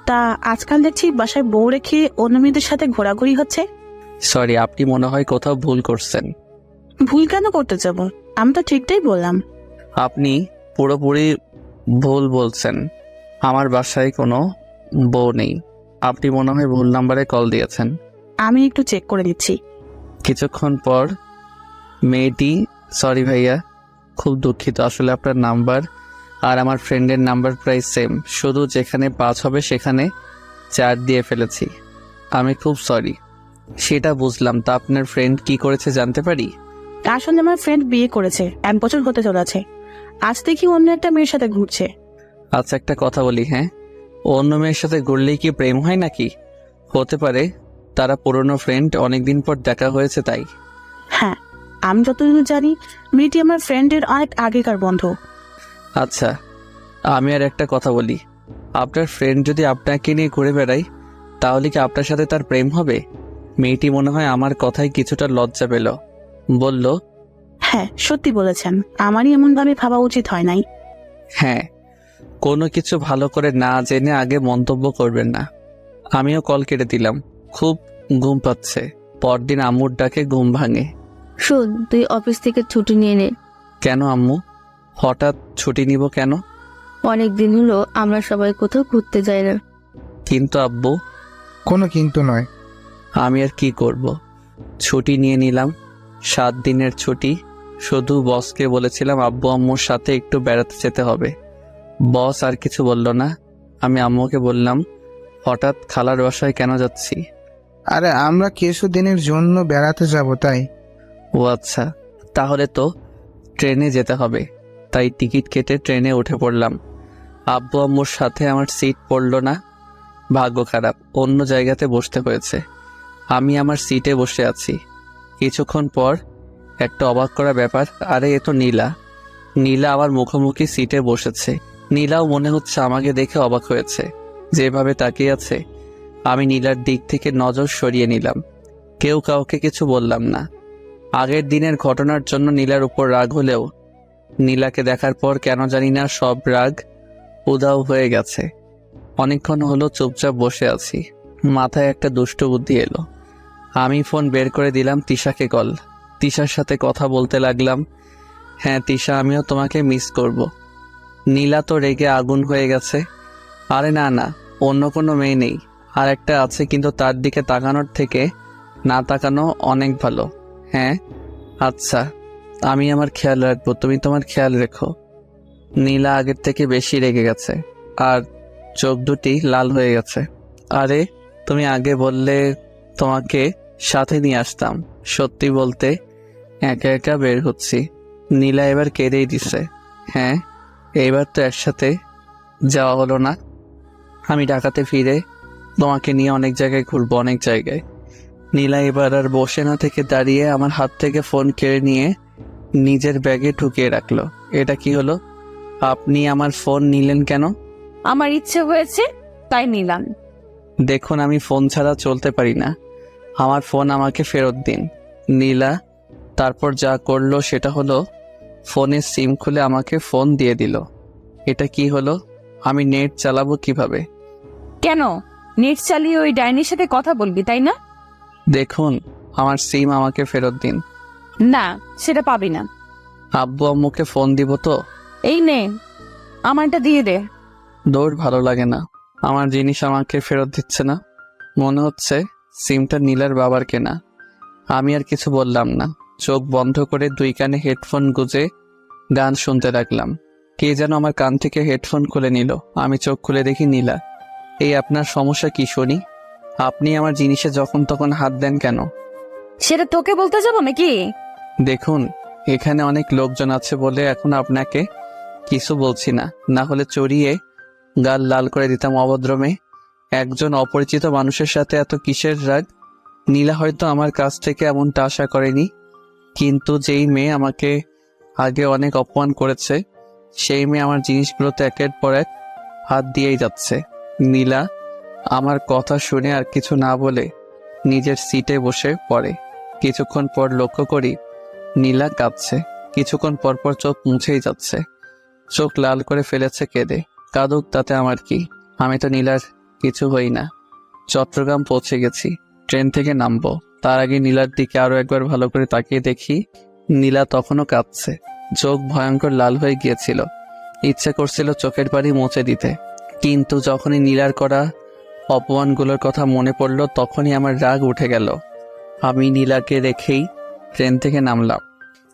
[SPEAKER 9] তা আজকাল দেখছি বাসায় বউ রেখে অন্য মেয়েদের সাথে ঘোরাঘুরি হচ্ছে।
[SPEAKER 1] সরি, আপনি মনে হয় কোথাও ভুল করছেন।
[SPEAKER 9] ভুল কেন করতে যাব? আমি তো ঠিকটাই বললাম।
[SPEAKER 1] আপনি পুরোপুরি ভুল বলছেন। আমার বাসায় কোনো বউ নেই। আপনি মনে হয় ভুল নাম্বারে কল দিয়েছেন।
[SPEAKER 9] আমি একটু চেক করে নিচ্ছি।
[SPEAKER 1] কিছুক্ষণ পর মেয়েটি, সরি ভাইয়া, খুব দুঃখিত, আসলে আপনার নাম্বার আর আমার ফ্রেন্ডের নাম্বার প্রায় সেম, শুধু যেখানে 5 হবে সেখানে 4 দিয়ে ফেলেছি। আমি খুব সরি। সেটা বুঝলাম, তা আপনার ফ্রেন্ড কি করেছে জানতে পারি?
[SPEAKER 9] আসলে আমার ফ্রেন্ড বিয়ে করেছে, 1 বছর হতে চলেছে। আজ দেখি অন্য একটা মেয়ের সাথে ঘুরছে।
[SPEAKER 1] আচ্ছা, একটা কথা বলি, হ্যাঁ, অন্য মেয়ের সাথে ঘুরলেই কি প্রেম হয় নাকি? হতে পারে তারা পুরনো ফ্রেন্ড, অনেকদিন পর দেখা হয়েছে তাই।
[SPEAKER 9] হ্যাঁ, আমি যতদূর জানি মেয়েটি আমার ফ্রেন্ডের অনেক আগেকার বন্ধু।
[SPEAKER 1] আচ্ছা, আমি আর একটা কথা বলি, আপনার ফ্রেন্ড যদি আপনাকে নিয়ে ঘুরে বেড়ায় তাহলে কি আপনার সাথে তার প্রেম হবে? মেয়েটি মনে হয় আমার কথায় কিছুটা লজ্জা পেল, বলল,
[SPEAKER 9] হ্যাঁ, সত্যি বলেছেন, আমারই এমন ভাবে ভাবা উচিত হয় নাই।
[SPEAKER 1] হ্যাঁ, কোনো কিছু ভালো করে না জেনে আগে মন্তব্য করবেন না। আমিও কল কেটে দিলাম। খুব ঘুম পাচ্ছে। পরদিন আম্মুর ডাকে ঘুম ভাঙে।
[SPEAKER 5] শোন, তুই অফিস থেকে ছুটি নিয়ে নে।
[SPEAKER 1] কেন আম্মু? হঠাৎ ছুটি নিব কেন?
[SPEAKER 5] অনেক দিন হলো আমরা সবাই কোথাও ঘুরতে যাই না।
[SPEAKER 1] কিন্তু আব্বু।
[SPEAKER 7] কোনো কিন্তু নয়।
[SPEAKER 1] আমি আর কি করব, ছুটি নিয়ে নিলাম। 7 দিনের ছুটি। শুধু বসকে বলেছিলাম আব্বু আম্মুর সাথে একটু বেড়াতে যেতে হবে। বস আর কিছু বলল না। আমি আম্মুকে বললাম, হঠাৎ খালার বাসায় কেন যাচ্ছি?
[SPEAKER 7] আরে আমরা কিছুদিনের জন্য বেড়াতে যাব তাই।
[SPEAKER 1] ও আচ্ছা, তাহলে তো ট্রেনে যেতে হবে। তাই টিকিট কেটে ট্রেনে উঠে পড়লাম। আব্বু আম্মুর সাথে আমার সিট পড়ল না। ভাগ্য খারাপ, অন্য জায়গাতে বসতে হয়েছে। আমি আমার সিটে বসে আছি। কিছুক্ষণ পর একটা অবাক করা ব্যাপার, আরে এ তো নীলা। নীলা আমার মুখোমুখি সিটে বসেছে। নীলাও মনে হচ্ছে আমাকে দেখে অবাক হয়েছে। যেভাবে তাকিয়ে আছে, আমি নীলার দিক থেকে নজর সরিয়ে নিলাম। কেউ কাউকে কিছু বললাম না। আগের দিনের ঘটনার জন্য নীলার উপর রাগ হলেও নীলাকে দেখার পর কেন জানি না সব রাগ উধাও হয়ে গেছে। অনেকক্ষণ হলো চুপচাপ বসে আছি। মাথায় একটা দুষ্ট বুদ্ধি এলো। আমি ফোন বের করে দিলাম তিশাকে কল। তিশার সাথে কথা বলতে লাগলাম। হ্যাঁ তিশা, আমিও তোমাকে মিস করব। নীলা তো রেগে আগুন হয়ে গেছে। আরে না না, অন্য কোনো মেয়ে নেই, আর একটা আছে, কিন্তু তার দিকে তাকানোর থেকে না তাকানো অনেক ভালো। হ্যাঁ আচ্ছা, আমি আমার খেয়াল রাখবো, তুমি তোমার খেয়াল রেখো। নীলা আগের থেকে বেশি রেগে গেছে আর চোখ দুটি লাল হয়ে গেছে। আরে তুমি আগে বললে তোমাকে সাথে নিয়ে আসতাম। সত্যি বলতে একা একা বের হচ্ছি। নীলা এবার কেঁদেই দিছে। হ্যাঁ, এইবার তো একসাথে যাওয়া হলো না। আমি ঢাকাতে ফিরে তোমাকে নিয়ে অনেক জায়গায় ঘুরবো, অনেক জায়গায়। নীলা এবার আর বসে না থেকে দাঁড়িয়ে আমার হাত থেকে ফোন কেড়ে নিয়ে নিজের ব্যাগে ঢুকিয়ে রাখলো। এটা কি হলো? আপনি আমার ফোন নিলেন কেন?
[SPEAKER 6] আমার ইচ্ছে হয়েছে তাই নিলাম।
[SPEAKER 1] দেখুন, আমি ফোন ছাড়া চলতে পারি না। আমার ফোন আমাকে ফেরত দিন। নীলা তারপর যা করলো সেটা হলো ফোনের সিম খুলে আমাকে ফোন দিয়ে দিল। এটা কি হলো? আমি নেট চালাবো কিভাবে?
[SPEAKER 6] কেন? নেট চালিয়ে ওই ডাইনির সাথে কথা বলবি তাই না?
[SPEAKER 1] দেখুন, আমার সিম আমাকে ফেরত দিন।
[SPEAKER 6] না, সেটা পাবি না।
[SPEAKER 1] আব্বু আম্মুকে ফোন দিব তো?
[SPEAKER 6] এই নে, আমারটা দিয়ে দে।
[SPEAKER 1] দৌড়, ভালো লাগে না। আমার জিনিস আমাকে ফেরত দিচ্ছে না। মনে হচ্ছে সিমটা নীলার বাবার কেনা। আমি আর কিছু বললাম না। চোখ বন্ধ করে 2 কানে হেডফোন গুজে গান শুনতে লাগলাম। কে যেন আমার কান থেকে হেডফোন খুলে নিল। আমি চোখ খুলে দেখি নীলা। এই আপনার সমস্যা কি শুনি? আপনি আমার জিনিসে যখন তখন হাত দেন কেন?
[SPEAKER 6] সেটা তোকে বলতে যাবো নাকি?
[SPEAKER 1] দেখুন, এখানে অনেক লোকজন আছে বলে এখন আপনাকে কিছু বলছি না, না হলে চড়িয়ে গাল লাল করে দিতাম। অভদ্রমে একজন অপরিচিত মানুষের সাথে এত কিসের রাগ? নীলা হয়তো আমার কাছ থেকে এমনটা আশা করেনি, কিন্তু যেই মেয়ে আমাকে আগে অনেক অপমান করেছে সেই মেয়ে আমার জিনিসগুলোতে একের পর এক হাত দিয়েই যাচ্ছে। নীলা আমার কথা শুনে আর কিছু না বলে নিজের সিটে বসে পড়ে। কিছুক্ষণ পর লক্ষ্য করি নীলা কাঁদছে। কিছুক্ষণ পরপর চোখ মুছেই যাচ্ছে, চোখ লাল করে ফেলেছে কেঁদে। কাঁদুক, তাতে আমার কি? আমি তো নীলার কিছু হই না। চট্টগ্রাম পৌঁছে গেছি, ট্রেন থেকে নামবো। তার আগে নীলার দিকে আরো একবার ভালো করে তাকিয়ে দেখি নীলা তখনও কাঁদছে, চোখ ভয়ঙ্কর লাল হয়ে গিয়েছিল। ইচ্ছে করছিল চোখের পানি মুছে দিতে, কিন্তু যখনই নীলার করা অপমানগুলোর কথা মনে পড়ল তখনই আমার রাগ উঠে গেল। আমি নীলাকে রেখেই ট্রেন থেকে নামলাম।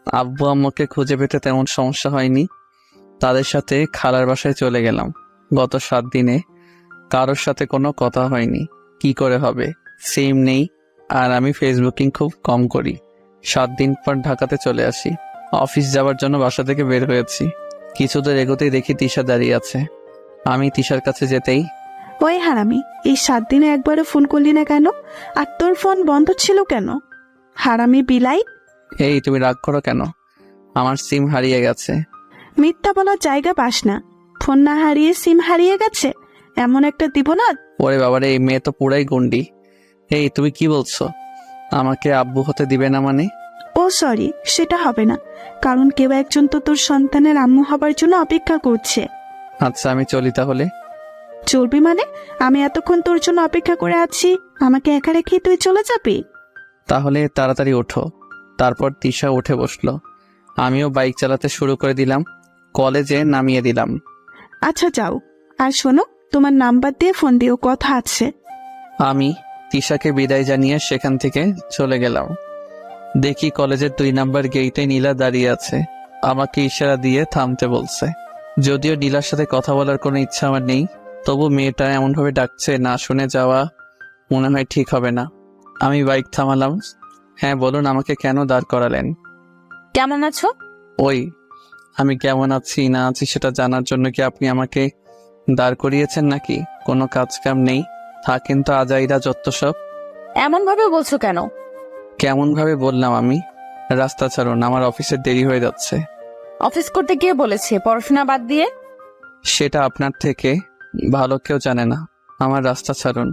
[SPEAKER 1] আব্বু আম্মুকে খুঁজে পেতে তেমন সমস্যা হয়নি, তাদের সাথে খালার বাসায় চলে গেলাম। গত 7 দিনে কারোর সাথে কোনো কথা হয়নি। কি করে হবে, সিম নেই, আর আমি ফেসবুকিং খুব কম করি। 7 দিন পর ঢাকাতে চলে আসি। অফিস যাওয়ার জন্য বাসা থেকে বের হয়েছি। কিছুদূর এগোতেই দেখি তিশা দাঁড়িয়ে আছে। আমি তিশার কাছে যেতেই,
[SPEAKER 2] ওই হারামি, এই 7 দিনে একবারও ফোন করলি না কেন? আর তোর ফোন বন্ধ ছিল কেন? হারামি বিলাই!
[SPEAKER 1] এই তুমি রাগ করো কেন? আমার সিম হারিয়ে গেছে।
[SPEAKER 2] মিথ্যা বলার জায়গা পাস না। ফোন না হারিয়ে সিম হারিয়ে গেছে, এমন একটা দিব না।
[SPEAKER 1] ওরে বাবারে, এই মেয়ে তো পুরাই গুন্ডি। এই তুমি কি বলছো? আমাকে আব্বু হতে দিবে না মানে?
[SPEAKER 2] ও সরি, সেটা হবে না, কারণ কেউ একজন তো তোর সন্তানের আম্মু হবার জন্য অপেক্ষা করছে।
[SPEAKER 1] আচ্ছা আমি চলি তাহলে।
[SPEAKER 2] চলবি মানে? আমি এতক্ষণ তোর জন্য অপেক্ষা করে আছি, আমাকে একা রেখে তুই চলে যাবি?
[SPEAKER 1] তাহলে তাড়াতাড়ি ওঠো। তারপর তিশা উঠে বসলো, আমিও বাইক চালাতে শুরু করে দিলাম। কলেজে নামিয়ে দিলাম।
[SPEAKER 2] আচ্ছা যাও, আর শোনো, তোমার নাম্বার দিয়ে ফোন দিও, কথা আছে।
[SPEAKER 1] আমি তিশাকে বিদায় জানিয়ে সেখান থেকে চলে গেলাম। দেখি কলেজের 2 নাম্বার গেইটে নীলা দাঁড়িয়ে আছে, আমাকে ইশারা দিয়ে থামতে বলছে। যদিও নীলার সাথে কথা বলার কোনো ইচ্ছা আমার নেই, তবু মেয়েটা এমনভাবে ডাকছে, না শুনে যাওয়া মনে হয় ঠিক হবে না। আমি বাইক থামালাম। হ্যাঁ বলুন, আমাকে কেন দাঁড় করালেন?
[SPEAKER 6] কেমন আছো?
[SPEAKER 1] ওই, আমি কেমন আছি না আছি সেটা জানার জন্য কি আপনি আমাকে দাঁড় করিয়েছেন নাকি? কোনো কাজ কাম নেই, থাকেন তো আজাইরা যত সব।
[SPEAKER 6] এমন ভাবে বলছো কেন?
[SPEAKER 1] কেমন ভাবে বললাম আমি? রাস্তা ছাড়ুন, আমার অফিসের দেরি হয়ে যাচ্ছে।
[SPEAKER 6] অফিস করতে কে বলেছে পড়াশোনা বাদ দিয়ে?
[SPEAKER 1] সেটা আপনার থেকে ভালো কেউ জানে না। আমার রাস্তা ছাড়ুন।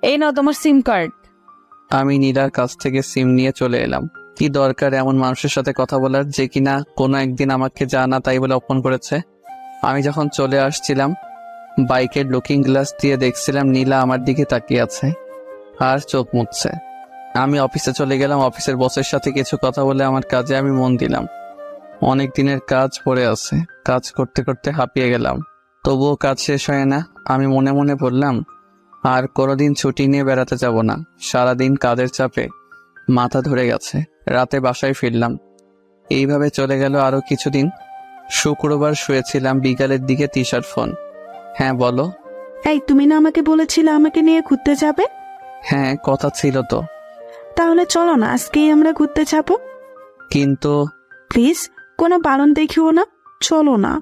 [SPEAKER 6] এই নাও তোমার সিম কার্ড।
[SPEAKER 1] আমি নীলার কাছ থেকে সিম নিয়ে চলে এলাম। কি দরকার এমন মানুষের সাথে কথা বলার, যে কিনা কোনো একদিন আমাকে জানা তাই বলে অপমান করেছে? আমি যখন চলে আসছিলাম বাইকের লুকিং গ্লাস দিয়ে দেখছিলাম নীলা আমার দিকে তাকিয়ে আছে আর চোখ মুছছে। আমি অফিসে চলে গেলাম। অফিসের বসের সাথে কিছু কথা বলে আমার কাজে আমি মন দিলাম। অনেক দিনের কাজ পড়ে আছে, কাজ করতে করতে হাঁপিয়ে গেলাম, তবুও কাজ শেষ হয় না। আমি মনে মনে বললাম, আর কোনোদিন ছুটি নিয়ে বেড়াতে যাব না। সারাদিন কাজের চাপে মাথা ধরে গেছে। রাতে বাসায় ফিরলাম। এইভাবে চলে গেল আরো কিছুদিন। শুক্রবার শুয়েছিলাম, বিকালের দিকে তিশার ফোন। হ্যাঁ বলো।
[SPEAKER 2] এই, তুমি না আমাকে বলেছিলে আমাকে নিয়ে ঘুরতে যাবে?
[SPEAKER 1] হ্যাঁ কথা ছিল তো।
[SPEAKER 2] তাহলে চলো না, আজকেই আমরা ঘুরতে যাব।
[SPEAKER 1] কিন্তু
[SPEAKER 2] প্লিজ, কোনো বারণ দেখিও না, চলো না।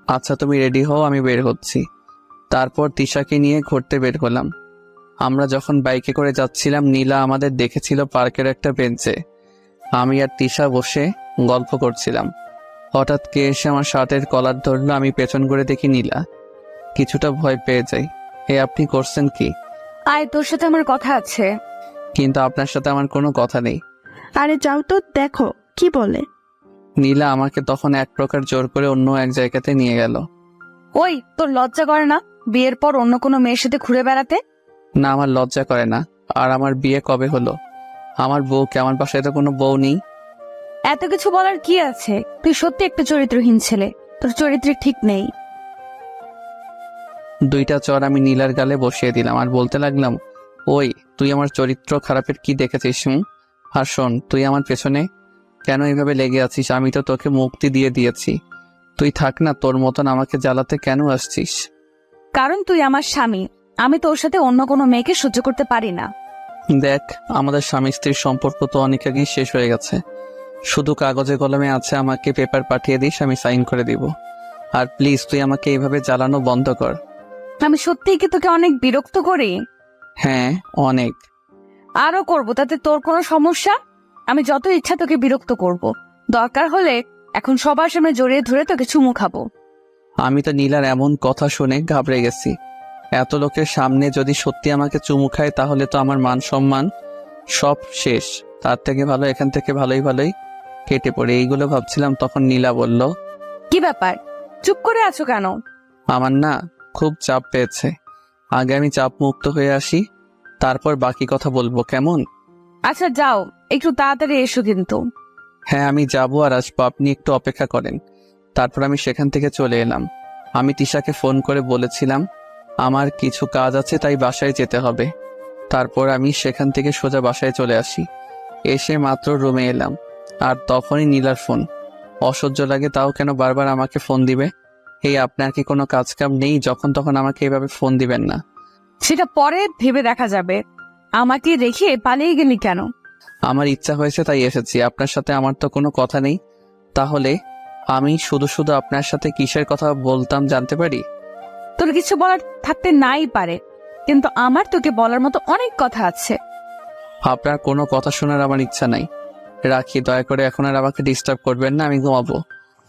[SPEAKER 1] আচ্ছা তুমি রেডি হও, আমি বের হচ্ছি। তারপর তিশাকে নিয়ে ঘুরতে বের হলাম। আমরা যখন বাইকে করে যাচ্ছিলাম নীলা আমাদের দেখেছিল পার্কের একটা বেঞ্চে। আমি আর তিশা বসে গল্প করছিলাম। হঠাৎ কে এসে আমার শার্টের কলার ধরলো। আমি পেছন করে দেখি নীলা। কিছুটা ভয় পেয়ে যাই। আপনি করছেন কি?
[SPEAKER 6] আয়, তোর সাথে আমার কথা আছে।
[SPEAKER 1] কিন্তু আপনার সাথে আমার কোনো কথা নেই।
[SPEAKER 2] আরে যাও তো, দেখো কি বলে।
[SPEAKER 1] নীলা আমাকে তখন এক প্রকার জোর করে অন্য এক জায়গাতে নিয়ে গেল।
[SPEAKER 6] ওই, তোর লজ্জা করে না বিয়ের পর অন্য কোনো মেয়ের সাথে ঘুরে বেড়াতে?
[SPEAKER 1] না, আমার লজ্জা করে না। আর আমার বিয়ে কবে হলো? আমার বউ কে? আমার বাসায় তো কোনো বউ নেই।
[SPEAKER 6] এত কিছু বলার কি আছে? তুই সত্যি একটা চরিত্রহীন ছেলে, তোর চরিত্র ঠিক নেই।
[SPEAKER 1] 2টা চর আমি নীলার গালে বসিয়ে দিলাম আর বলতে লাগলাম, ওই তুই আমার চরিত্র খারাপের কি দেখেছিস? আর শোন, তুই আমার পেছনে কেন এইভাবে লেগে আছিস? আমি তো তোকে মুক্তি দিয়ে দিয়েছি। তুই থাক না, তোর মতন আমাকে জ্বালাতে কেন আসছিস?
[SPEAKER 6] কারণ তুই আমার স্বামী, আমি তোর সাথে অন্য কোনো মেয়েকে সহ্য করতে পারি না।
[SPEAKER 1] দেখ, আমাদের স্বামী স্ত্রীর সম্পর্ক তো অনেক আগেই শেষ হয়ে গেছে। শুধু কাগজে কলমে আছে, আমাকে পেপার পাঠিয়ে দিস, আমি সাইন করে দিব। আর প্লিজ তুই আমাকে এইভাবে জ্বালানো বন্ধ কর।
[SPEAKER 6] আমি সত্যিই কি তোকে অনেক বিরক্ত করি?
[SPEAKER 1] হ্যাঁ অনেক।
[SPEAKER 6] আরো করব, তাতে তোর কোনো সমস্যা? আমি যত ইচ্ছা তোকে বিরক্ত করব, দরকার হলে এখন সবার সামনে জড়িয়ে ধরে তোকে চুমু খাবো।
[SPEAKER 1] আমি তো নীলার এমন কথা শুনে ঘাবড়ে গেছি। এত লোকের সামনে যদি সত্যি আমাকে চুমু খায় তাহলে তো আমার মান সম্মান সব শেষ। তার থেকে ভালো এখান থেকে ভালোই কেটে পড়ে এইগুলো ভাবছিলাম, তখন নীলা বলল,
[SPEAKER 6] কি ব্যাপার, চুপ করে আছো কেন?
[SPEAKER 1] আমার না খুব চাপ পেয়েছে, আগে আমি চাপ মুক্ত হয়ে আসি, তারপর বাকি কথা বলবো, কেমন?
[SPEAKER 6] আচ্ছা যাও, একটু তাড়াতাড়ি এসো কিন্তু।
[SPEAKER 1] হ্যাঁ, আমি যাবো আর আসবো, আপনি একটু অপেক্ষা করেন। তারপর আমি সেখান থেকে চলে এলাম। আমি তিশাকে ফোন করে বলেছিলাম আমার কিছু কাজ আছে, তাই বাসায় যেতে হবে। তারপর আমি সেখান থেকে সোজা বাসায় চলে আসি। এসে মাত্র রুমে এলাম, আর তখনই নীলার ফোন। অসহ্য লাগে, তাও কেন বারবার আমাকে ফোন দিবে? এই আপনার কি কোনো কাজ কাম নেই? যখন তখন আমাকে এভাবে ফোন দিবেন না।
[SPEAKER 6] সেটা পরে ভেবে দেখা যাবে। আমাকে রেখে পালিয়ে গেলি কেন?
[SPEAKER 1] আমার ইচ্ছা হয়েছে তাই এসেছি, আপনার সাথে আমার তো কোনো কথা নেই। তাহলে আমি শুধু শুধু আপনার সাথে কিসের কথা বলতাম জানতে পারি?
[SPEAKER 6] তোর কিছু বলার থাকতে নাই পারে, কিন্তু আমার তোকে বলার মতো অনেক কথা আছে।
[SPEAKER 1] আপনার কোনো কথা শোনার আমার ইচ্ছা নাই। রাখি, দয়া করে এখন আর আমাকে ডিস্টার্ব করবেন না, আমি ঘুমাবো।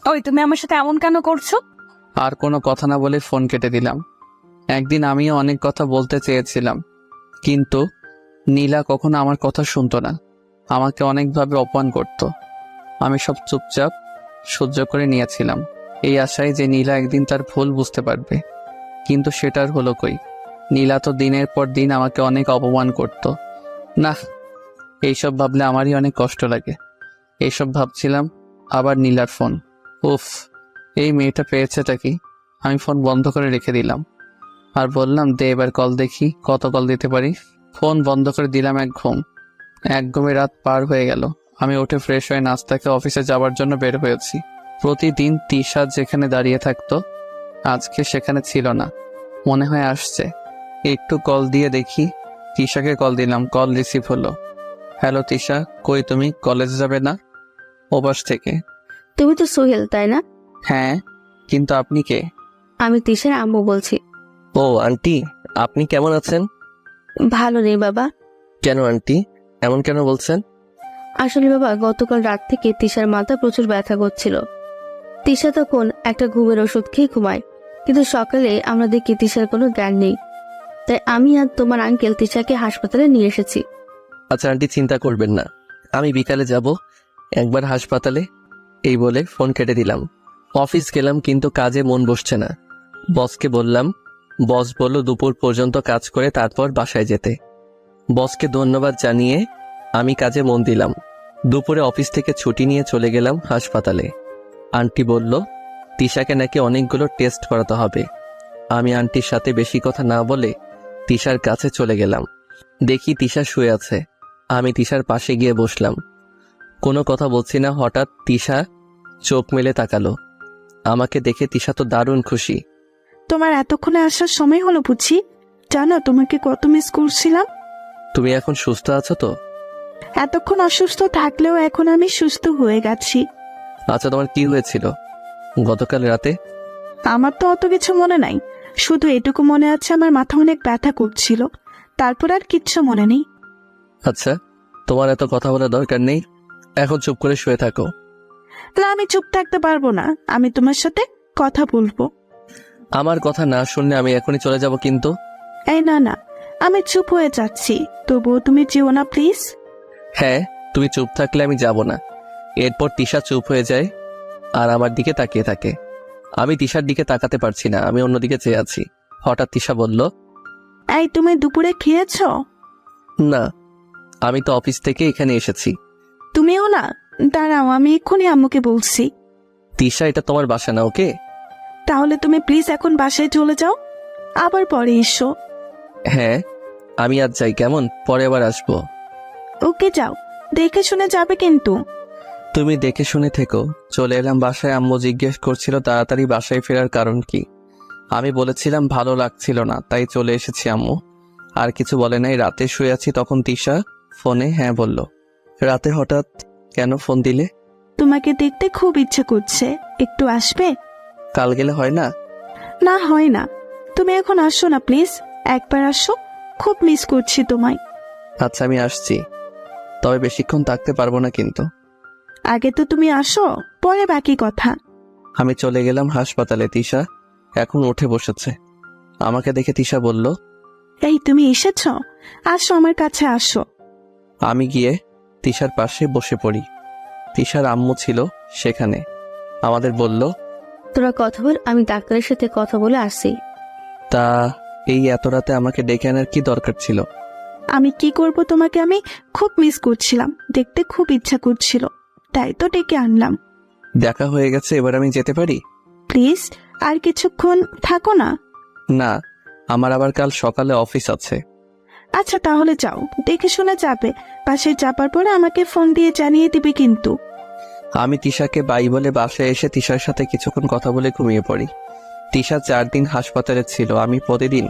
[SPEAKER 6] ওই তুমি আমার সাথে এমন কেন করছো?
[SPEAKER 1] আর কোনো কথা না বলে ফোন কেটে দিলাম। একদিন আমিও অনেক কথা বলতে চেয়েছিলাম, কিন্তু নীলা কখনো আমার কথা শুনতো না, আমাকে অনেকভাবে অপমান করত। আমি সব চুপচাপ সহ্য করে নিয়েছিলাম, এই আশায় যে নীলা একদিন তার ভুল বুঝতে পারবে। কিন্তু সেটার হলো কই? নীলা তো দিনের পর দিন আমাকে অনেক অপমান করত। না, এইসব ভাবলে আমারই অনেক কষ্ট লাগে। এইসব ভাবছিলাম, আবার নীলার ফোন। উফ, এই মেয়েটা পেয়েছেটা কি? আমি ফোন বন্ধ করে রেখে দিলাম আর বললাম, দে এবার কল দেখি কত কল দিতে পারি। ফোন বন্ধ করে দিলাম। এক ঘুমে রাত পার হয়ে গেল। আমি উঠে ফ্রেশ হয়ে নাস্তা খেয়ে অফিসে যাওয়ার জন্য বের হয়েছি। প্রতিদিন তিশা যেখানে দাঁড়িয়ে থাকতো, আজকে সেখানে ছিল না। মনে হয় আসছে, একটু কল দিয়ে দেখি। তিশাকে কল দিলাম, কল রিসিভ হলো। হ্যালো তিশা, কই তুমি? কলেজে যাবে না? ওপাশ থেকে।
[SPEAKER 5] তুমি তো সোহেল, তাই না?
[SPEAKER 1] হ্যাঁ, কিন্তু আপনি কে?
[SPEAKER 5] আমি তিশার আম্মু বলছি।
[SPEAKER 10] ও আন্টি, আপনি কেমন আছেন?
[SPEAKER 5] ভালো নেই বাবা।
[SPEAKER 10] কেন আন্টি, এমন কেন বলছেন?
[SPEAKER 5] আসলে বাবা, গতকাল রাত থেকে তিশার মাথা প্রচুর ব্যথা করছিল। তিশা তখন একটা ঘুমের ওষুধ খেয়ে ঘুমায়, কিন্তু সকালে আমরা দেখি তিশার কোনো জ্ঞান নেই। তাই আমি আর তোমার আঙ্কেল তিশাকে হাসপাতালে নিয়ে এসেছি।
[SPEAKER 10] আচ্ছা আন্টি, চিন্তা করবেন না, আমি বিকালে যাব একবার হাসপাতালে। এই বলে ফোন কেটে দিলাম। অফিস গেলাম, কিন্তু কাজে মন বসছে না। বসকে বললাম, বস বলল দুপুর পর্যন্ত কাজ করে তারপর বাসায় যেতে। বসকে ধন্যবাদ জানিয়ে আমি কাজে মন দিলাম। দুপুরে অফিস থেকে ছুটি নিয়ে চলে গেলাম হাসপাতালে। আন্টি বলল তিশাকে নাকি অনেকগুলো টেস্ট করাতে হবে। আমি আন্টির সাথে বেশি কথা না বলে তিশার কাছে চলে গেলাম। দেখি তিশা শুয়ে আছে। আমি তিশার পাশে গিয়ে বসলাম। কোনো কথা বলছি না। হঠাৎ তিশা চোখ মেলে তাকালো। আমাকে দেখে তিশা তো দারুণ খুশি।
[SPEAKER 2] তোমার এতক্ষণে আসার সময় হলো বুঝি? জানো তোমাকে কত মিস করছিলাম।
[SPEAKER 10] তুমি এখন সুস্থ আছো তো?
[SPEAKER 2] এতক্ষণ অসুস্থ থাকলেও এখন আমি সুস্থ হয়ে গেছি।
[SPEAKER 10] আচ্ছা, তোমার কি হয়েছিল গতকাল রাতে?
[SPEAKER 2] আমার তো অত কিছু মনে নাই, শুধু এটুকু মনে আছে আমার মাথা অনেক ব্যথা করছিল। তারপর আর কিচ্ছু মনে নেই।
[SPEAKER 10] আচ্ছা, তোমার এত কথা বলার দরকার নেই, এখন চুপ করে শুয়ে থাকো।
[SPEAKER 2] তাহলে আমি চুপ থাকতে পারবো না, আমি তোমার সাথে কথা বলবো।
[SPEAKER 10] আমার কথা না শুনলে আমি এখনই চলে যাব কিন্তু।
[SPEAKER 2] এই না না, আমি চুপ হয়ে যাচ্ছি, তবুও তুমি যেও না প্লিজ।
[SPEAKER 10] হ্যাঁ, তুমি চুপ থাকলে আমি যাব না। এরপর তিশা চুপ হয়ে যায় আর আমার দিকে তাকিয়ে থাকে। আমি তিশার দিকে তাকাতে পারছি না, আমি অন্যদিকে চেয়ে আছি। হঠাৎ তিশা বলল,
[SPEAKER 2] এই তুমি দুপুরে খেয়েছো?
[SPEAKER 10] না, আমি তো অফিস থেকে এখানে এসেছি।
[SPEAKER 2] তুমিও না? দাঁড়াও, আমি এক্ষুনি আম্মুকে বলছি।
[SPEAKER 10] তিশা, এটা তোমার বাসা না, ওকে?
[SPEAKER 2] তাহলে তুমি প্লিজ এখন বাসায় চলে যাও, আবার পরে এসো।
[SPEAKER 10] হ্যাঁ, আমি আজ যাই কেমন, পরে আবার আসবো।
[SPEAKER 2] ওকে যাও, দেখে শুনে যাবে কিন্তু।
[SPEAKER 1] তুমি দেখে শুনে থেকো। চলে এলাম বাসায়। আম্মু জিজ্ঞেস করছিল তাড়াতাড়ি বাসায় ফেরার কারণ কি। আমি বলেছিলাম ভালো লাগছিল না, তাই চলে এসেছি। আম্মু আর কিছু বলে নাই। রাতে শুয়ে আছি, তখন তিশা ফোনে হ্যাঁ বলল। রাতে হঠাৎ কেন ফোন দিলে?
[SPEAKER 2] তোমাকে দেখতে খুব ইচ্ছে করছে, একটু আসবে?
[SPEAKER 1] কাল গেলে হয় না?
[SPEAKER 2] না হয় না, তুমি এখন আসো না প্লিজ, একবার আসো, খুব মিস করছি তোমায়।
[SPEAKER 1] আচ্ছা, আমি আসছি, তবে বেশিক্ষণ থাকতে পারবো না কিন্তু।
[SPEAKER 2] আগে তো তুমি আসো, পরে বাকি কথা।
[SPEAKER 1] আমি চলে গেলাম হাসপাতালে। তিশা এখন উঠে বসেছে। আমাকে দেখে তিশা বলল,
[SPEAKER 2] এই তুমি এসেছো, আসো আমার কাছে আসো।
[SPEAKER 1] আমি গিয়ে তিশার পাশে বসে পড়ি। তিশার আম্মু ছিল সেখানে। আমাদের বলল,
[SPEAKER 5] তোরা কথা বল, আমি ডাক্তারের সাথে কথা বলে আসছি।
[SPEAKER 1] তা এই এত রাতে আমাকে ডেকে আনার কি দরকার ছিল?
[SPEAKER 2] আমি কি করব, তোমাকে আমি খুব মিস করছিলাম, দেখতে খুব ইচ্ছা করছিল, তাই তো ডেকে আনলাম।
[SPEAKER 1] দেখা হয়ে গেছে, এবার আমি যেতে পারি?
[SPEAKER 2] প্লিজ আর কিছুক্ষণ থাকো না।
[SPEAKER 1] না, আমার আবার কাল সকালে অফিস আছে।
[SPEAKER 2] আচ্ছা তাহলে যাও, দেখে শুনে যাবে। বাসায় যাবার পরে আমাকে ফোন দিয়ে জানিয়ে দিবে কিন্তু।
[SPEAKER 1] আমি তিশাকে বাই বলে বাসায় এসে তিশার সাথে কিছুক্ষণ কথা বলে ঘুমিয়ে পড়ি। তিশা 4 দিন হাসপাতালে ছিল। আমি প্রতিদিন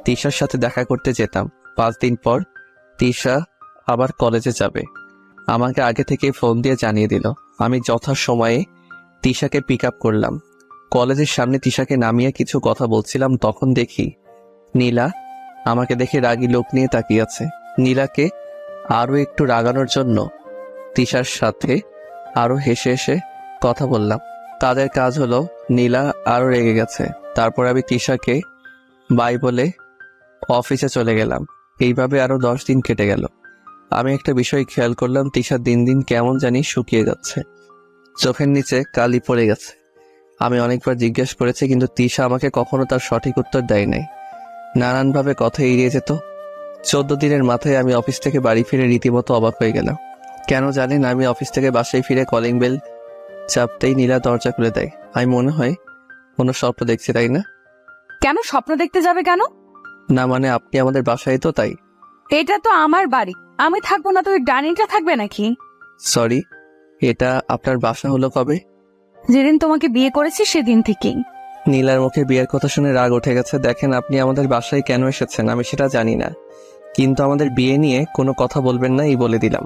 [SPEAKER 1] তিশার সাথে দেখা করতে যেতাম। 5 দিন পর তিশা আবার কলেজে যাবে। আমাকে আগে থেকে ফোন দিয়ে জানিয়ে দিল। আমি যথাসময়ে তিশাকে পিক আপ করলাম। কলেজের সামনে তিশাকে নামিয়ে কিছু কথা বলছিলাম, তখন দেখি নীলা আমাকে দেখে রাগী লোক নিয়ে তাকিয়ে আছে। নীলাকে আরো একটু রাগানোর জন্য তিশার সাথে আরো হেসে হেসে কথা বললাম। তাদের কাজ হলো নীলা আরো রেগে গেছে। তারপর আমি তিশাকে বাই বলে অফিসে চলে গেলাম। এইভাবে আরো 10 দিন কেটে গেল। আমি একটা বিষয় খেয়াল করলাম, তিশা দিন দিন কেমন জানি শুকিয়ে যাচ্ছে, চোখের নিচে কালি পড়ে গেছে। আমি অনেকবার জিজ্ঞেস করেছি, কিন্তু তিশা আমাকে কখনো তার সঠিক উত্তর দেয় নাই। নানানভাবে কথা এড়িয়ে যেত। 14 দিনের মাথায় আমি অফিস থেকে বাড়ি ফিরে রীতিমতো অবাক হয়ে গেলাম। কেন জানি না, আমি অফিস থেকে বাসায় ফিরে কলিং বেল চাপতেই নীলা দরজা খুলে দেয়। আমি মনে হয় কোনো স্বপ্ন দেখছি, তাই না?
[SPEAKER 6] কেন স্বপ্ন দেখতে যাবে কেন?
[SPEAKER 1] না মানে আপনি আমাদের বাসায়, তো তাই।
[SPEAKER 6] এটা তো আমার বাড়ি, আমি থাকবো না তো ওই ডাইনিংটা থাকবে নাকি?
[SPEAKER 1] সরি, এটা আপনার বাসা হলো কবে?
[SPEAKER 6] যেদিন তোমাকে বিয়ে করেছি সেদিন থেকেই।
[SPEAKER 1] নীলার মুখে বিয়ের কথা শুনে রাগ উঠে গেছে। দেখেন, আপনি আমাদের বাসায় কেন এসেছেন আমি সেটা জানি না, কিন্তু আমাদের বিয়ে নিয়ে কোনো কথা বলবেন না, এই বলে দিলাম।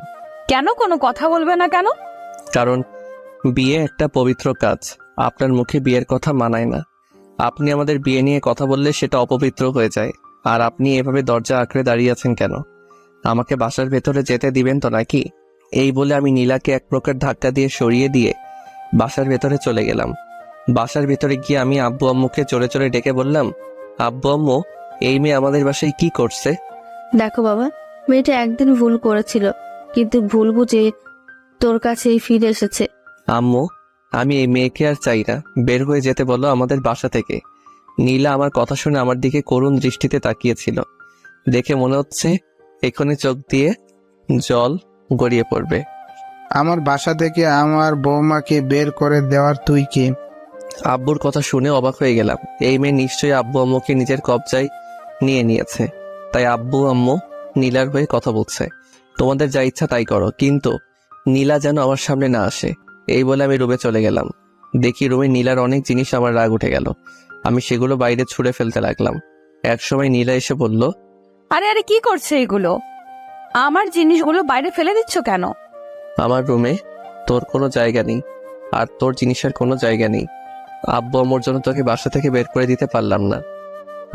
[SPEAKER 6] কেন কোনো কথা বলবে না কেন?
[SPEAKER 1] কারণ বিয়ে একটা পবিত্র কাজ। আপনার মুখে বিয়ের কথা মানায় না। আপনি আমাদের বিয়ে নিয়ে কথা বললে সেটা অপবিত্র হয়ে যায়। আর আপনি এভাবে দরজা আঁকড়ে দাঁড়িয়ে আছেন কেন? আমাকে বাসার ভেতরে যেতে দিবেন তো নাকি? এই বলে আমি নীলাকে এক প্রকার ধাক্কা দিয়ে সরিয়ে দিয়ে বাসার ভেতরে চলে গেলাম। বাসার ভেতরে গিয়ে আমি আব্বু আম্মুকে চড়ে চড়ে ডেকে বললাম, আব্বু আম্মু, এই মেয়ে আমাদের বাসায় কি করছে?
[SPEAKER 5] দেখো বাবা, মেয়েটা একদিন ভুল করেছিল, কিন্তু ভুল বুঝে তোর কাছেই ফিরে এসেছে।
[SPEAKER 1] আম্মু, আমি এই মেয়েকে আর চাই না, বের হয়ে যেতে বলো আমাদের বাসা থেকে। নীলা আমার কথা শুনে আমার দিকে করুণ দৃষ্টিতে তাকিয়েছিল। দেখে মনে হচ্ছে এখনই চোখ দিয়ে জল গড়িয়ে পড়বে।
[SPEAKER 7] আমার বাসা থেকে আমার বৌমাকে বের করে দেওয়ার তুই কে?
[SPEAKER 1] আব্বুর কথা শুনে অবাক হয়ে গেলাম। এই মেয়ে নিশ্চয়ই আব্বু আম্মুকে নিজের কবজায় নিয়ে নিয়েছে, তাই আব্বু আম্মু নীলার হয়ে কথা বলছে। তোমাদের যা ইচ্ছা তাই করো, কিন্তু নীলা যেন আমার সামনে না আসে। এই বলে আমি রুমে চলে গেলাম। দেখি রুমে নীলার অনেক জিনিস, আমার রাগ উঠে গেল। আমি সেগুলো বাইরে ছুঁড়ে ফেলতে লাগলাম। একসময় নীলা এসে বলল,
[SPEAKER 6] আরে আরে কি করছে এগুলো? আমার জিনিসগুলো বাইরে ফেলে দিচ্ছ কেন?
[SPEAKER 1] আমার রুমে তোর কোনো জায়গা নেই, আর তোর জিনিসের কোনো জায়গা নেই। আব্বু আম্মুর জন্য তোকে বাসা থেকে বের করে দিতে পারলাম না।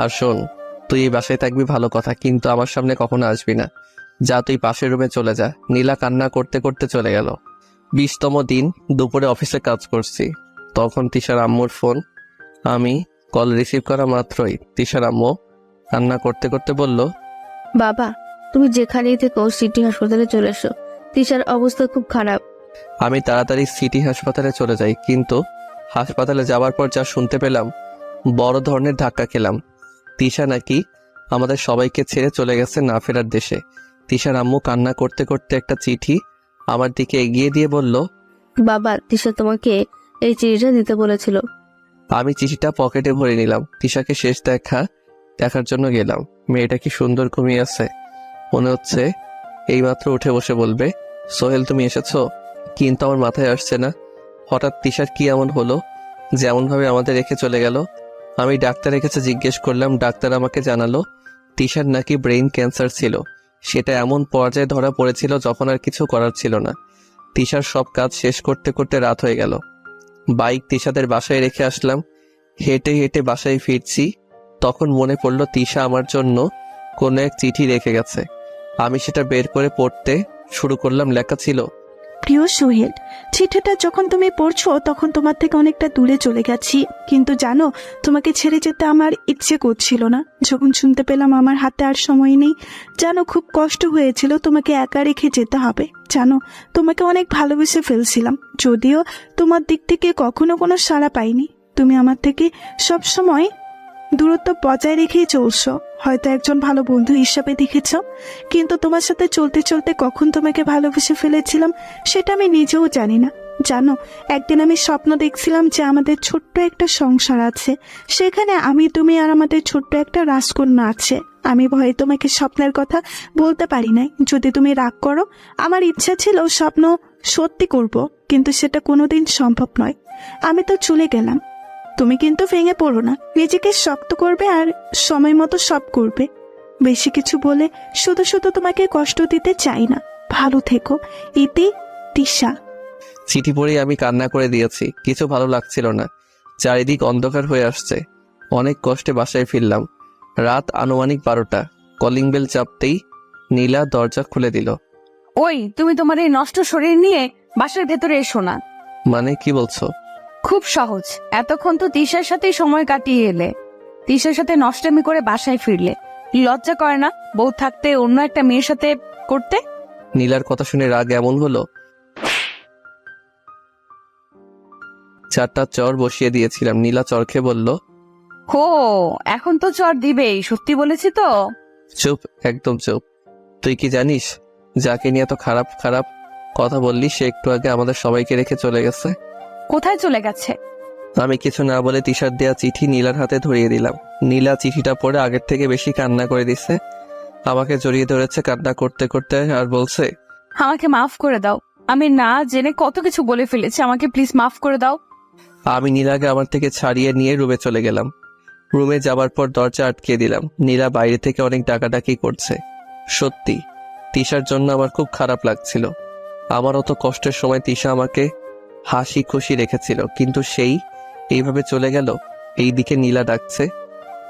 [SPEAKER 1] আর শোন, তুই এই বাসায় থাকবি ভালো কথা, কিন্তু আমার সামনে কখনো আসবি না। যা, তুই পাশের রুমে চলে যা। নীলা কান্না করতে করতে চলে গেল। 20তম দিন দুপুরে অফিসে কাজ করছি, তখন তিশার আম্মুর ফোন। আমি কল রিসিভ করা মাত্রই তিশার আম্মু কান্না করতে করতে বলল,
[SPEAKER 5] বাবা, তুমি যেখানেই থেকো সিটি হাসপাতালে চলে এসো, তিশার অবস্থা খুব খারাপ।
[SPEAKER 1] আমি তাড়াতাড়ি সিটি হাসপাতালে চলে যাই, কিন্তু হাসপাতালে যাওয়ার পর যা শুনতে পেলাম, বড় ধরনের ধাক্কা খেলাম। তিশা নাকি আমাদের সবাইকে ছেড়ে চলে গেছে না ফেরার দেশে। তিশার আম্মু কান্না করতে করতে একটা চিঠি আমার দিকে এগিয়ে দিয়ে বলল,
[SPEAKER 5] বাবা, তিশা তোমাকে এই চিঠিটা দিতে বলেছিল।
[SPEAKER 1] আমি চিঠিটা পকেটে ভরে নিলাম। তিশাকে শেষ দেখার জন্য গেলাম। মেয়েটা কি সুন্দর ঘুমিয়ে আছে, মনে হচ্ছে এইমাত্র উঠে বসে বলবে, সোহেল তুমি এসেছো। কিন্তু আমার মাথায় আসছে না, হঠাৎ তিশার কি এমন হলো যেমন ভাবে আমাদের রেখে চলে গেল। আমি ডাক্তারের কাছে জিজ্ঞেস করলাম। ডাক্তার আমাকে জানালো তিশার নাকি ব্রেইন ক্যান্সার ছিল। সেটা এমন পর্যায়ে ধরা পড়েছিল যখন আর কিছু করার ছিল না। তিশার সব কাজ শেষ করতে করতে রাত হয়ে গেল। বাইক তিশাদের বাসায় রেখে আসলাম। হেঁটে হেঁটে বাসায় ফিরছি, তখন মনে পড়ল তিশা আমার জন্য কোনো এক চিঠি রেখে গেছে। আমি সেটা বের করে পড়তে শুরু করলাম। লেখা ছিল,
[SPEAKER 2] প্রিয় সোহেল, চিঠিটা যখন তুমি পড়ছো তখন তোমার থেকে অনেকটা দূরে চলে গেছি, কিন্তু জানো তোমাকে ছেড়ে যেতে আমার ইচ্ছে করছিল না। যখন শুনতে পেলাম আমার হাতে আর সময় নেই, জানো খুব কষ্ট হয়েছিল তোমাকে একা রেখে যেতে হবে। জানো তোমাকে অনেক ভালোবেসে ফেলছিলাম, যদিও তোমার দিক থেকে কখনো কোনো সাড়া পাইনি। তুমি আমার থেকে সব সময় দূরত্ব বজায় রেখেই চলছো, হয়তো একজন ভালো বন্ধু হিসাবে দেখেছ, কিন্তু তোমার সাথে চলতে চলতে কখন তোমাকে ভালোবেসে ফেলেছিলাম সেটা আমি নিজেও জানি না। জানো একদিন আমি স্বপ্ন দেখছিলাম যে আমাদের ছোট্ট একটা সংসার আছে, সেখানে আমি, তুমি আর আমাদের ছোট্ট একটা রাজকন্যা আছে। আমি ভয়ে তোমাকে স্বপ্নের কথা বলতে পারি নাই, যদি তুমি রাগ করো। আমার ইচ্ছা ছিল স্বপ্ন সত্যি করব, কিন্তু সেটা কোনোদিন সম্ভব নয়। আমি তো চলে গেলাম, তুমি কিন্তু ভেঙে পড়ো না, নিজেকে শক্ত করবে আর সময় মতো সব করবে। বেশি কিছু বলে শুধু শুধু তোমাকে কষ্ট দিতে চাই না। ভালো থেকো, ইতি, তিশা।
[SPEAKER 1] চিঠি পড়েই আমি কান্না করে দিয়েছি, কিছু ভালো লাগছিল না, চারিদিক অন্ধকার হয়ে আসছে। অনেক কষ্টে বাসায় ফিরলাম। রাত আনুমানিক 12টা। কলিং বেল চাপতেই নীলা দরজা খুলে দিল।
[SPEAKER 6] ওই, তুমি তোমার এই নষ্ট শরীর নিয়ে বাসার ভেতরে এসো না।
[SPEAKER 1] মানে কি বলছো?
[SPEAKER 6] খুব সহজ, এতক্ষণ তো তিশার সাথেই সময় কাটিয়ে এলে, তিশার সাথে নষ্টামি করে বাসায় ফিরলে। লজ্জা করে না বউ থাকতে অন্য একটা মেয়ের সাথে করতে?
[SPEAKER 1] নীলার কথা শুনে রাগ এমন হলো, 4টা চর বসিয়ে দিয়েছিলাম। নীলা চর খেয়ে বলল,
[SPEAKER 6] হো, এখন তো চর দিবেই, সত্যি বলেছি তো।
[SPEAKER 1] চুপ, একদম চুপ। তুই কি জানিস যাকে নিয়ে এত খারাপ খারাপ কথা বললি সে একটু আগে আমাদের সবাইকে রেখে চলে গেছে?
[SPEAKER 6] কোথায় চলে গেছে?
[SPEAKER 1] আমি কিছু না বলে তিশার দেয়া চিঠি নীলার হাতে ধরিয়ে দিলাম। নীলা চিঠিটা পড়ে আগের থেকে বেশি কান্না করে দিছে, আমাকে জড়িয়ে ধরেছে কান্না করতে করতে আর বলছে,
[SPEAKER 6] আমাকে মাফ করে দাও, আমি না জেনে কত কিছু বলে ফেলেছি, আমাকে প্লিজ মাফ করে দাও।
[SPEAKER 1] আমি নীলাকে আমার থেকে ছাড়িয়ে নিয়ে রুমে চলে গেলাম। রুমে যাবার পর দরজা আটকে দিলাম। নীলা বাইরে থেকে অনেক ডাকাডাকি করছে। সত্যি তিশার জন্য আমার খুব খারাপ লাগছিল। আমার অত কষ্টের সময় তিশা আমাকে হাসি খুশি রেখেছিল, কিন্তু সেই এইভাবে চলে গেল। এইদিকে নীলা ডাকছে,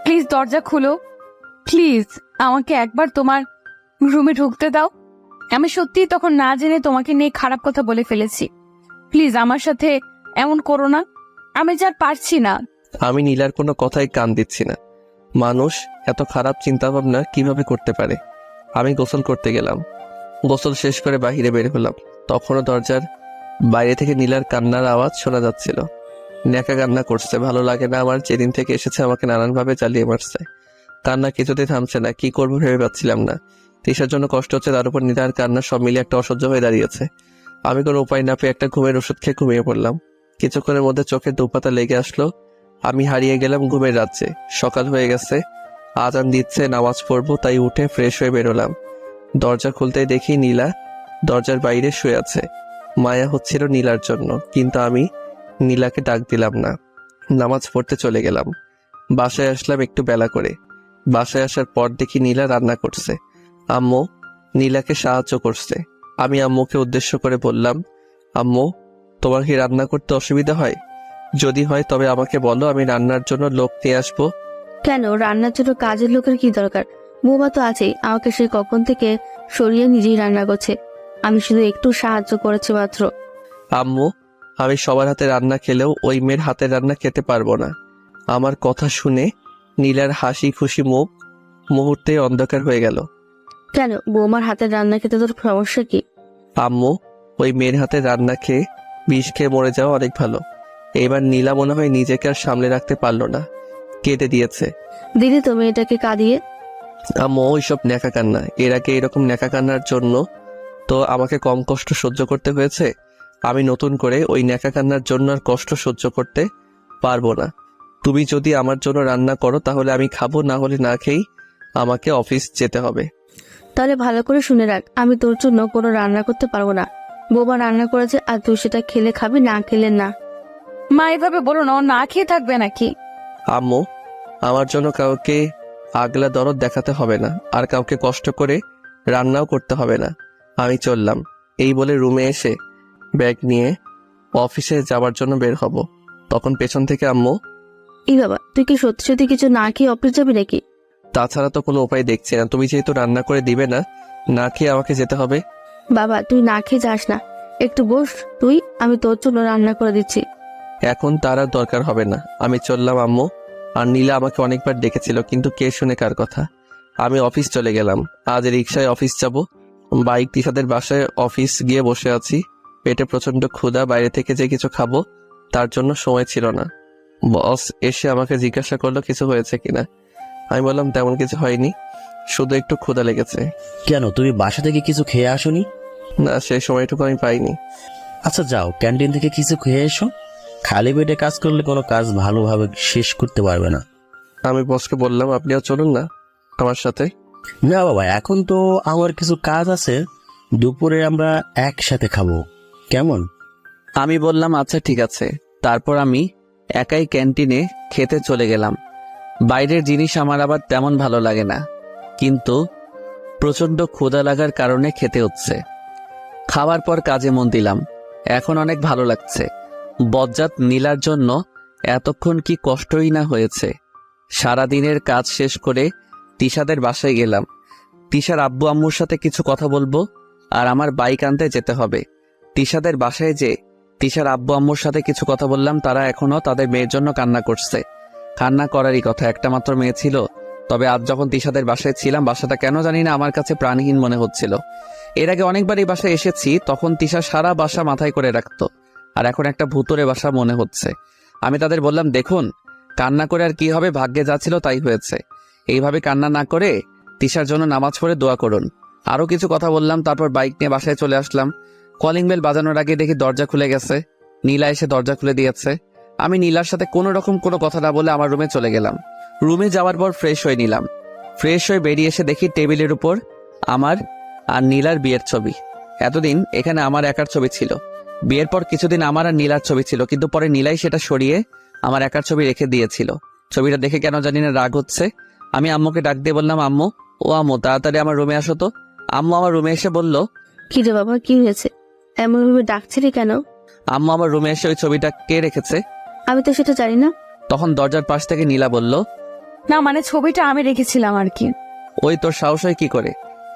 [SPEAKER 6] প্লিজ দরজা খুলো, প্লিজ আমাকে একবার তোমার রুমে ঢুকতে দাও। আমি সত্যি তখন না জেনে তোমাকে নিয়ে খারাপ কথা বলে ফেলেছি, প্লিজ আমার সাথে এমন করো না, আমি যার পারছি না।
[SPEAKER 1] আমি নীলার কোনো কথাই কান দিচ্ছি না। মানুষ এত খারাপ চিন্তা ভাবনা কিভাবে করতে পারে? আমি গোসল করতে গেলাম। গোসল শেষ করে বাহিরে বের হলাম। তখনও দরজার বাইরে থেকে নীলার কান্নার আওয়াজ শোনা যাচ্ছিল। ন্যাকা কান্না করছে। ভালো লাগে না আমার, যেদিন থেকে এসেছে আমাকে নানানভাবে চালিয়ে মারছে। কান্না কিছুতেই থামছে না, কি করবো ভেবে পাচ্ছিলাম না। তিশার জন্য কষ্ট হচ্ছে, তার উপর নীলার কান্না, সব মিলিয়ে একটা অসহ্য হয়ে দাঁড়িয়েছে। আমি কোনো উপায় না পেয়ে একটা ঘুমের ওষুধ খেয়ে ঘুমিয়ে পড়লাম। কিছুক্ষণের মধ্যে চোখের দুপাতা লেগে আসলো। আমি হারিয়ে গেলাম ঘুমের রাজ্যে। সকাল হয়ে গেছে, আজান দিচ্ছে, নামাজ পড়বো, তাই উঠে ফ্রেশ হয়ে বেরোলাম। দরজা খুলতেই দেখি নীলা দরজার বাইরে শুয়ে আছে। মায়া হচ্ছিল নীলার জন্য, কিন্তু আমি নীলাকে ডাক দিলাম না। নামাজ পড়তে চলে গেলাম। বাসায় আসলাম একটু বেলা করে। বাসায় আসার পর দেখি নীলা রান্না করছে। আম্মু নীলাকে সাহায্য করছে। আমি আম্মুকে উদ্দেশ্য করে বললাম, আম্মু তোমার কি রান্না করতে অসুবিধা হয়? যদি হয় তবে আমাকে বলো, আমি রান্নার জন্য লোক নিয়ে আসবো।
[SPEAKER 5] কেন, রান্নার জন্য কাজের লোকের কি দরকার? বৌমা তো আছেই, আমাকে সে কখন থেকে সরিয়ে নিজেই রান্না করছে, আমি শুধু একটু সাহায্য করেছি মাত্র।
[SPEAKER 1] আম্মু আমি সবার হাতে রান্না খেলেও ওই মেয়ের হাতের রান্না খেতে পারবো না। আমার কথা শুনে নীলার হাসি খুশি মুখ মুহূর্তে অন্ধকার হয়ে গেল।
[SPEAKER 5] কেন, বৌমার হাতের রান্না খেতে তোর সমস্যা কি?
[SPEAKER 1] আম্মু ওই মেয়ের হাতে রান্না খেয়ে বিষ খেয়ে মরে যাওয়া অনেক ভালো। এবার নীলা মনে হয় নিজেকে আর সামলে রাখতে পারলো না, কেটে দিয়েছে।
[SPEAKER 5] দিদি তো মেয়েটাকে কাঁদিয়ে।
[SPEAKER 1] আম্মু ওইসব ন্যাকা কান্না, এর আগে এরকম ন্যাকা কান্নার জন্য তো আমাকে কম কষ্ট সহ্য করতে হয়েছে। আমি নতুন করে ওই ন্যাকা কান্নার জন্য আর কষ্ট সহ্য করতে পারবো না। তুমি যদি আমার জন্য রান্না করো তাহলে আমি খাবো, না হলে না খেয়েই আমাকে অফিস যেতে হবে।
[SPEAKER 5] তাহলে ভালো করে শুনে রাখ, আমি তোর জন্য কোনো রান্না করতে পারবো না। বৌমা রান্না করেছে আর তুই সেটা খেলে খাবি, না খেলে না।
[SPEAKER 6] মা এভাবে বলো না, ও না খেয়ে থাকবে নাকি?
[SPEAKER 1] আম্মু আমার জন্য কাউকে আগলা দরদ দেখাতে হবে না, আর কাউকে কষ্ট করে রান্নাও করতে হবে না। আমি চললাম। এই বলে রুমে এসে ব্যাগ নিয়ে অফিসে যাবার জন্য বের হব, তখন পেছন থেকে আম্মু,
[SPEAKER 5] এই বাবা, তুই কি সত্যি সত্যি কিছু না খেয়ে অফিস যাবি নাকি?
[SPEAKER 1] তাছাড়া তো কোনো উপায় দেখছি না, তুমি যেহেতু রান্না করে দিবে না, না খেয়ে আমাকে যেতে হবে।
[SPEAKER 5] বাবা তুই না খেয়ে যাস না, একটু বস তুই, আমি তোর জন্য রান্না করে দিচ্ছি।
[SPEAKER 10] এখন তার আর দরকার হবে না, আমি চললাম আম্মু। আর নীলা আমাকে অনেকবার ডেকেছিল, কিন্তু কে শুনে কার কথা। আমি অফিস চলে গেলাম। আজ রিক্সায় অফিস যাব। বাইক তিশাদের বাসায় অফিস গিয়ে বসে আছি। পেটে প্রচন্ড ক্ষুধা, বাইরে থেকে যে কিছু খাবো তার জন্য সময় ছিল না। বস এসে আমাকে জিজ্ঞাসা করলো কিছু হয়েছে কিনা। আমি বললাম তেমন কিছু হয়নি, শুধু একটু ক্ষুধা লেগেছে।
[SPEAKER 8] কেন, তুমি বাসা থেকে কিছু খেয়ে আসোনি?
[SPEAKER 10] না, সেই সময়টুকু আমি পাইনি।
[SPEAKER 8] আচ্ছা যাও, ক্যান্টিন থেকে কিছু খেয়ে এসো। খালি পেটে কাজ করলে কোনো কাজ ভালোভাবে শেষ করতে পারবে না।
[SPEAKER 10] আমি বসকে বললাম আপনিও চলুন না আমার সাথে।
[SPEAKER 8] না বাবা, এখন তো আমার কিছু কাজ আছে, দুপুরে আমরা একসাথে খাবো, কেমন?
[SPEAKER 1] আমি বললাম আচ্ছা ঠিক আছে। তারপর আমি একাই ক্যান্টিনে খেতে চলে গেলাম। বাইরের জিনিস আমার আবার তেমন ভালো লাগে না, কিন্তু প্রচন্ড ক্ষুধা লাগার কারণে খেতে হচ্ছে। খাওয়ার পর কাজে মন দিলাম। এখন অনেক ভালো লাগছে। বজ্জাত নীলার জন্য এতক্ষণ কি কষ্টই না হয়েছে। সারাদিনের কাজ শেষ করে তিশাদের বাসায় গেলাম। তিশার আব্বু আম্মুর সাথে কিছু কথা বলবো, আর আমার বাইক আনতে যেতে হবে। তিশাদের বাসায় যে তিশার আব্বু আম্মুর সাথে কিছু কথা বললাম। তারা এখনো তাদের মেয়ের জন্য কান্না করছে। কান্না করারই কথা, একটা মাত্র মেয়ে ছিল। তবে আজ যখন তিশাদের বাসায় ছিলাম, বাসাটা কেন জানি না আমার কাছে প্রাণহীন মনে হচ্ছিল। এর আগে অনেকবার এই বাসায় এসেছি, তখন তিশা সারা বাসা মাথায় করে রাখতো, আর এখন একটা ভূতরে বাসা মনে হচ্ছে। আমি তাদের বললাম দেখুন, কান্না করে আর কি হবে, ভাগ্যে যা ছিল তাই হয়েছে। এইভাবে কান্না না করে তিশার জন্য নামাজ পড়ে দোয়া করুন। আরো কিছু কথা বললাম, তারপর বাইক নিয়ে বাসায় চলে আসলাম। কলিং বেল বাজানোর আগে দেখি দরজা খুলে গেছে। নীলা এসে দরজা খুলে দিয়েছে। আমি নীলার সাথে কোনো রকম কোনো কথা না বলে আমার রুমে চলে গেলাম। রুমে যাওয়ার পর ফ্রেশ হয়ে নিলাম। ফ্রেশ হয়ে বেরিয়ে এসে দেখি টেবিলের উপর আমার আর নীলার বিয়ের ছবি। এতদিন এখানে আমার একার ছবি ছিল। বিয়ের পর কিছুদিন আমার আর নীলার ছবি ছিল, কিন্তু পরে নীলাই সেটা সরিয়ে আমার একার ছবি রেখে দিয়েছিল। ছবিটা দেখে কেন জানি না রাগ হচ্ছে। আমি আম্মুকে ডাক দিয়ে বললাম আম্মু, ও আম্মু তাড়াতাড়ি আমার রুমে আসো তো। আম্মু আমার রুমে এসে বলল,
[SPEAKER 5] কি রে বাবা, কি হয়েছে? এমন ভাবে ডাকছিলি কেন?
[SPEAKER 1] আম্মু আমার রুমে এসে ওই ছবিটা কে রেখেছে।
[SPEAKER 5] আমি তো সেটা জানি না।
[SPEAKER 1] তখন দরজার পাশ থেকে নীলা বলল,
[SPEAKER 6] না মানে ছবিটা আমি রেখেছিলাম আর কি।
[SPEAKER 1] ওই তোর সাহস হয় কি করে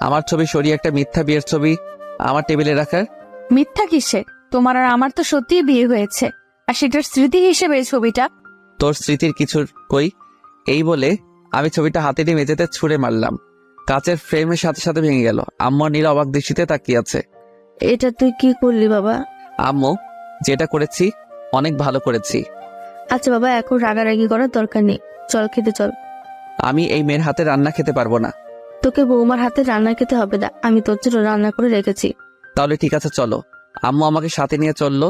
[SPEAKER 1] আমার ছবি সরিয়ে একটা মিথ্যা বিয়ের ছবি আমার টেবিলে রাখার?
[SPEAKER 6] মিথ্যা কিসে? তোমার আর আমার তো সত্যিই বিয়ে হয়েছে, আর সেটার স্মৃতি হিসেবে এই ছবিটা।
[SPEAKER 1] তোর স্মৃতির কিছুর কই। এই বলে আমি ছবিটা হাতে নিয়ে মেঝেতে ছুঁড়ে মারলাম। কাচের ফ্রেমের সাথে সাথে ভেঙে গেল। আম্মু আর নীলা অবাক দৃষ্টিতে তাকিয়ে আছে।
[SPEAKER 5] এটা তুই কি করলি বাবা?
[SPEAKER 1] আম্মু, যেটা করেছি অনেক ভালো করেছি।
[SPEAKER 5] আচ্ছা বাবা, এখন রাগারাগি করার দরকার নেই, চল খেতে চল।
[SPEAKER 1] আমি এই মেয়ের হাতে রান্না খেতে পারবো না।
[SPEAKER 5] তোকে বৌমার হাতে রান্না খেতে হবে না, আমি তোর জন্য রান্না করে রেখেছি।
[SPEAKER 1] তাহলে ঠিক আছে চলো। আম্মু আমাকে সাথে নিয়ে চললো।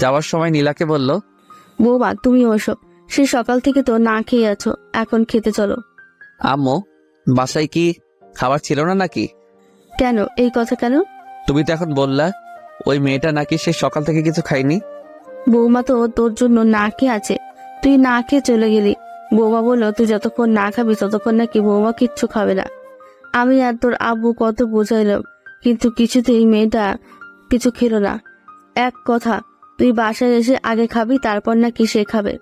[SPEAKER 1] যাওয়ার সময় নীলাকে বলল,
[SPEAKER 5] বৌমা তুমি ওসো, সে সকাল থেকে তো না খেয়ে আছো, এখন খেতে চলো।
[SPEAKER 1] আম্মু, বাসায় কি খাবার ছিল না নাকি?
[SPEAKER 5] কেন, এই কথা কেন?
[SPEAKER 1] তুমি তো এখন বললা ওই মেয়েটা নাকি সে সকাল থেকে কিছু খায়নি।
[SPEAKER 5] বৌমা তো তোর জন্য না খেয়ে আছে, তুই না খেয়ে চলে গেলি। বৌমা বললো তুই যতক্ষণ না খাবি ততক্ষণ নাকি বৌমা কিচ্ছু খাবে না। আমি আর তোর আব্বু কত বোঝাইলাম, কিন্তু কিছুতেই মেয়েটা কিছু খেলো না। এক কথা, তুই বাসায় এসে আগে খাবি, তারপর নাকি সে খাবে।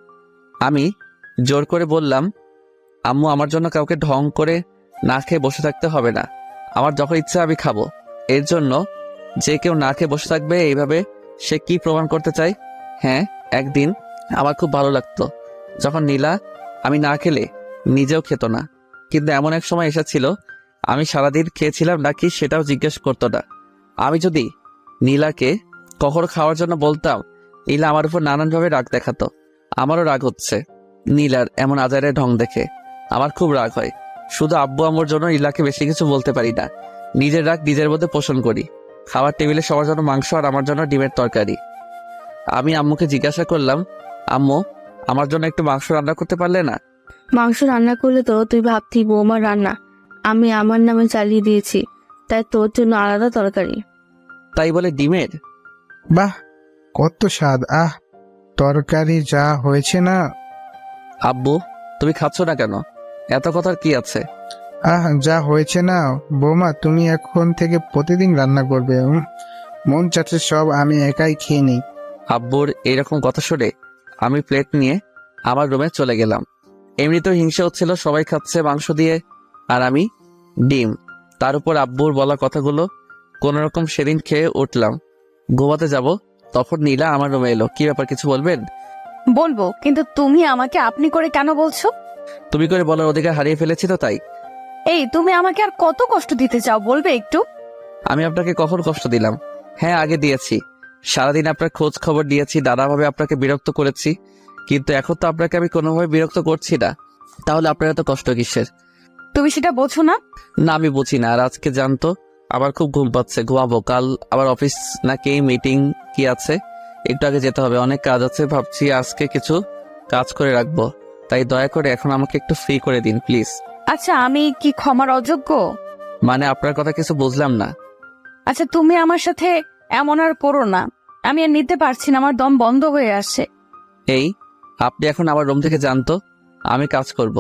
[SPEAKER 1] আমি জোর করে বললাম, আম্মু আমার জন্য কাউকে ঢং করে না খেয়ে বসে থাকতে হবে না। আমার যখন ইচ্ছা আমি খাবো। এর জন্য যে কেউ না খেয়ে বসে থাকবে এইভাবে সে কি প্রমাণ করতে চায়? হ্যাঁ, একদিন আমার খুব ভালো লাগতো যখন নীলা আমি না খেলে নিজেও খেত না, কিন্তু এমন এক সময় এসেছিল আমি সারাদিন খেয়েছিলাম নাকি সেটাও জিজ্ঞেস করতো না। আমি যদি নীলাকে কখনো খাওয়ার জন্য বলতাম, নীলা আমার উপর নানানভাবে রাগ দেখাতো। আমারও রাগ হচ্ছে নীলার এমন আজারে ঢং দেখে। আমার খুব রাগ হয়। শুধু আব্বু আম্মুর জন্য নীলাকে বেশি কিছু বলতে পারি না। নিজের রাগ নিজের মধ্যে পোষণ করি। খাবার টেবিলে সবার জন্য মাংস আর আমার জন্য ডিমের তরকারি। আমি আম্মুকে জিজ্ঞাসা করলাম, আম্মু আমার জন্য একটু মাংস রান্না করতে পারলে না?
[SPEAKER 5] মাংস রান্না করলে তো তুই ভাবতি বৌমার রান্না, আমি আমার নামে চালিয়ে দিয়েছি, তাই তোর জন্য আলাদা তরকারি।
[SPEAKER 1] তাই বলে ডিমের?
[SPEAKER 7] বাহ, কত স্বাদ! আহ, তরকারি যা হয়েছে না।
[SPEAKER 1] আব্বু তুমি খাচ্ছ না কেন? এত কথার কি আছে?
[SPEAKER 7] আহ, যা হয়েছে না। বৌমা তুমি এখন থেকে প্রতিদিন রান্না করবে। মন চাচ্ছে সব আমি একাই খেয়ে নিই।
[SPEAKER 1] আব্বুর এরকম কথা শুনে আমি প্লেট নিয়ে আমার রুমে চলে গেলাম। এমনিতেও হিংসা হচ্ছিল, সবাই খাচ্ছে মাংস দিয়ে আর আমি ডিম। তার উপর আব্বুর বলা কথাগুলো কোনোরকম সেদিন খেয়ে উঠলাম। ঘুমাতে যাব, তখন নীলা আমার রুমে এলো। কি ব্যাপার, কিছু বলবেন?
[SPEAKER 6] বলবো, কিন্তু তুমি আমাকে আপনি করে কেন বলছো?
[SPEAKER 1] তুমি করে বলার অধিকার হারিয়ে ফেলেছি তো তাই।
[SPEAKER 6] এই, তুমি আমাকে আর কত কষ্ট দিতে চাও বলবে একটু?
[SPEAKER 1] আমি আপনাকে কখন কষ্ট দিলাম? হ্যাঁ, আগে দিয়েছি। সারাদিন আপনার খোঁজ খবর দিয়েছি, নানাভাবে আপনাকে বিরক্ত করেছি, কিন্তু এখন তো আপনাকে আমি কোনোভাবে বিরক্ত করছি না। তাহলে আপনার এত কষ্ট কিসের?
[SPEAKER 6] তুমি সেটা বোঝো না?
[SPEAKER 1] না, আমি বুঝি না। আর আজকে জানতো আমার খুব ঘুম পাচ্ছে, ঘুমাবো। কাল আবার অফিস নাকি মিটিং কি আছে, একটু আগে যেতে হবে, অনেক কাজ আছে। ভাবছি আজকে কিছু কাজ করে রাখবো, তাই দয়া করে এখন আমাকে একটু ফ্রি করে দিন প্লিজ।
[SPEAKER 6] আচ্ছা, আমি কি ক্ষমার অযোগ্য?
[SPEAKER 1] মানে আপনার কথা কিছু বুঝলাম না।
[SPEAKER 6] আচ্ছা, তুমি আমার সাথে এমন আর করো না। আমি আর নিতে পারছি না, আমার দম বন্ধ হয়ে আসছে।
[SPEAKER 1] এই, আপনি এখন আমার রুম থেকে যান তো, আমি কাজ করব।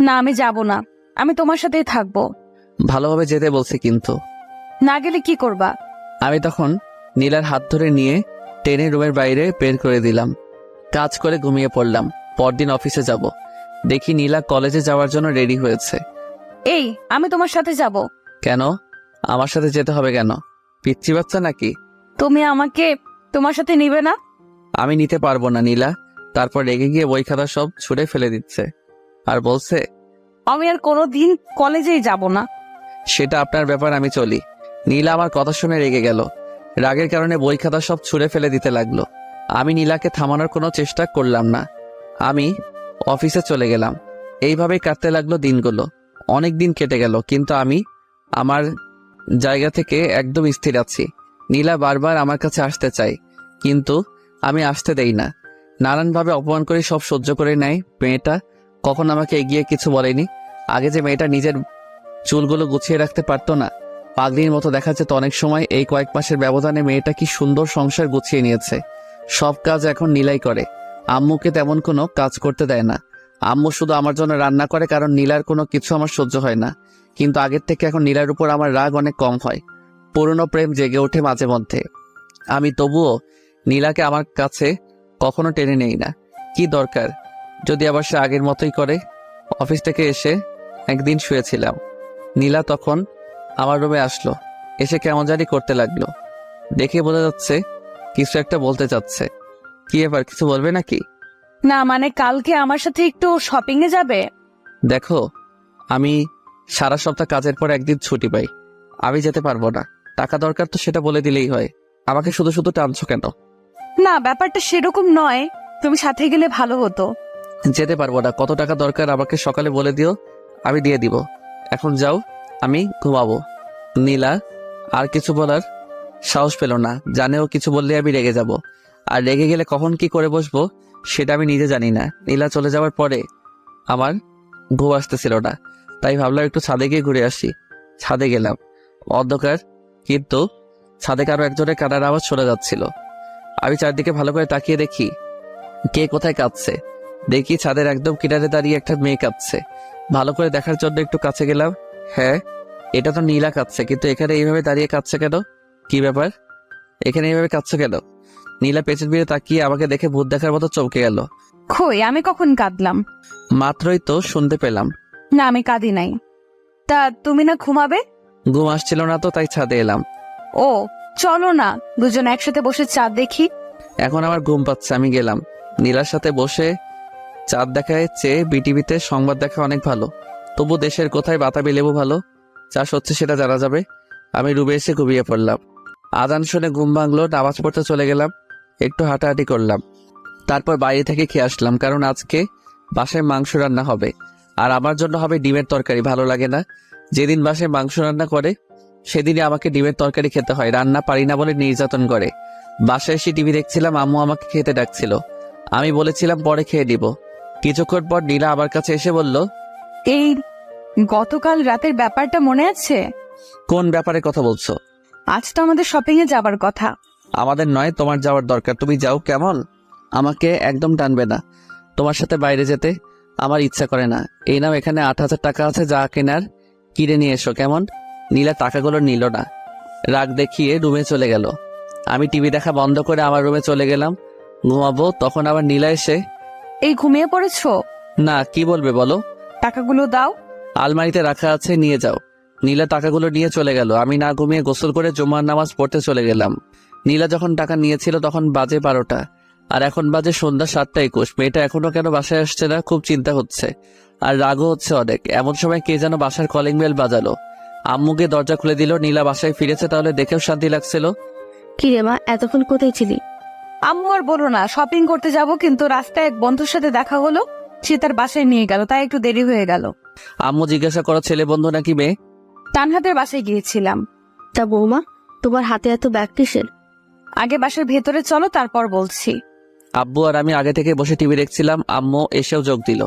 [SPEAKER 6] না, আমি যাব না, আমি তোমার সাথেই থাকবো।
[SPEAKER 1] ভালোভাবে যেতে বলছি কিন্তু।
[SPEAKER 6] না গেলে কি করবা?
[SPEAKER 1] আমি তখন নীলার হাত ধরে নিয়ে টেনে রুমের বাইরে বের করে দিলাম। কাজ করে ঘুমিয়ে পড়লাম। পরদিন অফিসে যাব, দেখি নীলা কলেজে যাওয়ার জন্য রেডি হয়েছে।
[SPEAKER 6] এই, আমি তোমার সাথে যাব।
[SPEAKER 1] কেন আমার সাথে যেতে হবে কেন? পিচ্চি বাচ্চা নাকি?
[SPEAKER 6] তুমি আমাকে তোমার সাথে নিবে না?
[SPEAKER 1] আমি নিতে পারবো না নীলা। তারপর রেগে গিয়ে বই খাতা সব ছুঁড়ে ফেলে দিচ্ছে আর বলছে,
[SPEAKER 6] আমি আর কোনোদিন কলেজেই যাব না।
[SPEAKER 1] সেটা আপনার ব্যাপার, আমি চলি। নীলা আমার কথা শুনে রেগে গেল। রাগের কারণে বই খাতা সব ছুঁড়ে ফেলে দিতে লাগলো। আমি নীলাকে থামানোর কোনো চেষ্টা করলাম না। আমি অফিসে চলে গেলাম। এইভাবেই কাটতে লাগলো দিনগুলো। অনেক দিন কেটে গেল, কিন্তু আমি আমার জায়গা থেকে একদম স্থির আছি। নীলা বারবার আমার কাছে আসতে চায়, কিন্তু আমি আসতে দেই না। নানানভাবে অপমান করে সব সহ্য করে নেয় মেয়েটা। কখন আমাকে এগিয়ে কিছু বলেনি। আগে যে মেয়েটা নিজের চুলগুলো গুছিয়ে রাখতে পারতো না, পাগলির মতো দেখা যেত অনেক সময়, এই কয়েক মাসের ব্যবধানে মেয়েটা কি সুন্দর সংসার গুছিয়ে নিয়েছে। সব কাজ এখন নীলাই করে। আম্মুকে তেমন কোনো কাজ করতে দেয় না। আম্মু শুধু আমার জন্য রান্না করে, কারণ নীলার কোনো কিছু আমার সহ্য হয় না। কিন্তু আগের থেকে এখন নীলার উপর আমার রাগ অনেক কম হয়। পুরনো প্রেম জেগে ওঠে মাঝে মধ্যে। আমি তবুও নীলাকে আমার কাছে কখনো টেনে নেই না। কি দরকার যদি আবার সে আগের মতোই করে। অফিস থেকে এসে একদিন শুয়েছিলাম। নীলা তখন আমার রুমে আসলো। এসে কেমন জানি করতে লাগলো। দেখে বোঝা যাচ্ছে কিছু একটা বলতে চাচ্ছে। কি এবার কিছু বলবে নাকি?
[SPEAKER 6] না, মানে কালকে আমার সাথে একটু শপিং এ যাবে?
[SPEAKER 1] দেখো, আমি সারা সপ্তাহ কাজের পর একদিন ছুটি পাই। আমি যেতে পারবো না। টাকা দরকার তো সেটা বলে দিলেই হয়। আমাকে শুধু শুধু টানছো কেন?
[SPEAKER 6] না, ব্যাপারটা সেরকম নয়, তুমি সাথে গেলে ভালো হতো।
[SPEAKER 1] যেতে পারবো না। কত টাকা দরকার আমাকে সকালে বলে দিও, আমি দিয়ে দিব। এখন যাও, আমি ঘুমাবো। নীলা আর কিছু বলার সাহস পেল না। জানেও কিছু বললে আমি রেগে যাব, আর রেগে গেলে কখন কি করে বসবো সেটা আমি নিজে জানি না। নীলা চলে যাওয়ার পরে আমার ঘুম আসতেছিল না, তাই ভাবলাম একটু ছাদে গিয়ে ঘুরে আসি। ছাদে গেলাম। অন্ধকার, কিন্তু ছাদে কারো একজনের কান্নার আওয়াজ শোনা যাচ্ছিল। আমি চারদিকে ভালো করে তাকিয়ে দেখি কে কোথায় কাঁদছে। দেখি ছাদের একদম কিনারে দাঁড়িয়ে একটা মেয়ে কাঁদছে। ভালো করে দেখার জন্য একটু কাছে গেলাম। হ্যাঁ, এটা তো নীলা কাঁদছে, কিন্তু এখানে এইভাবে দাঁড়িয়ে কাঁদছে কেন? কি ব্যাপার, এখানে এইভাবে কাঁদছে কেন? নীলা পেছন ফিরে তাকিয়ে আমাকে দেখে ভূত দেখার মতো চমকে গেল।
[SPEAKER 6] কই, আমি কখন কাঁদলাম?
[SPEAKER 1] মাত্রই তো শুনতে পেলাম।
[SPEAKER 6] না, আমি কাঁদি নাই। তা তুমি না ঘুমাবে?
[SPEAKER 1] ঘুম আসছিল না তো, তাই ছাদে এলাম।
[SPEAKER 6] ও, চলো না দুজন একসাথে বসে চাঁদ দেখি।
[SPEAKER 1] এখন আমার ঘুম পাচ্ছে, আমি গেলাম। নীলার সাথে বসে চাঁদ দেখায় চেয়ে বিটিভিতে সংবাদ দেখা অনেক ভালো। তবু দেশের কোথায় বাতাবি লেবু ভালো চাষ হচ্ছে সেটা জানা যাবে। আমি রুমে এসে ঘুমিয়ে পড়লাম। আজান শুনে ঘুম ভাঙলো, নামাজ পড়তে চলে গেলাম। একটু হাঁটাহাঁটি করলাম, তারপর বাইরে থেকে খেয়ে আসলাম, কারণ আজকে বাসায় মাংস রান্না হবে। আর আমার জন্য হবে ডিমের তরকারি। ভালো লাগে না, যেদিন বাসায় মাংস রান্না করে সেদিনই আমাকে ডিমের তরকারি খেতে হয়। রান্না পারি না বলে নির্যাতন করে। বাসায় এসে টিভি দেখছিলাম, আম্মু আমাকে খেতে ডাকছিল। আমি বলেছিলাম পরে খেয়ে দিব। কিছুক্ষণ পর নীলা আমার কাছে এসে বলল,
[SPEAKER 6] এই গতকাল রাতের ব্যাপারটা মনে আছে?
[SPEAKER 1] কোন ব্যাপারে কথা বলছো?
[SPEAKER 6] আজ তো আমাদের শপিং এ যাবার কথা।
[SPEAKER 1] আমাদের নয়, তোমার যাওয়ার দরকার। তুমি যাও। কেমন? আমাকে একদম টানবে না। তোমার সাথে বাইরে যেতে আমার ইচ্ছা করে না। এই নাও, এখানে 8,000 টাকা আছে, যা কেনার কিনে নিয়ে এসো। কেমন? নীলা টাকাগুলো নিল না, রাগ দেখিয়ে রুমে চলে গেল। আমি টিভি দেখা বন্ধ করে আমার রুমে চলে গেলাম ঘুমাবো। তখন আবার নীলা এসে,
[SPEAKER 6] এই ঘুমিয়ে পড়েছো?
[SPEAKER 1] না, কি বলবে বলো?
[SPEAKER 6] টাকাগুলো দাও।
[SPEAKER 1] আলমারিতে রাখা আছে, নিয়ে যাও। নীলা টাকাগুলো নিয়ে চলে গেল। আমি না ঘুমিয়ে গোসল করে জুমার নামাজ পড়তে চলে গেলাম। নীলা যখন টাকা নিয়েছিল তখন বাজে 12টা, আর এখন বাজে সন্ধ্যা 7:21। মেয়েটা এখনো কেন বাসায় আসছে না, খুব চিন্তা হচ্ছে আর রাগও হচ্ছে অনেক। এমন সময় কে যেন বাসার কলিং বেল বাজালো। আম্মুকে দরজা খুলে দিল। নীলা বাসায় ফিরেছে, তাহলে দেখেও শান্তি লাগছিল।
[SPEAKER 5] কি রে মা, এতক্ষণ কোথায় ছিলি?
[SPEAKER 6] আম্মু আর বলো না, শপিং করতে যাব, কিন্তু রাস্তায় এক বন্ধুর সাথে দেখা হলো, সে তার বাসায় নিয়ে গেল, তাই একটু দেরি হয়ে গেল।
[SPEAKER 1] আম্মু জিজ্ঞাসা করো ছেলে বন্ধু নাকি মেয়ে?
[SPEAKER 6] তানহাদের বাসায় গিয়েছিলাম।
[SPEAKER 5] তা বৌমা, তোমার হাতে এত ব্যাগ কিসের?
[SPEAKER 6] আগে বাসার ভেতরে চলো, তারপর বলছি।
[SPEAKER 1] আব্বু আর আমি আগে থেকে বসে টিভি দেখছিলাম, আম্মু এসেও যোগ দিল।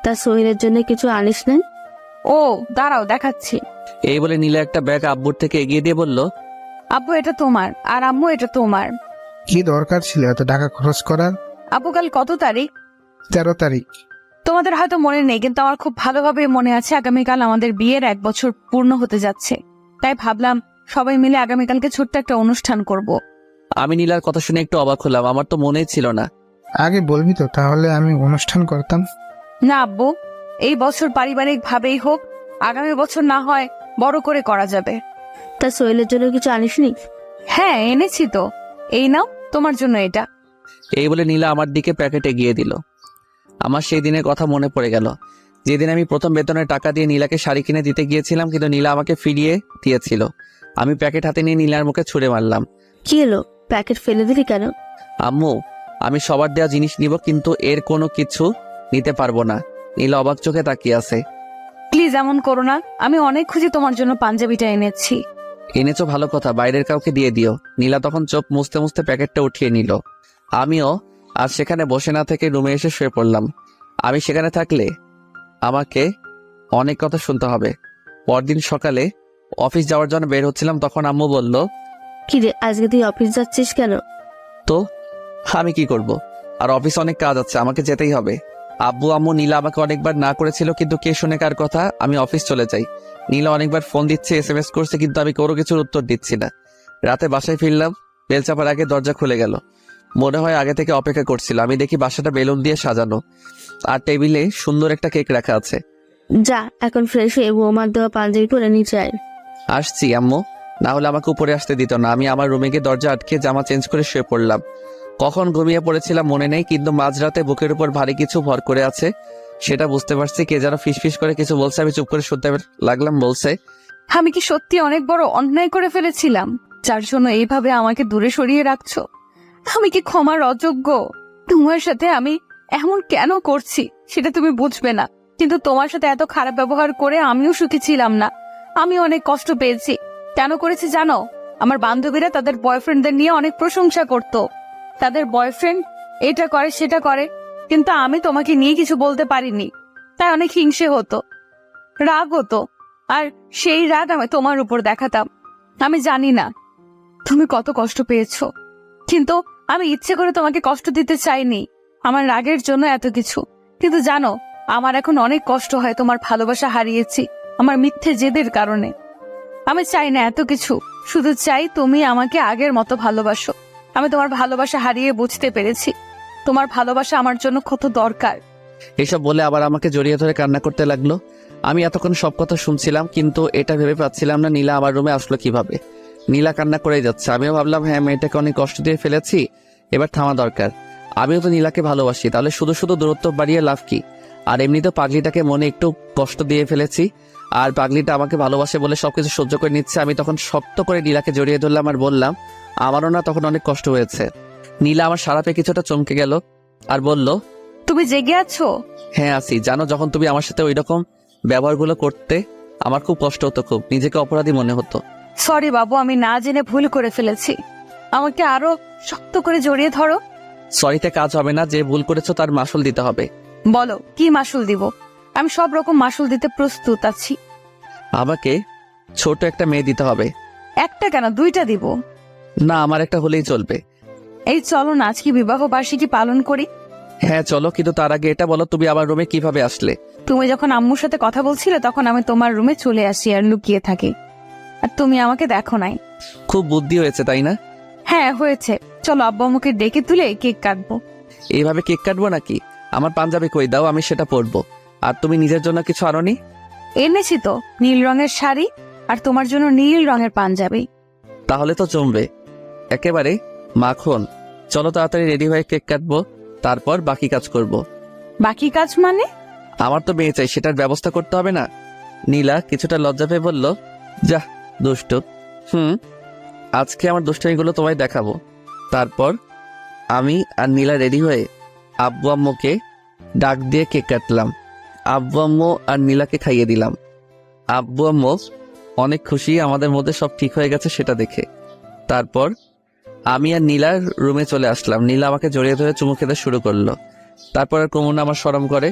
[SPEAKER 5] তা সোহেলের জন্য কিছু আনিস নাই?
[SPEAKER 6] ও দাঁড়াও, দেখাচ্ছি।
[SPEAKER 1] এই বলে নীলা একটা ব্যাগ আব্বুর থেকে এগিয়ে দিয়ে বলল,
[SPEAKER 6] আব্বু এটা তোমার, আর আম্মু এটা তোমার।
[SPEAKER 7] কি দরকার ছিল এত টাকা খরচ করার?
[SPEAKER 6] আব্বু কাল কত তারিখ?
[SPEAKER 7] 13 তারিখ।
[SPEAKER 6] তোমাদের হয়তো মনে নেই, কিন্তু আমার খুব ভালোভাবে মনে আছে। আগামীকাল আমাদের বিয়ের 1 বছর পূর্ণ হতে যাচ্ছে, তাই ভাবলাম সবাই মিলে আগামীকালকে ছোট্ট একটা অনুষ্ঠান করব।
[SPEAKER 1] আমি নীলার কথা শুনে একটু অবাক হলাম, আমার তো মনেই ছিল না।
[SPEAKER 7] আগে বলবি তো, তাহলে আমি অনুষ্ঠান করতাম।
[SPEAKER 6] না আব্বু, এই বছর পারিবারিক ভাবেই হোক, আগামী বছর না হয় বড় করে করা যাবে।
[SPEAKER 5] তা সোহেলের জন্য কিছু আনিসনি?
[SPEAKER 6] হ্যাঁ এনেছি তো, এই নাও তোমার জন্য এটা।
[SPEAKER 1] এই বলে নীলা আমার দিকে প্যাকেট এগিয়ে দিল। আমার সেই দিনের কথা মনে পড়ে গেল, যেদিন আমি প্রথম বেতনের টাকা দিয়ে নীলাকে শাড়ি কিনে দিতে গিয়েছিলাম, কিন্তু নীলা আমাকে ফিরিয়ে দিয়েছিল। আমি প্যাকেট হাতে নিয়ে নীলার মুখে ছুঁড়ে মারলাম।
[SPEAKER 5] কি এলো, প্যাকেট ফেলে দিলি কেন?
[SPEAKER 1] আম্মু, আমি সবার দেওয়া জিনিস নিব, কিন্তু এর কোনো কিছু নিতে পারবো না। নীলা অবাক চোখে তাকিয়ে আছে।
[SPEAKER 6] প্লিজ এমন করো না, আমি অনেক খুশি তোমার জন্য পাঞ্জাবিটা এনেছি।
[SPEAKER 1] এনেছো ভালো কথা, বাইরের কাউকে দিয়ে দিও। নীলা তখন চোখ মুছতে মুছতে প্যাকেটটা উঠিয়ে নিল। আমিও আর সেখানে বসে না থেকে রুমে এসে শুয়ে পড়লাম। আমি সেখানে থাকলে আমাকে অনেক কথা শুনতে হবে। পরদিন সকালে অফিস যাওয়ার জন্য বের হচ্ছিলাম, তখন আম্মু বলল,
[SPEAKER 5] কি রে, আজকে তুই অফিস যাচ্ছিস কেন?
[SPEAKER 1] তো আমি কি করব, আর অফিস অনেক কাজ আছে, আমাকে যেতেই হবে। আব্বু আম্মু নীলা আমাকে অনেকবার না করেছিল, কিন্তু কে শুনে কার কথা। আমি অফিস চলে যাই। নীলা অনেকবার ফোন দিচ্ছে, SMS করছে, কিন্তু আমি কোনো কিছুর উত্তর দিচ্ছি না। রাতে বাসায় ফিরলাম, বেল চাপার আগে দরজা খুলে গেল। মনে হয় আগে থেকে অপেক্ষা করছিল। আমি দেখি বাসাটা বেলুন দিয়ে সাজানো, আর টেবিলে সুন্দর একটা কেক রাখা আছে।
[SPEAKER 5] যা, এখন ফ্রেশ হয়ে বৌমার দেওয়া পাঞ্জাবি পরে নিচে আয়।
[SPEAKER 1] আসছি আম্মু, না হলে আমাকে উপরে আসতে দিত না। আমি আমার রুমে গিয়ে দরজা আটকে জামা চেঞ্জ করে শুয়ে পড়লাম। কখন ঘুমিয়ে পড়েছিলাম মনে নেই, কিন্তু মাঝরাতে বুকের উপর ভারী কিছু ভর করে আছে সেটা বুঝতে পারছি। কে যেন ফিসফিস করে কিছু বলছে, আমি চুপ করে শুনতে লাগলাম। বলছে,
[SPEAKER 6] আমি কি সত্যি অনেক বড় অন্যায় করে ফেলেছিলাম, যার জন্য এইভাবে আমাকে দূরে সরিয়ে রাখছো? আমি কি ক্ষমার অযোগ্য? তোমার সাথে আমি এমন কেন করছি সেটা তুমি বুঝবে না, কিন্তু তোমার সাথে এত খারাপ ব্যবহার করে আমিও সুখী ছিলাম না। আমি অনেক কষ্ট পেয়েছি। কেন করেছি জানো? আমার বান্ধবীরা তাদের বয়ফ্রেন্ডদের নিয়ে অনেক প্রশংসা করত, তাদের বয়ফ্রেন্ড এটা করে সেটা করে, কিন্তু আমি তোমাকে নিয়ে কিছু বলতে পারিনি, তাই অনেক হিংসে হতো, রাগ হতো, আর সেই রাগ আমি তোমার উপর দেখাতাম। আমি জানি না তুমি কত কষ্ট পেয়েছো, কিন্তু আমি ইচ্ছে করে তোমাকে কষ্ট দিতে চাইনি, আমার রাগের জন্য এত কিছু। কিন্তু জানো, আমার এখন অনেক কষ্ট হয় তোমার ভালোবাসা হারিয়েছি আমার মিথ্যে জেদের কারণে। আমি চাই না এত কিছু, শুধু চাই তুমি আমাকে আগের মতো ভালোবাসো। আমি তোমার ভালোবাসা হারিয়ে বুঝতে পেরেছি তোমার ভালোবাসা আমার জন্য কত দরকার।
[SPEAKER 1] এসব বলে আবার আমাকে জড়িয়ে ধরে কান্না করতে লাগলো। আমি এতক্ষণ সব কথা শুনছিলাম, কিন্তু এটা ভেবে পাচ্ছিলাম না নীলা আমার রুমে আসলো কিভাবে। নীলা কান্না করেই যাচ্ছে। আমিও ভাবলাম, হ্যাঁ মেয়েটাকে অনেক কষ্ট দিয়ে ফেলেছি, এবার থামা দরকার। আমিও তো নীলাকে ভালোবাসি, তাহলে শুধু শুধু দূরত্ব বাড়িয়ে লাভ কি? আর এমনিতে পাগলিটাকে মনে একটু কষ্ট দিয়ে ফেলেছি, আর পাগলিটা আমাকে ভালোবাসে বলে সবকিছু সহ্য করে নিচ্ছে। আমি তখন শক্ত করে নীলাকে জড়িয়ে ধরলাম আর বললাম, আমারও না তখন অনেক কষ্ট হয়েছে। নীলা আমার সারা পেয়ে কিছুটা চমকে গেল আর বলল,
[SPEAKER 6] তুমি জেগে আছো?
[SPEAKER 1] হ্যাঁ আছি। জানো, যখন তুমি আমার সাথে ওই রকম ব্যবহারগুলো করতে আমার খুব কষ্ট হতো, খুব নিজেকে অপরাধী মনে হতো।
[SPEAKER 6] সরি বাবু, আমি না জেনে ভুল করে ফেলেছি, আমাকে আরো শক্ত করে জড়িয়ে ধরো।
[SPEAKER 1] সরিতে কাজ হবে না, যে ভুল করেছো তার মাসুল দিতে হবে।
[SPEAKER 6] বলো কি মাসুল দিব? আমি সব রকম মাসুল দিতে প্রস্তুত আছি।
[SPEAKER 1] আমাকে ছোট একটা মেয়ে দিতে হবে।
[SPEAKER 6] একটা কেন, 2টা দিব।
[SPEAKER 1] না, আমার একটা হলেই চলবে।
[SPEAKER 6] এই চলো না আজকে বিবাহ বার্ষিকী পালন করি।
[SPEAKER 1] হ্যাঁ চলো, কিন্তু তার আগে এটা বলো, তুমি আমার রুমে কিভাবে আসলে?
[SPEAKER 6] তুমি যখন আম্মুর সাথে কথা বলছিলে তখন আমি তোমার রুমে চলে আসি আর লুকিয়ে থাকি, আর তুমি আমাকে দেখো নাই।
[SPEAKER 1] খুব বুদ্ধি হয়েছে তাই না?
[SPEAKER 6] হ্যাঁ হয়েছে, চলো আব্বু আমাকে ডেকে তুলে কেক কাটবো।
[SPEAKER 1] এইভাবে কেক কাটবো নাকি? আমার পাঞ্জাবি কই দাও, আমি সেটা পরবো। আর তুমি নিজের জন্য কিছু আনোনি?
[SPEAKER 6] এনেছি তো, নীল রঙের শাড়ি আর তোমার জন্য নীল রঙের পাঞ্জাবি।
[SPEAKER 1] তাহলে তো জমবে। একেবারে মাখন। চলো তাড়াতাড়ি রেডি হয়ে কেক কাটবো, তারপর বাকি কাজ করব।
[SPEAKER 6] বাকি কাজ মানে?
[SPEAKER 1] আমার তো মেয়ে চাই, সেটার ব্যবস্থা করতে হবে না? নীলা কিছুটা লজ্জা পেয়ে বলল, যা দুষ্টু। আজকে আমার দুষ্টামিগুলো তোমায় দেখাবো। তারপর আমি আর নীলা রেডি হয়ে আব্বু আম্মুকে ডাক দিয়ে কেক কাটলাম। আব্বু আম্মু আর নীলাকে খাইয়ে দিলাম। আব্বু আম্মু অনেক খুশি আমাদের মধ্যে সব ঠিক হয়ে গেছে সেটা দেখে। তারপর আমি আর নীলার রুমে চলে আসলাম। নীলা আমাকে জড়িয়ে ধরে চুমু খেতে শুরু করলো। তারপর আর কমুনা আমার শরম করে।